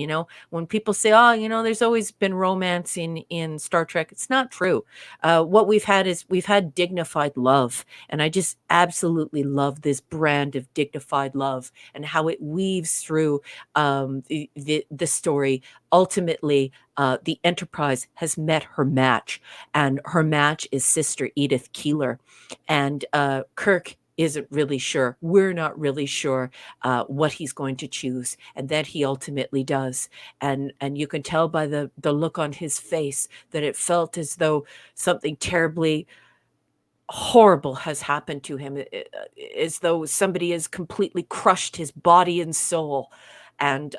when people say, oh, there's always been romance in Star Trek, it's not true. What we've had dignified love, and I just absolutely love this brand of dignified love and how it weaves through the story. Ultimately, the Enterprise has met her match, and her match is Sister Edith Keeler. And Kirk isn't really sure. We're not really sure what he's going to choose, and that he ultimately does. And you can tell by the look on his face that it felt as though something terribly horrible has happened to him, as though somebody has completely crushed his body and soul. And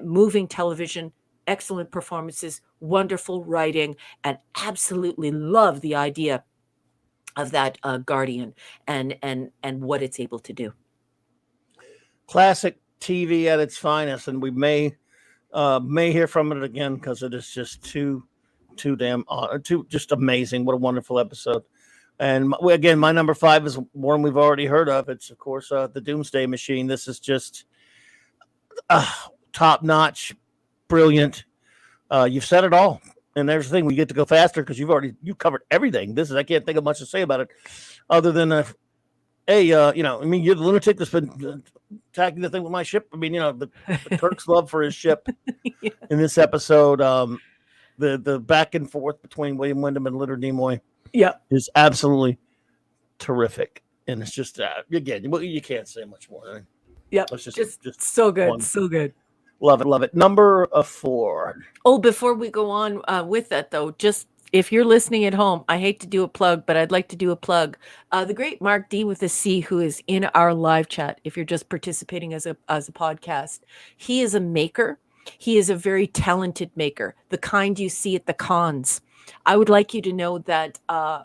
moving television, excellent performances, wonderful writing, and absolutely love the idea of that Guardian and what it's able to do. Classic TV at its finest, and we may hear from it again because it is just too damn too just amazing. What a wonderful episode. And again, my number 5 is one we've already heard of. It's, of course, the Doomsday Machine. This is just top notch, brilliant. You've said it all. And there's the thing, we get to go faster because you've covered everything. I can't think of much to say about it other than, hey, you're the lunatic that's been attacking the thing with my ship. The Kirk's love for his ship in this episode, the back and forth between William Wyndham and Leonard Nimoy is absolutely terrific. And it's just, again, you can't say much more. It's just so good, wonderful. So good. Love it. Number 4. Oh, before we go on with that, though, just if you're listening at home, I hate to do a plug, but I'd like to do a plug. The great Mark D with a C, who is in our live chat, if you're just participating as a podcast, he is a maker. He is a very talented maker, the kind you see at the cons. I would like you to know that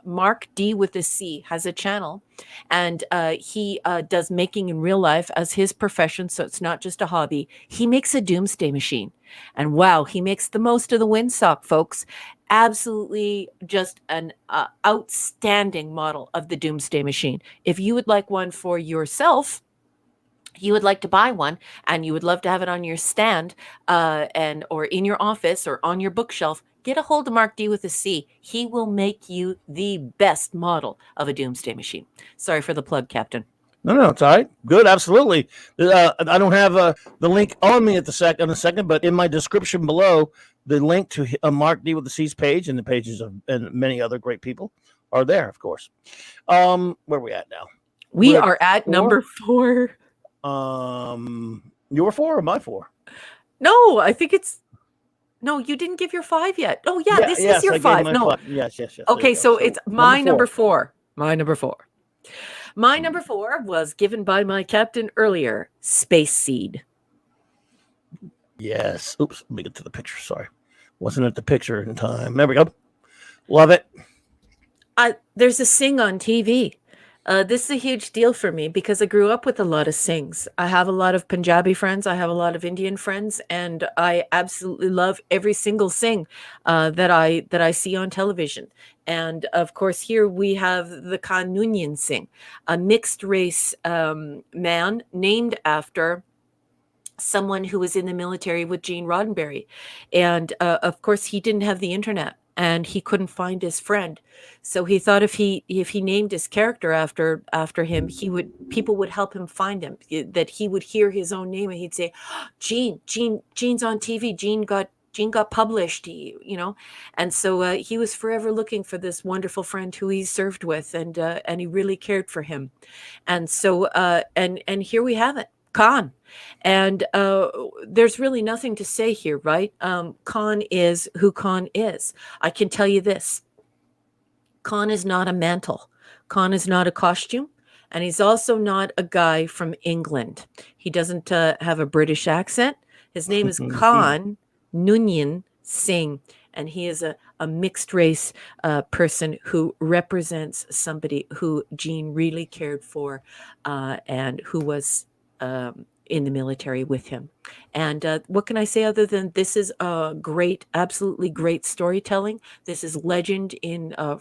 Mark D with a C has a channel, and he does making in real life as his profession, so it's not just a hobby. He makes a doomsday machine, and wow, he makes the most of the windsock, folks. Absolutely just an outstanding model of the doomsday machine. If you would like one for yourself, you would like to buy one, and you would love to have it on your stand or in your office or on your bookshelf, get a hold of Mark D with a C. He will make you the best model of a doomsday machine. Sorry for the plug, Captain. No, it's all right. Good, absolutely. I don't have the link on me in a second, but in my description below, the link to Mark D with the C's page and the pages of and many other great people are there, of course. Where are we at now? We are at 4? Number 4. Your 4 or my 4? No, I think it's. No, you didn't give your 5 yet. Oh, yeah, this is your 5. No. 5. Yes. Okay, so it's my number 4. My number 4. My number 4 was given by my captain earlier, Space Seed. Yes. Oops. Let me get to the picture. Sorry. Wasn't at the picture in time. There we go. Love it. There's a Sing on TV. This is a huge deal for me because I grew up with a lot of Sings. I have a lot of Punjabi friends. I have a lot of Indian friends, and I absolutely love every single Sing that I see on television. And of course, here we have the Khan Noonien Singh, a mixed race man named after someone who was in the military with Gene Roddenberry. And of course, he didn't have the internet and he couldn't find his friend. So he thought if he named his character after him, people would help him find him, that he would hear his own name and he'd say, Gene's on TV. Gene got published, and so he was forever looking for this wonderful friend who he served with, and he really cared for him. And so and here we have it, Khan. And there's really nothing to say here, right? Khan is who Khan is. I can tell you this. Khan is not a mantle. Khan is not a costume. And he's also not a guy from England. He doesn't have a British accent. His name is Khan Noonien Singh. And he is a mixed race person who represents somebody who Gene really cared for and who was in the military with him. And what can I say other than this is a great, absolutely great storytelling. This is legend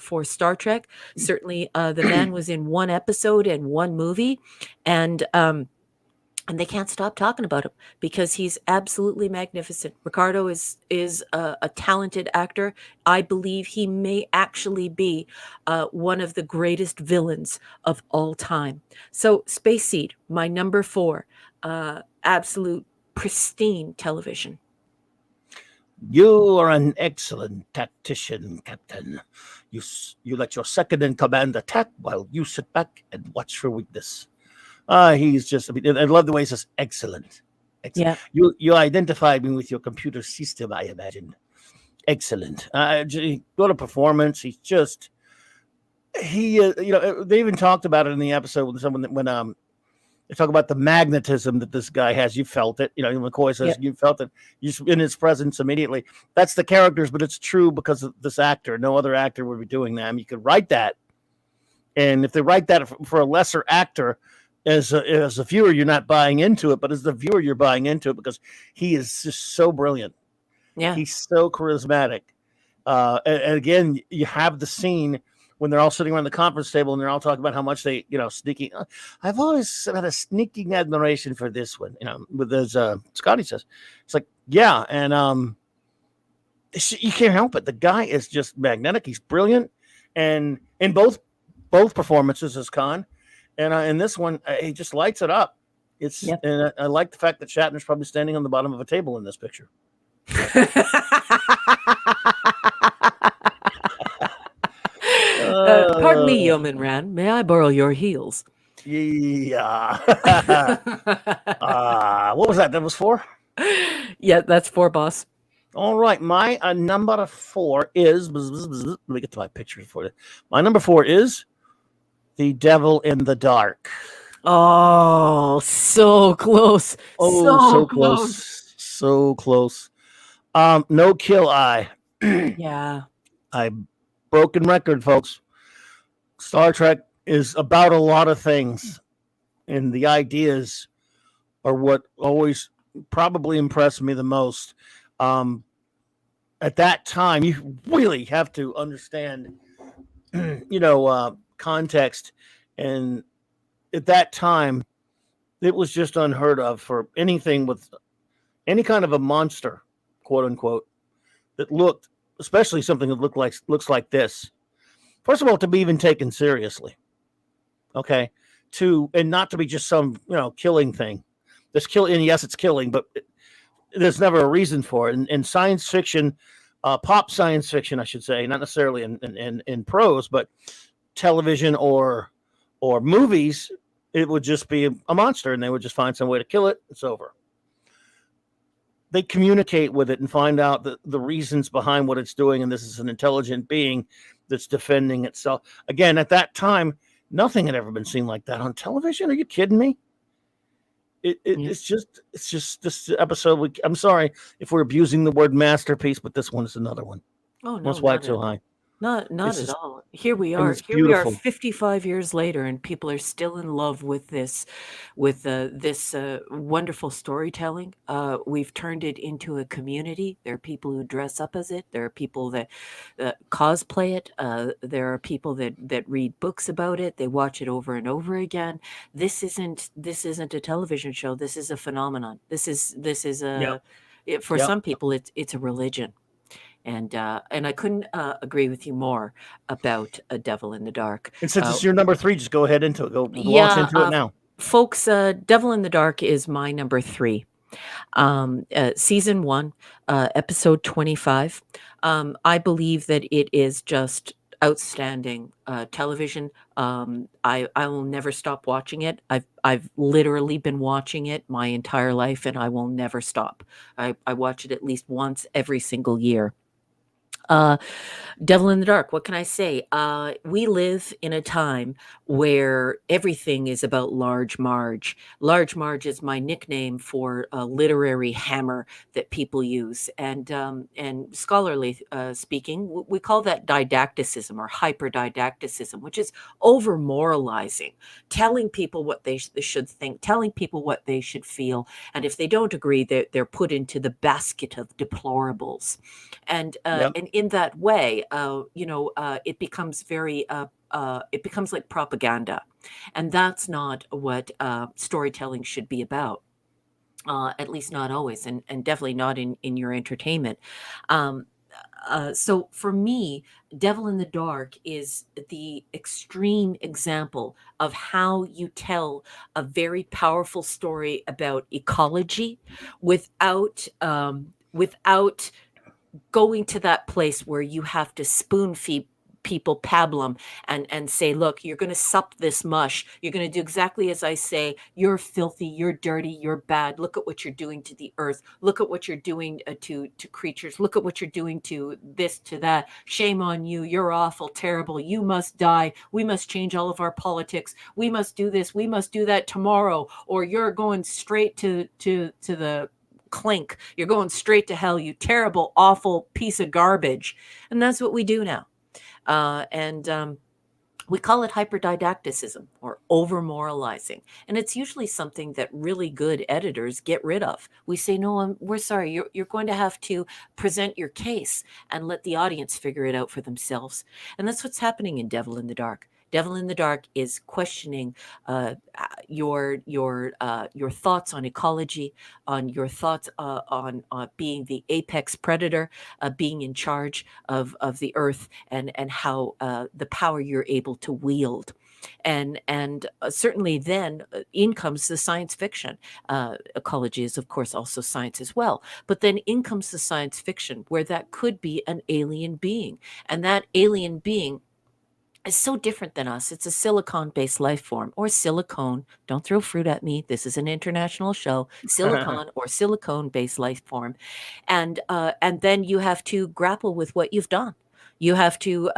for Star Trek. Certainly the man was in one episode and one movie, and they can't stop talking about him because he's absolutely magnificent. Ricardo is a talented actor. I believe he may actually be one of the greatest villains of all time. So Space Seed, my number 4, absolute pristine television. You are an excellent tactician, Captain. You let your second in command attack while you sit back and watch for weakness. He's just, I love the way he says excellent. Excellent. Yeah. You identified me with your computer system, I imagine. Excellent. Go to performance. He's just, they even talked about it in the episode with someone when they talk about the magnetism that this guy has. You felt it. McCoy says you felt it. You in his presence immediately. That's the characters, but it's true because of this actor. No other actor would be doing that. I mean, you could write that. And if they write that for a lesser actor, as a viewer, you're not buying into it, but as the viewer, you're buying into it because he is just so brilliant. Yeah. He's so charismatic. And again, you have the scene when they're all sitting around the conference table and they're all talking about how much they, sneaking. I've always had a sneaking admiration for this one, with as Scotty says. It's like, yeah. And you can't help it. The guy is just magnetic. He's brilliant. And in both performances as Khan, and in this one, he just lights it up. And I like the fact that Shatner's probably standing on the bottom of a table in this picture. Pardon me, Yeoman Rand. May I borrow your heels? Yeah. What was that? That was 4? Yeah, that's 4, boss. All right. My number 4 is. Let me get to my pictures for you. My number 4 is The Devil in the Dark. Oh, so close. Oh, so close. So close. No kill eye. Yeah. Broken record, folks. Star Trek is about a lot of things, and the ideas are what always probably impressed me the most. At that time, you really have to understand, context, and at that time, it was just unheard of for anything with any kind of a monster, quote unquote, that looked, especially something that looks like this. First of all, to be even taken seriously, okay, and not to be just some killing thing. And yes, it's killing, but there's never a reason for it. And science fiction, pop science fiction, I should say, not necessarily in prose, but television or movies, it would just be a monster, and they would just find some way to kill it. It's over. They communicate with it and find out the reasons behind what it's doing, and this is an intelligent being that's defending itself. Again, at that time, nothing had ever been seen like that on television. Are you kidding me? It's just this episode. I'm sorry if we're abusing the word masterpiece, but this one is another one. Oh, no, That's why not it's at so all. high. Not It's at just, all. Here we and are. it's Here we are beautiful. 55 years later, and people are still in love with this wonderful storytelling. We've turned it into a community. There are people who dress up as it. There are people that cosplay it. There are people that read books about it. They watch it over and over again. This isn't a television show. This is a phenomenon. This is Yep. for Yep. some people it's a religion. And I couldn't agree with you more about A Devil in the Dark. And since it's your number 3, just go ahead into it. Go launch Yeah, into it now. folks, Devil in the Dark is my number 3. Season 1, episode 25. I believe that it is just outstanding television. I will never stop watching it. I've literally been watching it my entire life, and I will never stop. I watch it at least once every single year. Devil in the Dark, what can I say? We live in a time where everything is about Large Marge. Large Marge is my nickname for a literary hammer that people use. And scholarly speaking, we call that didacticism or hyperdidacticism, which is over moralizing, telling people what they should think, telling people what they should feel. And if they don't agree, they're put into the basket of deplorables. And Yep. in that way, it becomes it becomes like propaganda, and that's not what storytelling should be about. At least not always, and definitely not in your entertainment. Um, so for me, Devil in the Dark is the extreme example of how you tell a very powerful story about ecology without going to that place where you have to spoon feed people pablum and say, look, you're going to sup this mush, you're going to do exactly as I say, you're filthy, you're dirty, you're bad, look at what you're doing to the earth, look at what you're doing to creatures, look at what you're doing to this, to that, shame on you, you're awful, terrible, you must die, we must change all of our politics, we must do this, we must do that tomorrow, or you're going straight to the clink. You're going straight to hell, you terrible, awful piece of garbage. And that's what we do now. And we call it hyperdidacticism or over moralizing. And it's usually something that really good editors get rid of. We say, no, we're sorry, you're going to have to present your case and let the audience figure it out for themselves. And that's what's happening in Devil in the Dark. Devil in the Dark is questioning your thoughts on ecology, on your thoughts on being the apex predator, being in charge of the earth, and how the power you're able to wield. And certainly then in comes the science fiction. Ecology is, of course, also science as well. But then in comes the science fiction where that could be an alien being. And that alien being is so different than us. It's a silicon-based life form, or silicone. Don't throw fruit at me. This is an international show. Silicon or silicone-based life form, and then you have to grapple with what you've done. You have to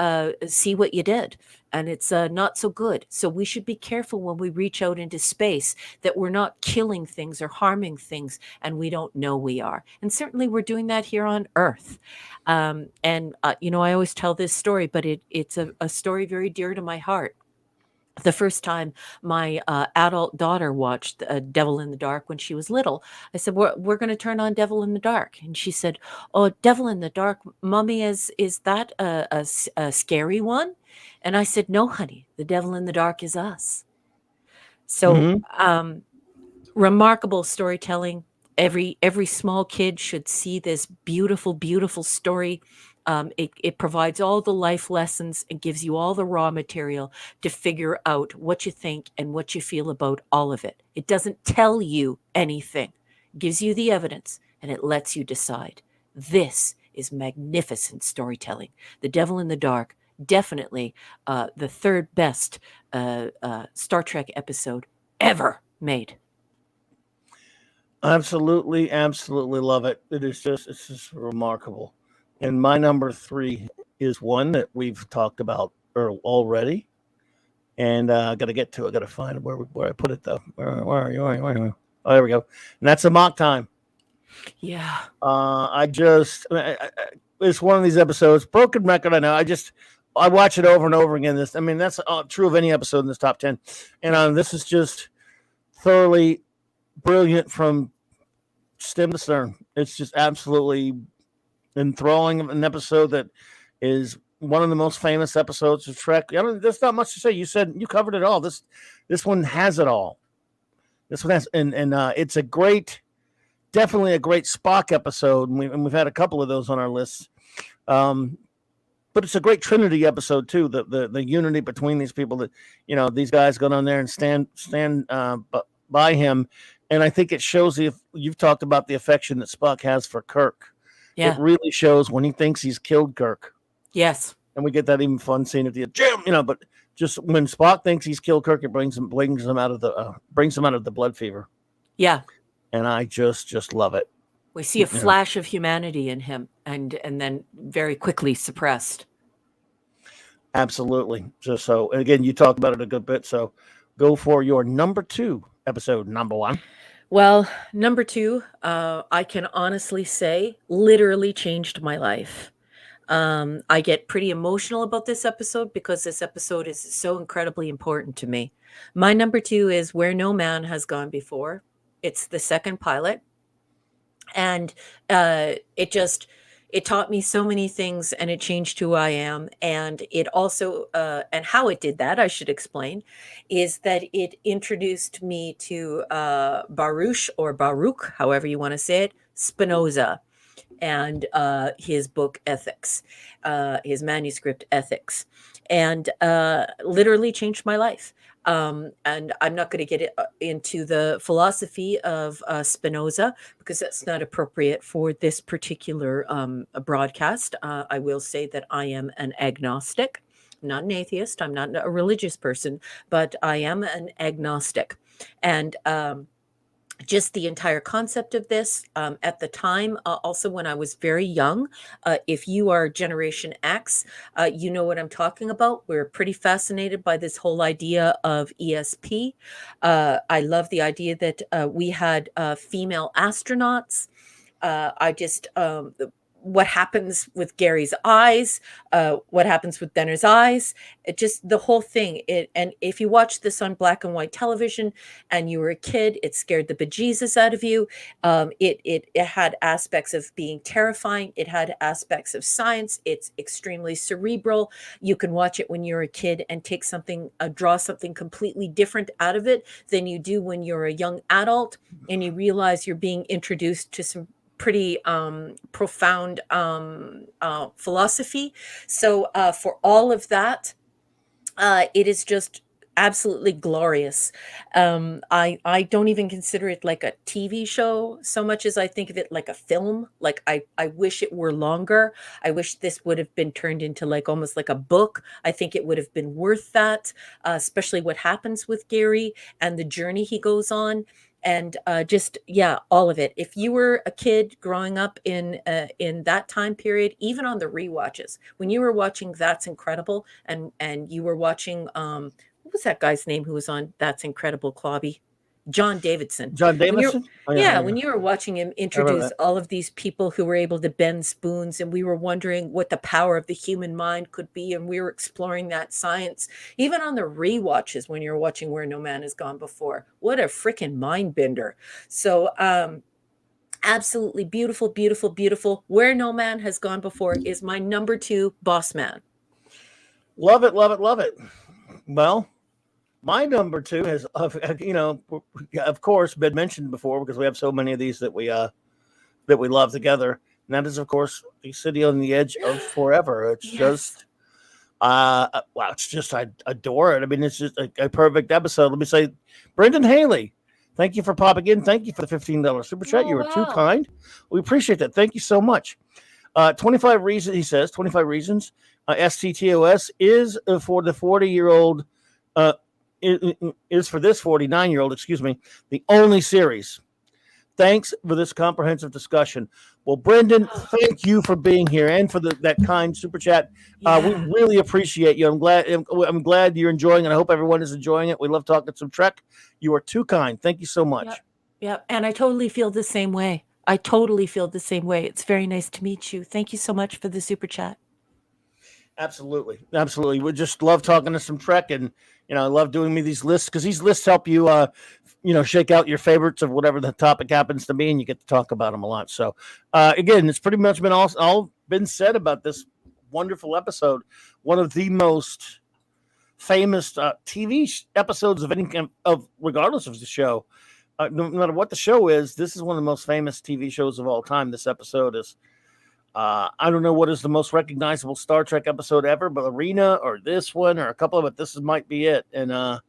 see what you did, and it's not so good. So we should be careful when we reach out into space that we're not killing things or harming things, and we don't know we are. And certainly we're doing that here on Earth. I always tell this story, but it's a story very dear to my heart. The first time my adult daughter watched Devil in the Dark when she was little, I said, we're going to turn on Devil in the Dark. And she said, oh, Devil in the Dark, Mommy, is that a scary one? And I said, no, honey, the Devil in the Dark is us. So remarkable storytelling. Every small kid should see this beautiful, beautiful story. It provides all the life lessons and gives you all the raw material to figure out what you think and what you feel about all of it. It doesn't tell you anything. It gives you the evidence and it lets you decide. This is magnificent storytelling. The Devil in the Dark, definitely the third best Star Trek episode ever made. Absolutely, absolutely love it. It's just remarkable. And my number 3 is one that we've talked about already, and I got to get to it. I got to find where I put it though. Where are you? Oh, there we go. And that's a mock time. Yeah. It's one of these episodes. Broken record. I know. I watch it over and over again. That's true of any episode in this top 10. And this is just thoroughly brilliant from stem to stern. It's just absolutely enthralling. An episode that is one of the most famous episodes of Trek. There's not much to say. You covered it all. This one has it all. This one has, and it's definitely a great Spock episode, and we've had a couple of those on our lists. But it's a great Trinity episode too. The unity between these people, that these guys go down there and stand by him, and I think it shows you've talked about the affection that Spock has for Kirk. Yeah. It really shows when he thinks he's killed Kirk. Yes, and we get that even fun scene at the end, Jim. But just when Spock thinks he's killed Kirk, it brings him out of the blood fever. Yeah, and I just love it. We see a flash of humanity in him, and then very quickly suppressed. Absolutely. So again, you talked about it a good bit. So go for your number 2 episode, number 1. Well, number 2, I can honestly say, literally changed my life. I get pretty emotional about this episode because this episode is so incredibly important to me. My number 2 is Where No Man Has Gone Before. It's the second pilot. And it taught me so many things, and it changed who I am. And it also, and how it did that, I should explain, is that it introduced me to Baruch, however you want to say it, Spinoza, and his book Ethics, his manuscript Ethics, and literally changed my life. And I'm not going to get into the philosophy of Spinoza because that's not appropriate for this particular broadcast. I will say that I am an agnostic, not an atheist. I'm not a religious person, but I am an agnostic. And just the entire concept of this at the time, also when I was very young, if you are Generation X, you know what I'm talking about. We're pretty fascinated by this whole idea of ESP. I love the idea that we had female astronauts. What happens with Gary's eyes, what happens with Benner's eyes, just the whole thing. And if you watch this on black and white television and you were a kid, it scared the bejesus out of you. It had aspects of being terrifying. It had aspects of science. It's extremely cerebral. You can watch it when you're a kid and take draw something completely different out of it than you do when you're a young adult and you realize you're being introduced to some pretty profound philosophy. So for all of that, it is just absolutely glorious. I don't even consider it like a TV show so much as I think of it like a film. Like I wish it were longer. I wish this would have been turned into almost like a book. I think it would have been worth that, especially what happens with Gary and the journey he goes on. And all of it. If you were a kid growing up in that time period, even on the rewatches, when you were watching That's Incredible, and you were watching what was that guy's name who was on That's Incredible, Clobby? John Davidson. When you were watching him introduce all of these people who were able to bend spoons, and we were wondering what the power of the human mind could be, and we were exploring that science, even on the rewatches when you're watching Where No Man Has Gone Before. What a freaking mind bender. So absolutely beautiful, beautiful, beautiful. Where No Man Has Gone Before is my number 2 boss man. Love it, love it, love it. Well, my number 2 has, of course, been mentioned before because we have so many of these that we love together. And that is, of course, The City on the Edge of Forever. It's just, I adore it. I mean, it's just a perfect episode. Let me say, Brendan Haley, thank you for popping in. Thank you for the $15 super chat. You were too kind. We appreciate that. Thank you so much. 25 reasons, he says, 25 reasons. STTOS is for the 40-year-old. Is for this 49-year-old, the only series. Thanks for this comprehensive discussion. Well, Brendan, thank you for being here and for that kind super chat. We really appreciate you. I'm glad you're enjoying it. I hope everyone is enjoying it. We love talking some Trek. You are too kind. Thank you so much. Yeah, and I totally feel the same way. I totally feel the same way. It's very nice to meet you. Thank you so much for the super chat. Absolutely, absolutely. We just love talking to some Trek, and I love doing these lists because these lists help you, shake out your favorites of whatever the topic happens to be, and you get to talk about them a lot. So, again, it's pretty much been all been said about this wonderful episode. One of the most famous TV episodes of any kind of, regardless of the show. No matter what the show is, this is one of the most famous TV shows of all time. This episode is. I don't know what is the most recognizable Star Trek episode ever, but Arena or this one or a couple of it. This might be it, and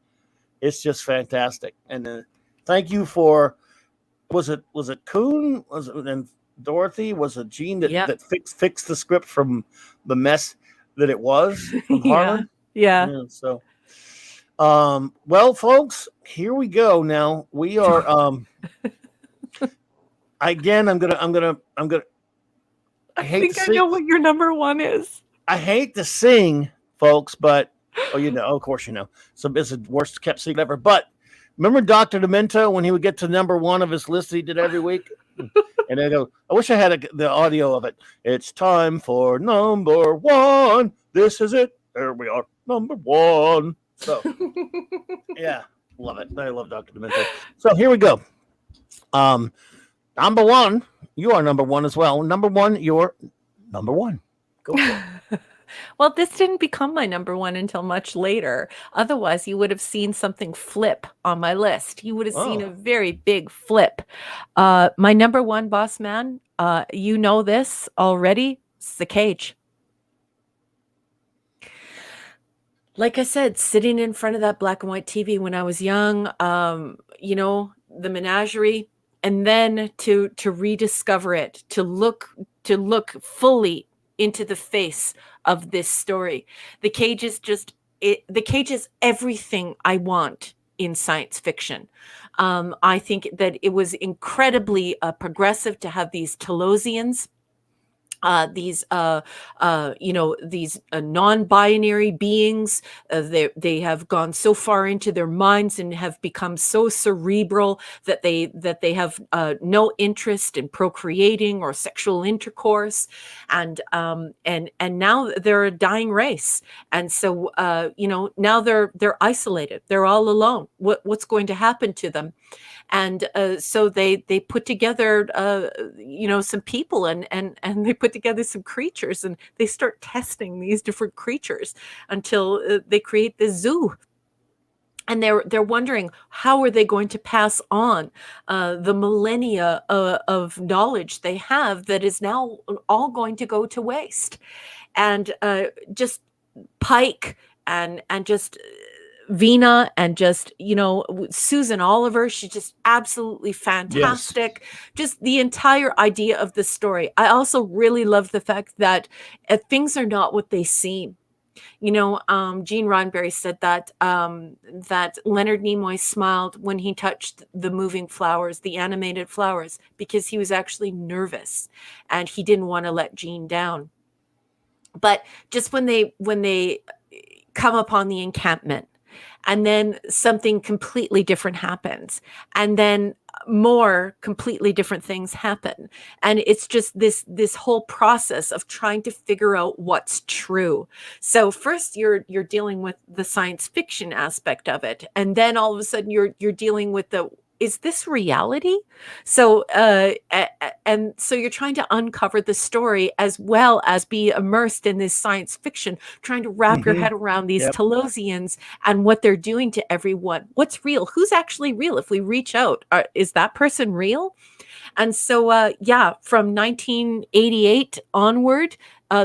it's just fantastic. And thank you for was it Kuhn and Dorothy, was it Gene that fixed the script from the mess that it was from Harlan? Yeah. So, well, folks, here we go. Now we are. Again, I'm gonna. I think I know what your number one is. I hate to sing, folks, but of course you know. So it's the worst kept secret ever. But remember Dr. Demento when he would get to number one of his list he did every week? And I go, I wish I had the audio of it. It's time for number one. This is it. There we are, number one. So yeah, love it. I love Dr. Demento. So here we go. Number one, you are number one as well. Number one, you're number one. Go for it. Well, this didn't become my number one until much later. Otherwise, you would have seen something flip on my list. You would have seen a very big flip. My number one, boss man, you know this already, it's The Cage. Like I said, sitting in front of that black and white TV when I was young, the menagerie, and then to rediscover it, to look fully into the face of this story. The Cage is The Cage is everything I want in science fiction. I think that it was incredibly progressive to have these Telosians, these non-binary beings. They have gone so far into their minds and have become so cerebral that they have no interest in procreating or sexual intercourse, and now they're a dying race, and so now they're isolated, they're all alone. What's going to happen to them? And so they put together some people and they put together some creatures, and they start testing these different creatures until they create this zoo. And they're wondering, how are they going to pass on the millennia of knowledge they have that is now all going to go to waste? And just Pike and just Vina and just, Susan Oliver, she's just absolutely fantastic. Yes. Just the entire idea of the story. I also really love the fact that things are not what they seem. Gene Roddenberry said that Leonard Nimoy smiled when he touched the moving flowers, the animated flowers, because he was actually nervous and he didn't want to let Gene down. But just when they come upon the encampment, and then something completely different happens, and then more completely different things happen, and it's just this whole process of trying to figure out what's true. So first you're dealing with the science fiction aspect of it, and then all of a sudden you're dealing with is this reality? So and so you're trying to uncover the story as well as be immersed in this science fiction, trying to wrap your head around these Telosians and what they're doing to everyone. What's real? Who's actually real? If we reach out, is that person real? And so from 1988 onward,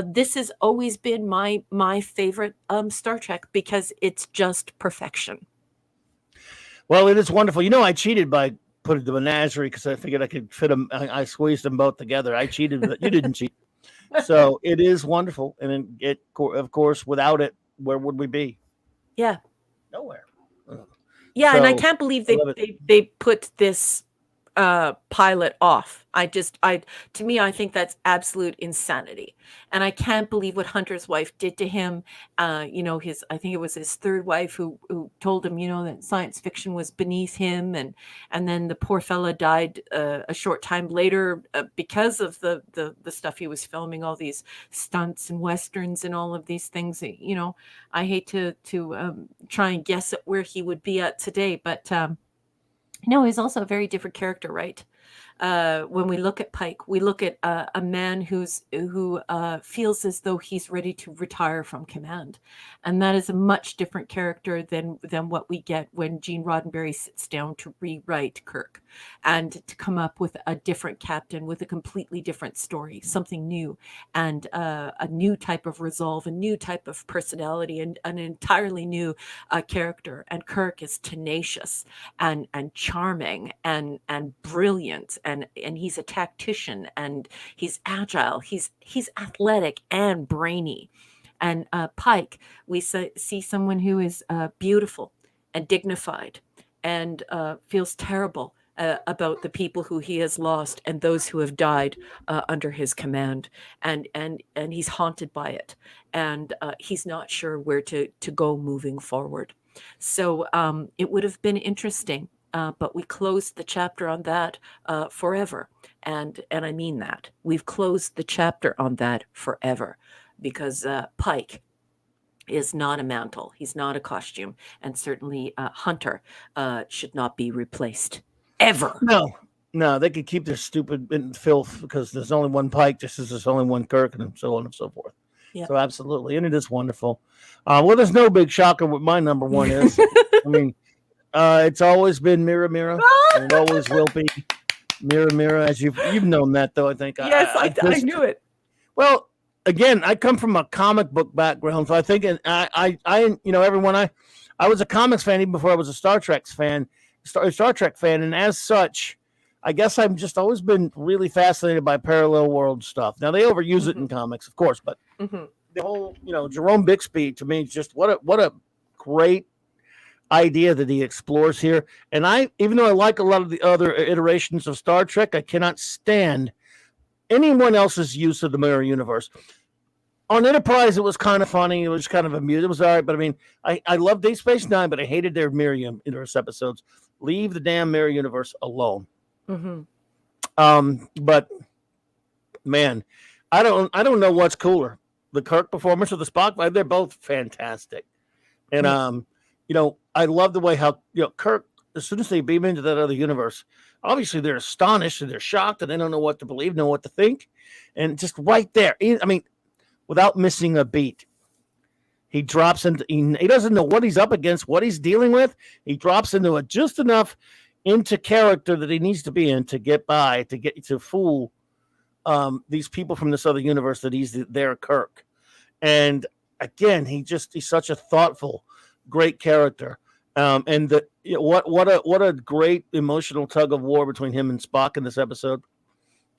this has always been my favorite Star Trek, because it's just perfection. Well, it is wonderfof. I cheated by putting the menagerie because I figured I could fit them. I squeezed them both together. I cheated, but you didn't cheat. So it is wonderful. And of course, without it, where would we be? Yeah. Nowhere. Yeah, so, and I can't believe they put this pilot off. To me, I think that's absolute insanity. And I can't believe what Hunter's wife did to him. I think it was his third wife who told him, that science fiction was beneath him. And then the poor fella died a short time later because of the stuff he was filming, all these stunts and westerns and all of these things. I hate to try and guess at where he would be at today, but no, he's also a very different character, right? When we look at Pike, we look at a man who feels as though he's ready to retire from command, and that is a much different character than what we get when Gene Roddenberry sits down to rewrite Kirk, and to come up with a different captain with a completely different story, something new, and a new type of resolve, a new type of personality, and an entirely new character. And Kirk is tenacious and charming and brilliant, and he's a tactician, and he's agile, he's athletic and brainy. And Pike, we see someone who is beautiful and dignified, and feels terrible about the people who he has lost and those who have died under his command, and he's haunted by it, and he's not sure where to go moving forward. So it would have been interesting, but we closed the chapter on that forever, and I mean that. We've closed the chapter on that forever, because Pike is not a mantle, he's not a costume, and certainly Hunter should not be replaced ever. No, they could keep their stupid filth, because there's only one Pike, just as there's only one Kirk, and so on and so forth. Yep. So absolutely, and it is wonderful. Well, there's no big shocker what my number one is. I mean, it's always been Mirror Mirror, and it always will be Mirror Mirror, as you've known that, though. I think. Yes, I knew it. Well, again, I come from a comic book background, so I think, and I everyone, I was a comics fan even before I was a Star Trek fan, and as such, I guess I've just always been really fascinated by parallel world stuff. Now they overuse it in comics, of course, but the whole, Jerome Bixby, to me, just what a great idea that he explores here. And even though I like a lot of the other iterations of Star Trek, I cannot stand anyone else's use of the mirror universe. On Enterprise, it was kind of funny. It was kind of amusing. It was all right, but I mean, I loved Deep Space Nine, but I hated their mirror universe episodes. Leave the damn mirror universe alone. But man, I don't know what's cooler, the Kirk performance or the Spock. They're both fantastic, and I love the way how Kirk, as soon as they beam into that other universe, obviously they're astonished and they're shocked and they don't know what to believe, know what to think, and just right there, I mean, without missing a beat, he drops into. He doesn't know what he's up against, what he's dealing with. He drops into it just enough into character that he needs to be in to get by, to fool these people from this other universe that he's their Kirk. And again, he's such a thoughtful, great character. And what a great emotional tug of war between him and Spock in this episode.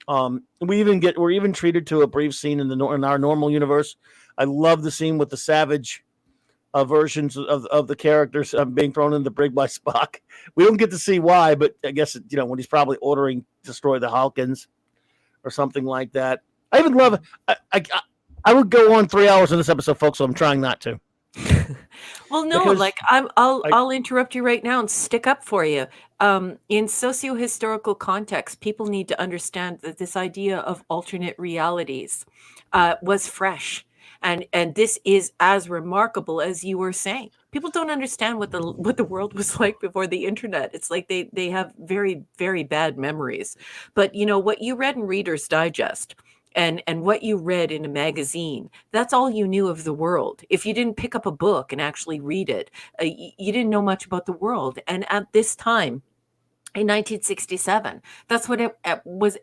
We're even treated to a brief scene in our normal universe. I love the scene with the savage versions of the characters being thrown in the brig by Spock. We don't get to see why, but I guess when he's probably ordering destroy the Hawkins or something like that. I would love it. I would go on 3 hours in this episode, folks, so I'm trying not to. Well, no, because I'll interrupt you right now and stick up for you. In socio-historical context, people need to understand that this idea of alternate realities was fresh. And this is as remarkable as you were saying. People don't understand what the world was like before the internet. It's like they have very, very bad memories. But what you read in Reader's Digest and what you read in a magazine, that's all you knew of the world. If you didn't pick up a book and actually read it, you didn't know much about the world. And at this time, in 1967, that's what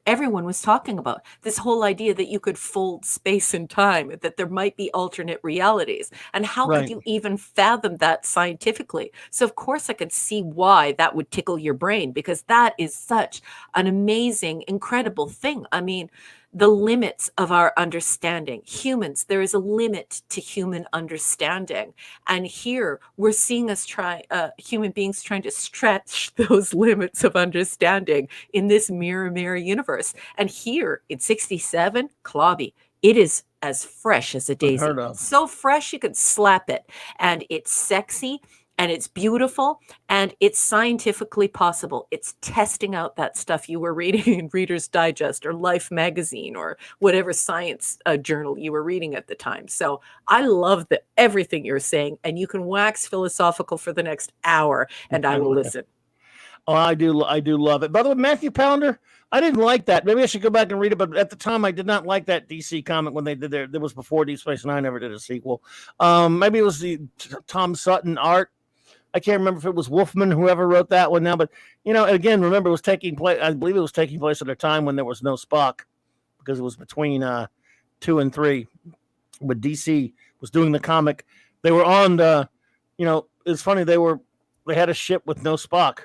everyone was talking about. This whole idea that you could fold space and time, that there might be alternate realities. And how could you even fathom that scientifically? So of course I could see why that would tickle your brain, because that is such an amazing, incredible thing. I mean, the limits of our understanding. Humans, there is a limit to human understanding. And here we're seeing us human beings trying to stretch those limits of understanding in this mirror universe. And here in 67, Clobby, it is as fresh as a daisy. Unheard of. So fresh you could slap it. And it's sexy and it's beautiful and it's scientifically possible. It's testing out that stuff you were reading in Reader's Digest or Life magazine or whatever science journal you were reading at the time. So I love everything you're saying, and you can wax philosophical for the next hour and I will listen. Oh, I do love it. By the way, Matthew Pounder, I didn't like that. Maybe I should go back and read it, but at the time I did not like that DC comic when they did there. It was before Deep Space Nine ever did a sequel. Maybe it was the Tom Sutton art. I can't remember if it was Wolfman, whoever wrote that one now, but again, remember it was taking place. I believe it was taking place at a time when there was no Spock, because it was between 2 and 3. When DC was doing the comic, they were on the, it's funny, they had a ship with no Spock,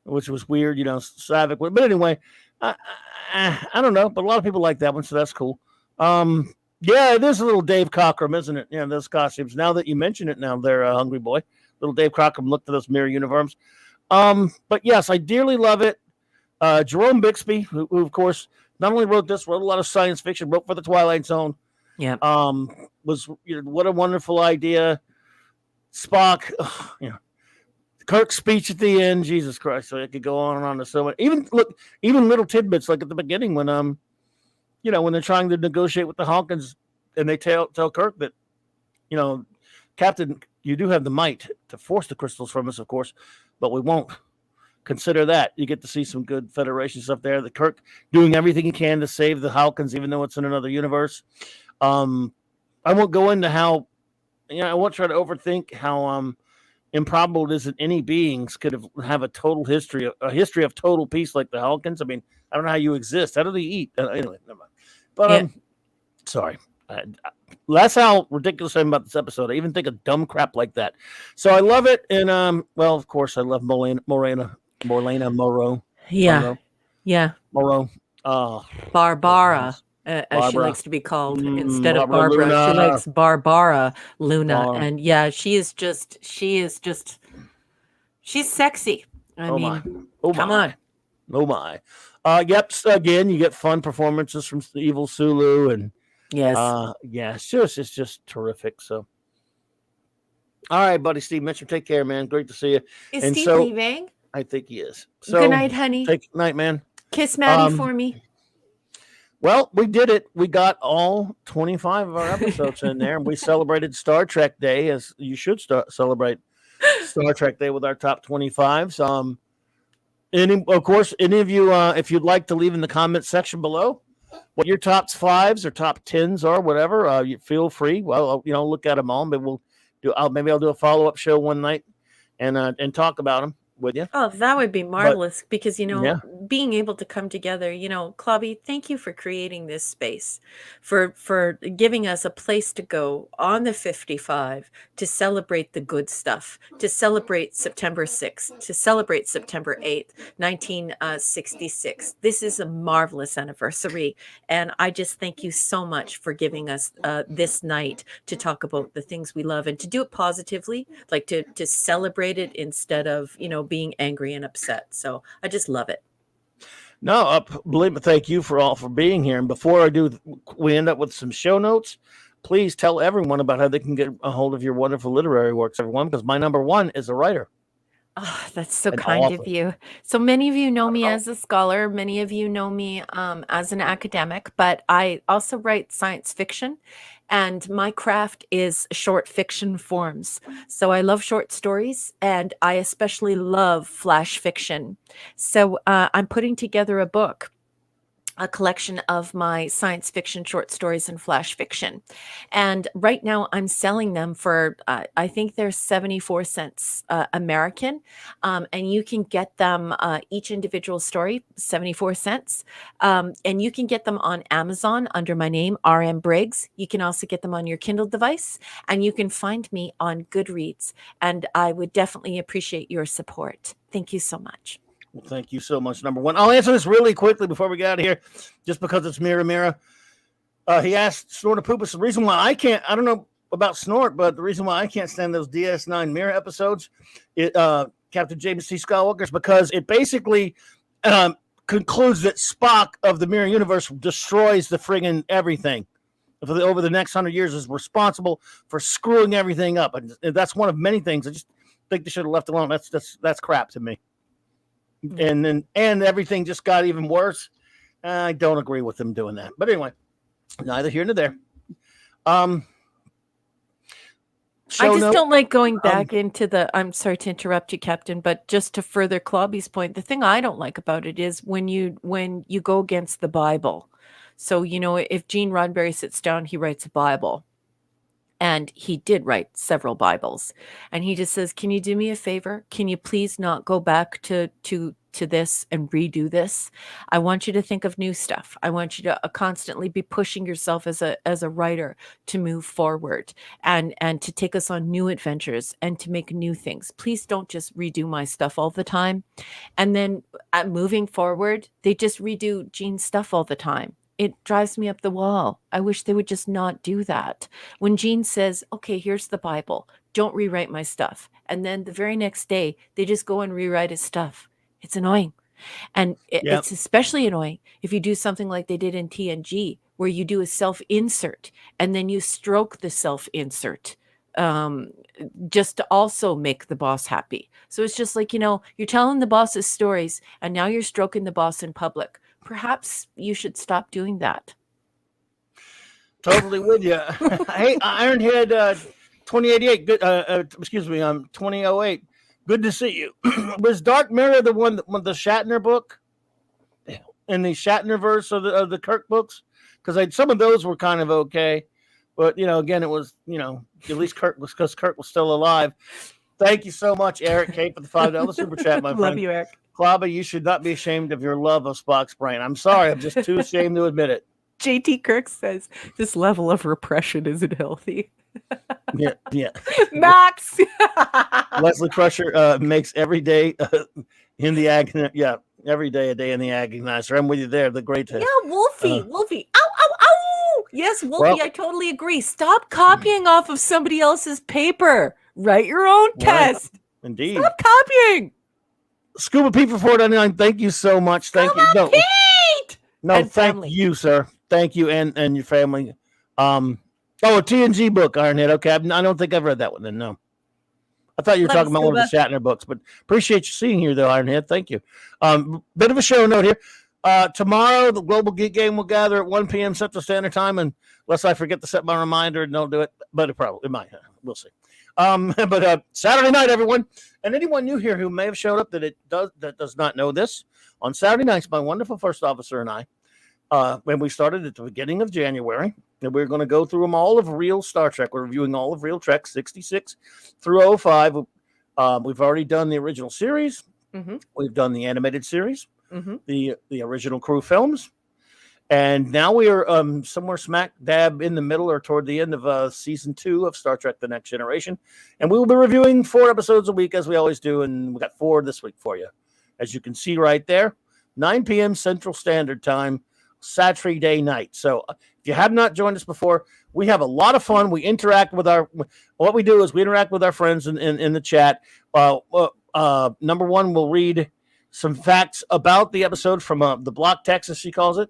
which was weird, Savick. But anyway, I don't know, but a lot of people like that one, so that's cool. Yeah, it is a little Dave Cockrum, isn't it? Yeah, those costumes. Now that you mention it, now they're Hungry Boy. Little Dave Cockrum looked at those mirror uniforms. But yes, I dearly love it. Jerome Bixby, who of course not only wrote a lot of science fiction, wrote for the Twilight Zone. Yeah. Was what a wonderful idea. Spock, Kirk's speech at the end, Jesus Christ! So it could go on and on. So much. Even little tidbits like at the beginning when when they're trying to negotiate with the Hawkins, and they tell Kirk that, Captain, you do have the might to force the crystals from us, of course, but we won't. Consider that. You get to see some good Federation stuff there. The Kirk doing everything he can to save the Hawkins, even though it's in another universe. I won't go into how, I won't try to overthink how improbable it is that any beings could have a history of total peace like the Hawkins. I mean, I don't know how you exist. How do they eat? Anyway, never mind. But sorry. That's how ridiculous I am about this episode. I even think of dumb crap like that. So I love it. And, well, of course, I love Morena Moreau. Yeah. Monroe. Yeah. Moreau. Barbara, as she likes to be called instead of Barbara. Luna. She likes Barbara Luna. And yeah, she's sexy. I mean, come on. Oh my. Yep. Again, you get fun performances from Evil Sulu and yes. It's just terrific. So, all right, buddy, Steve Mitchell, take care, man. Great to see you. Is Steve leaving? I think he is. So, good night, honey. Night, man. Kiss Maddie for me. Well, we did it. We got all 25 of our episodes in there, and we celebrated Star Trek Day, as you should celebrate Star Trek Day with our top 25s. Of course, any of you, if you'd like to leave in the comment section below what your top 5s or top 10s are, whatever, you feel free. Well, look at them all. Maybe I'll do a follow-up show one night and talk about them with you. Oh, that would be marvelous, because being able to come together, Clobby, thank you for creating this space, for giving us a place to go on the 55 to celebrate the good stuff, to celebrate September 6th, to celebrate September 8th, 1966. This is a marvelous anniversary, and I just thank you so much for giving us this night to talk about the things we love and to do it positively, like to celebrate it instead of being angry and upset. So I just love it. No, thank you for being here. And before I do, we end up with some show notes. Please tell everyone about how they can get a hold of your wonderful literary works, everyone, because my number one is a writer. Oh, that's so kind of you. So many of you know me as a scholar. Many of you know me as an academic, but I also write science fiction. And my craft is short fiction forms. So I love short stories, and I especially love flash fiction. So I'm putting together a book, a collection of my science fiction short stories and flash fiction. And right now I'm selling them for, I think they're 74 cents American. And you can get them, each individual story, 74 cents. And you can get them on Amazon under my name, RM Briggs. You can also get them on your Kindle device, and you can find me on Goodreads. And I would definitely appreciate your support. Thank you so much. Well, thank you so much, number one. I'll answer this really quickly before we get out of here, just because it's Mira. He asked Snort to Poopus the reason why I can't, I don't know about Snort, but the reason why I can't stand those DS9 Mira episodes, Captain James T. Skywalker, is because it basically concludes that Spock of the Mirror Universe destroys the friggin' everything. Over the next 100 years is responsible for screwing everything up. And that's one of many things. I just think they should have left alone. That's crap to me. And everything just got even worse. I don't agree with them doing that. But anyway, neither here nor there. I just don't like going back into the, I'm sorry to interrupt you, Captain, but just to further Clobby's point, the thing I don't like about it is when you go against the Bible. So, if Gene Roddenberry sits down, he writes a Bible. And he did write several Bibles. And he just says, can you do me a favor? Can you please not go back to this and redo this? I want you to think of new stuff. I want you to constantly be pushing yourself as a writer to move forward and to take us on new adventures and to make new things. Please don't just redo my stuff all the time. And then moving forward, they just redo Gene's stuff all the time. It drives me up the wall. I wish they would just not do that. When Gene says, okay, here's the Bible, don't rewrite my stuff. And then the very next day, they just go and rewrite his stuff. It's annoying. And it's especially annoying if you do something like they did in TNG, where you do a self-insert and then you stroke the self-insert just to also make the boss happy. So it's just like, you're telling the boss's stories and now you're stroking the boss in public. Perhaps you should stop doing that. Totally with you. Hey, Ironhead 2088. Good. 2008. Good to see you. Was Dark Mirror the one with the Shatner book in the Shatner verse of the Kirk books? Because some of those were kind of okay, but again, it was at least Kirk was still alive. Thank you so much, Eric K, for the $5 super chat, my friend. Love you, Eric. Clobber, you should not be ashamed of your love of Spock's brain. I'm sorry, I'm just too ashamed to admit it. JT Kirk says this level of repression isn't healthy. Yeah. Max. Leslie Crusher makes every day in the agony. Yeah, every day a day in the agonizer. I'm with you there. The great. Wolfie. Ow, ow, ow. Yes, Wolfie. I totally agree. Stop copying off of somebody else's paper. Write your own test. Indeed. Stop copying. Scuba Pete for $4.99. Thank you so much. Thank you. Pete! No, thank you, sir. Thank you and your family. A TNG book, Ironhead. Okay, I don't think I've read that one then. No, I thought you were talking about one of the Shatner books, but appreciate you seeing here, though, Ironhead. Thank you. Bit of a show note here. Tomorrow, the Global Geek Gang will gather at 1 p.m. Central Standard Time, unless I forget to set my reminder and don't do it, but it might. We'll see. But Saturday night, everyone, and anyone new here who may have showed up that does not know this, on Saturday nights, my wonderful first officer and I, when we started at the beginning of January, and we're going to go through them all of real Star Trek. We're reviewing all of real Trek 66 through 05. We've already done the original series. Mm-hmm. We've done the animated series, the original crew films. And now we are somewhere smack dab in the middle or toward the end of season 2 of Star Trek The Next Generation. And we will be reviewing 4 episodes a week, as we always do. And we got 4 this week for you. As you can see right there, 9 p.m. Central Standard Time, Saturday day night. So if you have not joined us before, we have a lot of fun. We interact with what we do is we interact with our friends in the chat. Number one, we'll read some facts about the episode from the block text, as she calls it.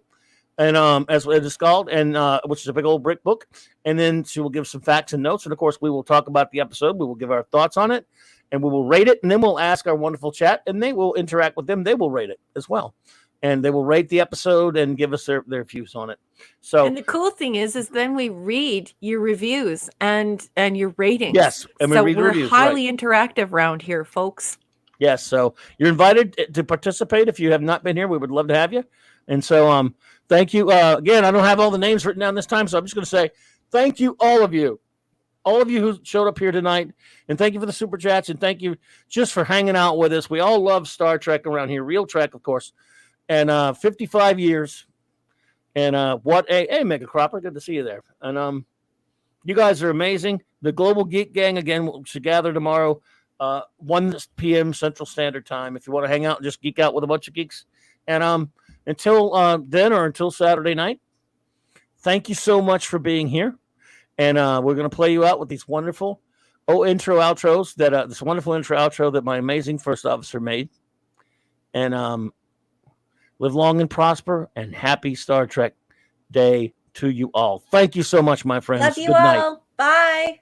And as it is called, and which is a big old brick book. And then she will give some facts and notes. And, of course, we will talk about the episode. We will give our thoughts on it. And we will rate it. And then we'll ask our wonderful chat. And they will interact with them. They will rate it as well. And they will rate the episode and give us their views on it. So, and the cool thing is then we read your reviews and your ratings. Yes. And we read the reviews. We're highly interactive around here, folks. Yes. So you're invited to participate. If you have not been here, we would love to have you. And so, thank you. Again, I don't have all the names written down this time, so I'm just going to say thank you, all of you who showed up here tonight, and thank you for the super chats, and thank you just for hanging out with us. We all love Star Trek around here, real Trek, of course, and 55 years, and hey, Mega Cropper, good to see you there, and you guys are amazing. The Global Geek Gang again should gather tomorrow 1 p.m. Central Standard Time. If you want to hang out and just geek out with a bunch of geeks. And until then, or until Saturday night, thank you so much for being here. And we're going to play you out with these wonderful intro outros this wonderful intro outro that my amazing first officer made. And live long and prosper, and happy Star Trek Day to you all. Thank you so much, my friends. Love you Good night. all. Bye.